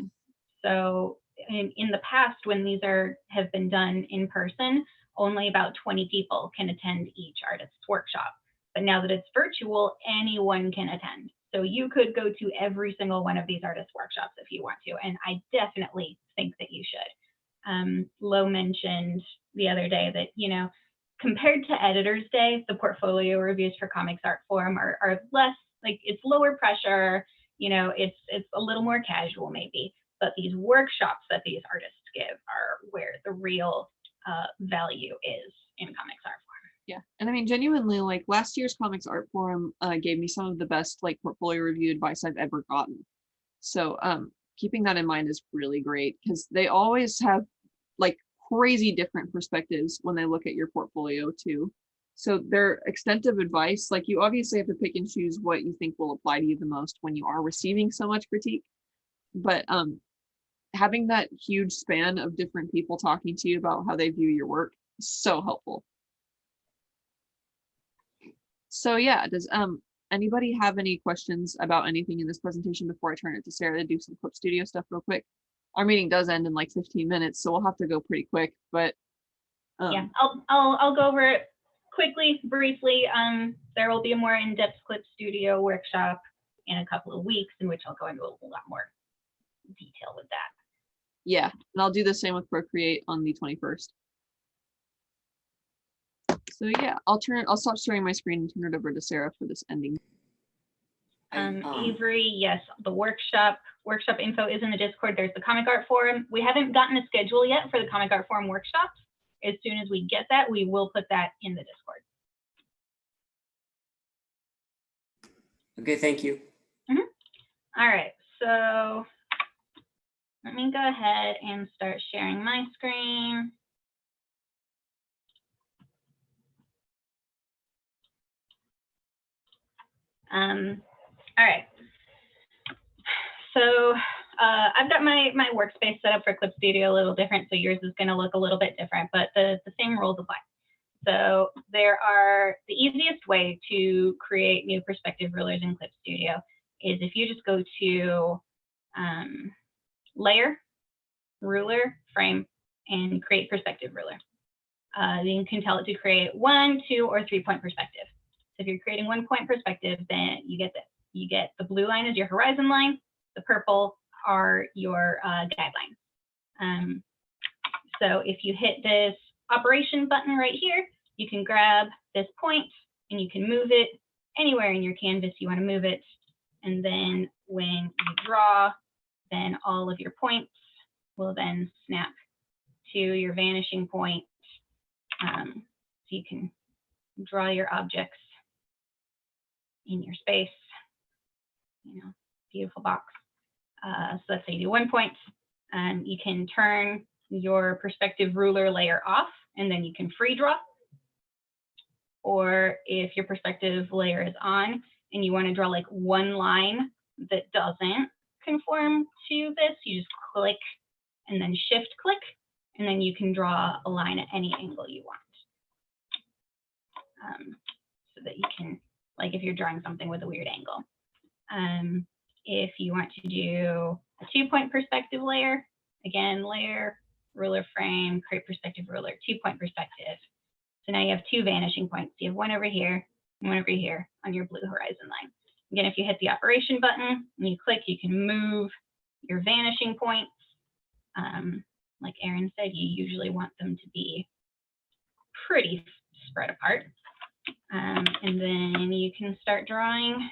Speaker 4: So in the past, when these have been done in person, only about 20 people can attend each artist's workshop. But now that it's virtual, anyone can attend. So you could go to every single one of these artist workshops if you want to, and I definitely think that you should. Lo mentioned the other day that, you know, compared to Editor's Day, the portfolio reviews for Comics Art Forum are less, like, it's lower pressure, you know, it's a little more casual maybe. But these workshops that these artists give are where the real value is in Comics Art Forum.
Speaker 1: Yeah, and I mean, genuinely, like last year's Comics Art Forum gave me some of the best like portfolio review advice I've ever gotten. So keeping that in mind is really great, because they always have like crazy different perspectives when they look at your portfolio too. So their extensive advice, like you obviously have to pick and choose what you think will apply to you the most when you are receiving so much critique. But having that huge span of different people talking to you about how they view your work so helpful. So yeah, does anybody have any questions about anything in this presentation before I turn it to Sarah to do some Clip Studio stuff real quick? Our meeting does end in like 15 minutes, so we'll have to go pretty quick, but
Speaker 4: Yeah, I'll go over it quickly, briefly. There will be a more in-depth Clip Studio workshop in a couple of weeks in which I'll go into a lot more detail with that.
Speaker 1: yeah, and I'll do the same with Procreate on the 21st. So yeah, I'll stop sharing my screen and turn it over to Sarah for this ending.
Speaker 4: Avery, yes, the workshop info is in the Discord. There's the Comic Art Forum. We haven't gotten a schedule yet for the Comic Art Forum workshops. As soon as we get that, we will put that in the Discord.
Speaker 5: Okay, thank you.
Speaker 4: All right, so let me go ahead and start sharing my screen. All right. So I've got my workspace set up for Clip Studio a little different, so yours is going to look a little bit different, but the same rules apply. So the easiest way to create new perspective rulers in Clip Studio is if you just go to Layer, Ruler, Frame, and create perspective ruler. Then you can tell it to create 1, 2, or 3-point perspective. So if you're creating 1-point perspective, then you get this. You get the blue line as your horizon line, the purple are your guidelines. So if you hit this operation button right here, you can grab this point and you can move it anywhere in your canvas you want to move it. And then when you draw, then all of your points will then snap to your vanishing point. So you can draw your objects in your space, you know, beautiful box. So let's say you do 1 point, and you can turn your perspective ruler layer off, and then you can free draw. Or if your perspective layer is on and you want to draw like one line that doesn't conform to this, you just click and then shift click, and then you can draw a line at any angle you want. So that you can, like if you're drawing something with a weird angle. If you want to do a 2-point perspective layer, again, layer, ruler frame, create perspective ruler, 2-point perspective. So now you have 2 vanishing points. You have one over here and one over here on your blue horizon line. Again, if you hit the operation button and you click, you can move your vanishing points. Like Aaron said, you usually want them to be pretty spread apart. And then you can start drawing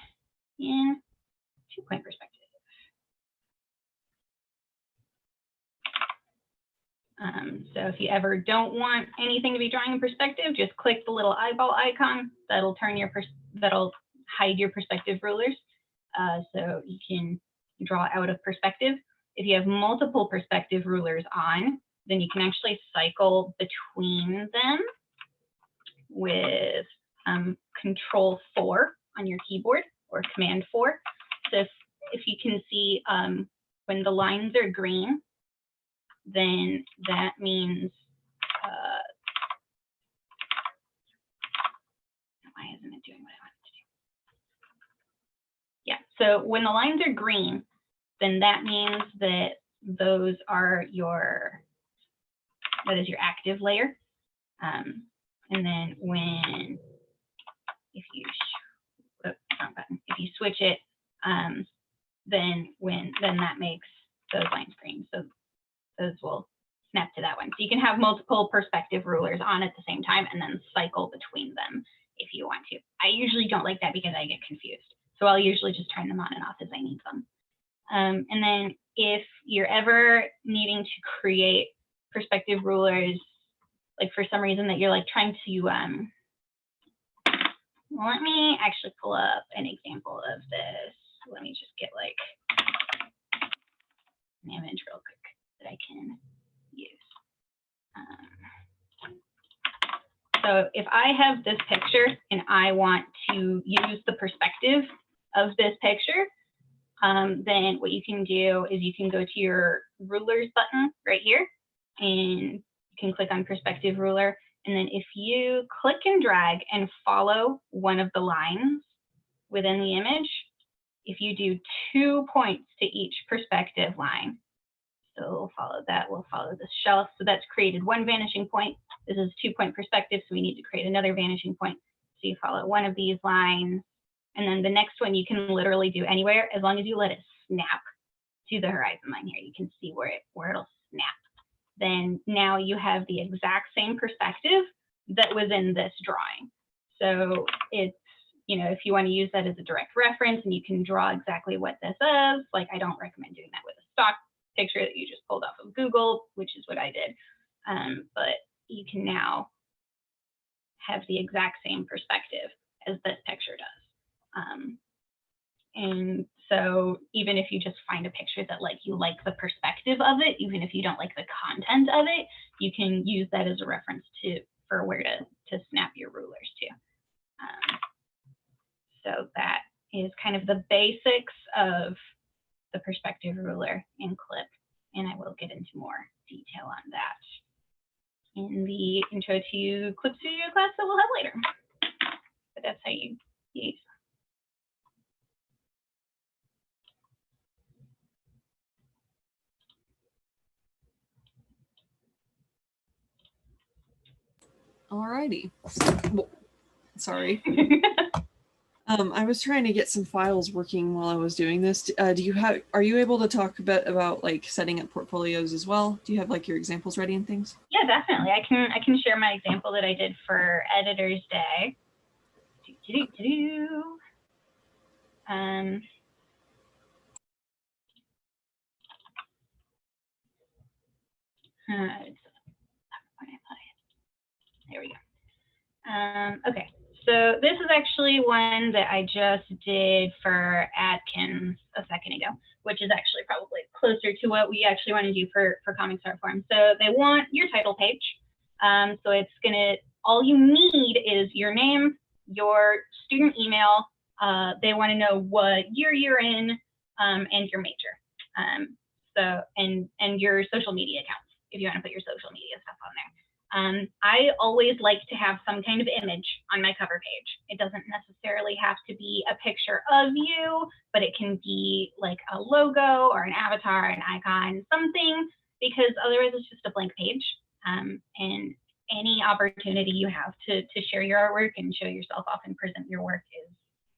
Speaker 4: in 2-point perspective. So if you ever don't want anything to be drawing in perspective, just click the little eyeball icon. That'll turn that'll hide your perspective rulers, so you can draw out of perspective. If you have multiple perspective rulers on, then you can actually cycle between them with Control 4 on your keyboard or Command 4. So if you can see when the lines are green, then that means why isn't it doing what I want it to do? Yeah, so when the lines are green, then that means that that is your active layer. And then if you switch it, then that makes those lines green. So those will snap to that one. So you can have multiple perspective rulers on at the same time and then cycle between them if you want to. I usually don't like that because I get confused. So I'll usually just turn them on and off as I need them. And then if you're ever needing to create perspective rulers, like for some reason that you're like trying to, let me actually pull up an example of this. Let me just get like an image real quick that I can use. So if I have this picture and I want to use the perspective of this picture, then what you can do is you can go to your rulers button right here and you can click on perspective ruler And then if you click and drag and follow one of the lines within the image, if you do 2 points to each perspective line, so we'll follow that, we'll follow the shelf. So that's created one vanishing point. This is 2-point perspective, so we need to create another vanishing point. So you follow one of these lines, and then the next one you can literally do anywhere as long as you let it snap to the horizon line here. You can see where it'll snap. Then now you have the exact same perspective that was in this drawing. So it's, you know, if you want to use that as a direct reference and you can draw exactly what this is, like I don't recommend doing that with a stock picture that you just pulled off of Google, which is what I did. But you can now have the exact same perspective as this picture does. And so even if you just find a picture that like you like the perspective of it, even if you don't like the content of it, you can use that as a reference for where to snap your rulers to. So that is kind of the basics of the perspective ruler in Clip, and I will get into more detail on that in the intro to Clip Studio class that we'll have later. But that's how you use.
Speaker 1: Alrighty. Well, sorry. I was trying to get some files working while I was doing this. Are you able to talk a bit about like setting up portfolios as well? Do you have like your examples ready and things?
Speaker 4: Yeah, definitely. I can share my example that I did for Editor's Day. There we go. Okay, so this is actually one that I just did for Atkins a second ago, which is actually probably closer to what we actually want to do for Comics Art Forum. So they want your title page. So it's all you need is your name, your student email. They want to know what year you're in, and your major. And your social media accounts, if you want to put your social media stuff on there. I always like to have some kind of image on my cover page. It doesn't necessarily have to be a picture of you, but it can be like a logo or an avatar, an icon, something, because otherwise it's just a blank page. And any opportunity you have to share your artwork and show yourself off and present your work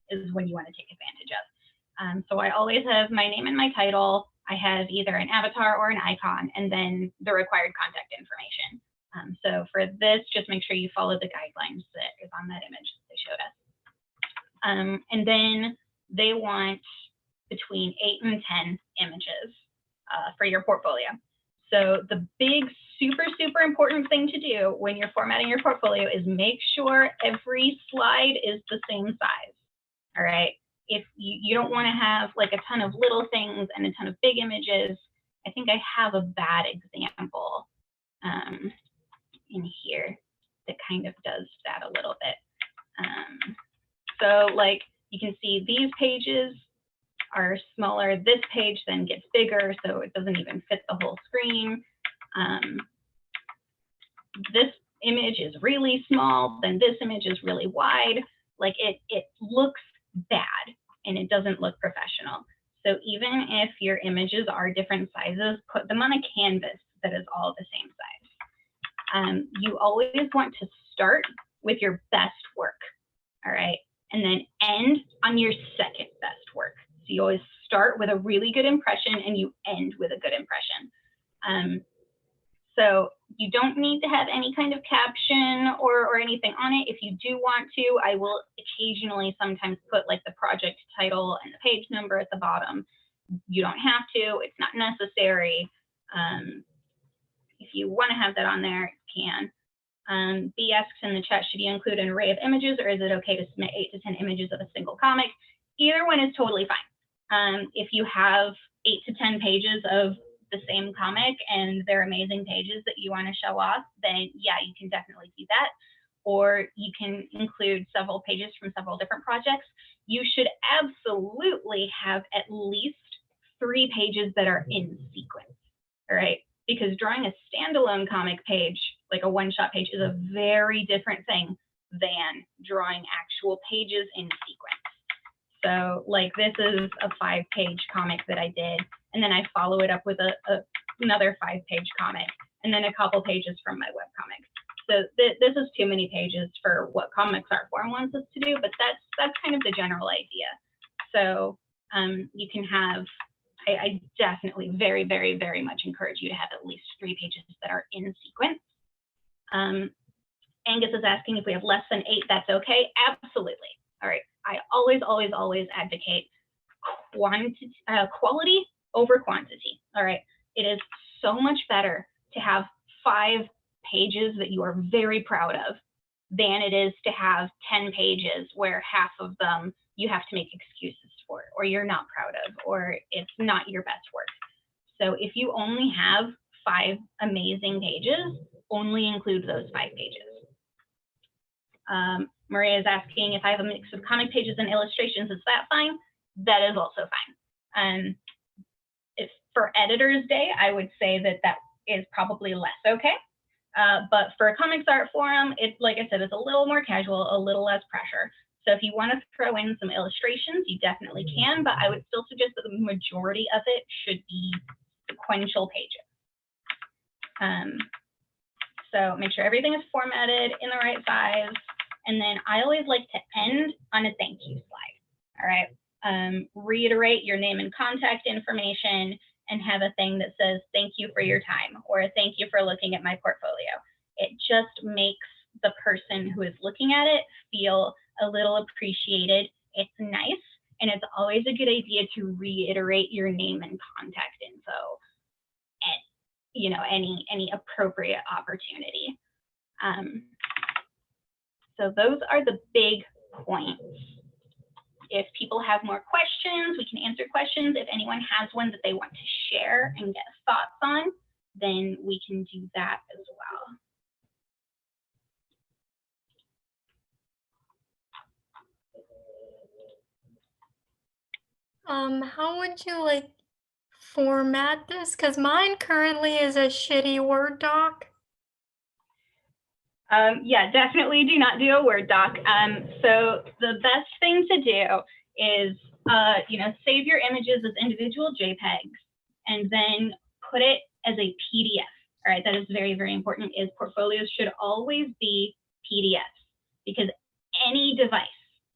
Speaker 4: is when you want to take advantage of. So I always have my name and my title. I have either an avatar or an icon, and then the required contact information. So for this, just make sure you follow the guidelines that is on that image that they showed us. And then they want between 8 and 10 images for your portfolio. So the big, super, super important thing to do when you're formatting your portfolio is make sure every slide is the same size. All right. If you don't want to have like a ton of little things and a ton of big images. I think I have a bad example in here that kind of does that a little bit. So like you can see these pages are smaller. This page then gets bigger, so it doesn't even fit the whole screen. This image is really small, then this image is really wide. Like it looks bad and it doesn't look professional. So even if your images are different sizes, put them on a canvas that is all the same size. You always want to start with your best work, all right? And then end on your second best work. So you always start with a really good impression and you end with a good impression. So you don't need to have any kind of caption or anything on it. If you do want to, I will occasionally sometimes put like the project title and the page number at the bottom. You don't have to, it's not necessary. If you want to have that on there, you can. B asks in the chat, should you include an array of images or is it okay to submit 8 to 10 images of a single comic? Either one is totally fine. If you have 8 to 10 pages of the same comic and they're amazing pages that you want to show off, then yeah, you can definitely do that. Or you can include several pages from several different projects. You should absolutely have at least 3 pages that are in sequence, all right? Because drawing a standalone comic page like a one-shot page is a very different thing than drawing actual pages in sequence. So like this is a 5-page comic that I did, and then I follow it up with another 5-page comic, and then a couple pages from my webcomic. So this is too many pages for what Comics Art Forum wants us to do, but that's kind of the general idea. So you can have, I definitely very, very, very much encourage you to have at least 3 pages that are in sequence. Angus is asking if we have less than 8, that's okay. Absolutely. All right. I always, always, always advocate quality over quantity. All right. It is so much better to have 5 pages that you are very proud of than it is to have 10 pages where half of them you have to make excuses for, or you're not proud of, or it's not your best work. So if you only have 5 amazing pages, only include those 5 pages. Maria is asking if I have a mix of comic pages and illustrations, is that fine? That is also fine. If for Editor's Day, I would say that is probably less okay. But for a Comics Art Forum, it's like I said, it's a little more casual, a little less pressure. So if you want to throw in some illustrations, you definitely can, but I would still suggest that the majority of it should be sequential pages. So make sure everything is formatted in the right size. And then I always like to end on a thank you slide. All right. Reiterate your name and contact information and have a thing that says, thank you for your time, or thank you for looking at my portfolio. It just makes the person who is looking at it feel a little appreciated. It's nice. And it's always a good idea to reiterate your name and contact info at, you know, any appropriate opportunity. So those are the big points. If people have more questions, we can answer questions. If anyone has one that they want to share and get thoughts on, then we can do that as well.
Speaker 3: How would you like format this? Because mine currently is a shitty Word doc.
Speaker 4: Yeah, definitely do not do a Word doc. So the best thing to do is, you know, save your images as individual JPEGs and then put it as a PDF. All right, that is very, very important. Is portfolios should always be PDFs, because any device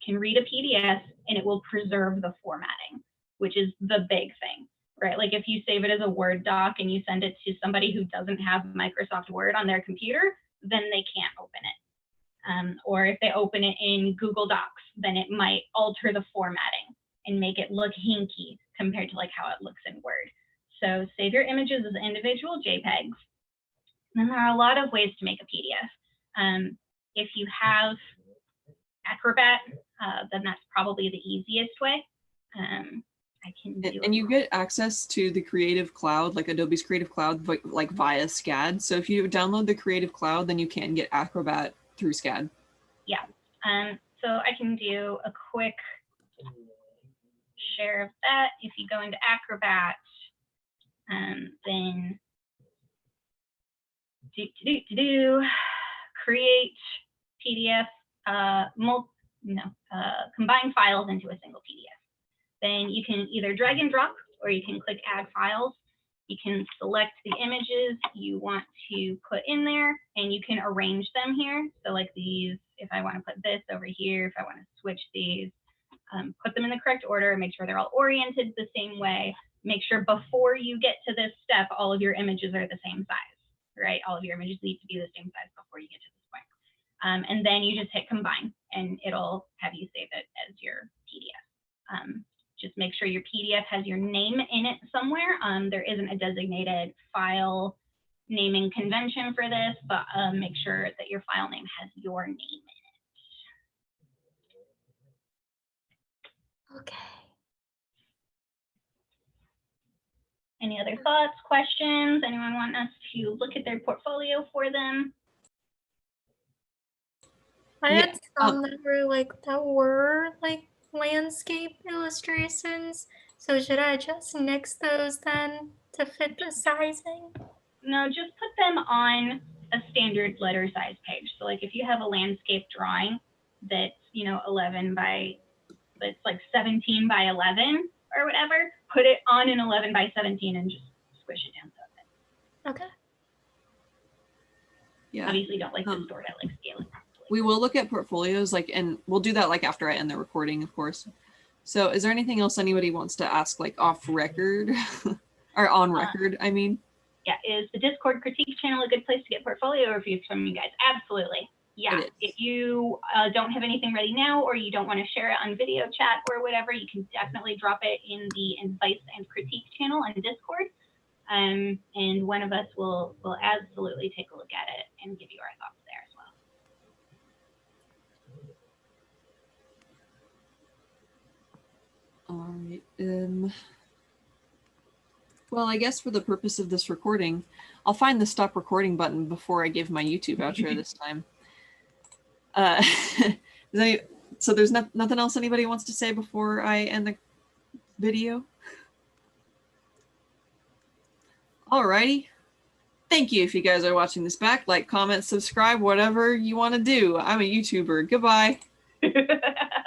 Speaker 4: can read a PDF and it will preserve the formatting, which is the big thing, right? Like if you save it as a Word doc and you send it to somebody who doesn't have Microsoft Word on their computer, then they can't open it. Or if they open it in Google Docs, then it might alter the formatting and make it look hinky compared to like how it looks in Word. So save your images as individual JPEGs. And then there are a lot of ways to make a PDF. If you have Acrobat, then that's probably the easiest way. I can do
Speaker 1: and you get access to the Creative Cloud, like Adobe's Creative Cloud, like via SCAD. So if you download the Creative Cloud, then you can get Acrobat through SCAD.
Speaker 4: Yeah. So I can do a quick share of that. If you go into Acrobat, then create PDF, combine files into a single PDF. Then you can either drag and drop, or you can click add files. You can select the images you want to put in there, and you can arrange them here. So like these, if I want to put this over here, if I want to switch these, put them in the correct order, make sure they're all oriented the same way. Make sure before you get to this step, all of your images are the same size, right? All of your images need to be the same size before you get to this point. And then you just hit combine, and it'll have you save it as your PDF. Just make sure your PDF has your name in it somewhere. There isn't a designated file naming convention for this, but make sure that your file name has your name in it.
Speaker 3: Okay.
Speaker 4: Any other thoughts, questions? Anyone want us to look at their portfolio for them?
Speaker 3: I
Speaker 1: Yeah,
Speaker 3: had some that were like landscape illustrations. So should I just nix those then to fit the sizing?
Speaker 4: No, just put them on a standard letter size page. So like if you have a landscape drawing that's, 11 by, that's like 17 by 11 or whatever, put it on an 11 by 17 and just squish it down to it.
Speaker 3: Okay.
Speaker 1: Yeah.
Speaker 4: Obviously don't distort it, scale it properly.
Speaker 1: We will look at portfolios and we'll do that after I end the recording, of course. So is there anything else anybody wants to ask off record or on record? I mean,
Speaker 4: yeah. Is the Discord critique channel a good place to get portfolio reviews from you guys? Absolutely. Yeah. If you don't have anything ready now, or you don't want to share it on video chat or whatever, you can definitely drop it in the advice and critique channel on Discord. And one of us will absolutely take a look at it and give you our thoughts there as well.
Speaker 1: all right. Well, I guess for the purpose of this recording, I'll find the stop recording button before I give my YouTube outro this time. So there's nothing else anybody wants to say before I end the video? Alrighty. Thank you if you guys are watching this back. Like, comment, subscribe, whatever you want to do. I'm a YouTuber. Goodbye.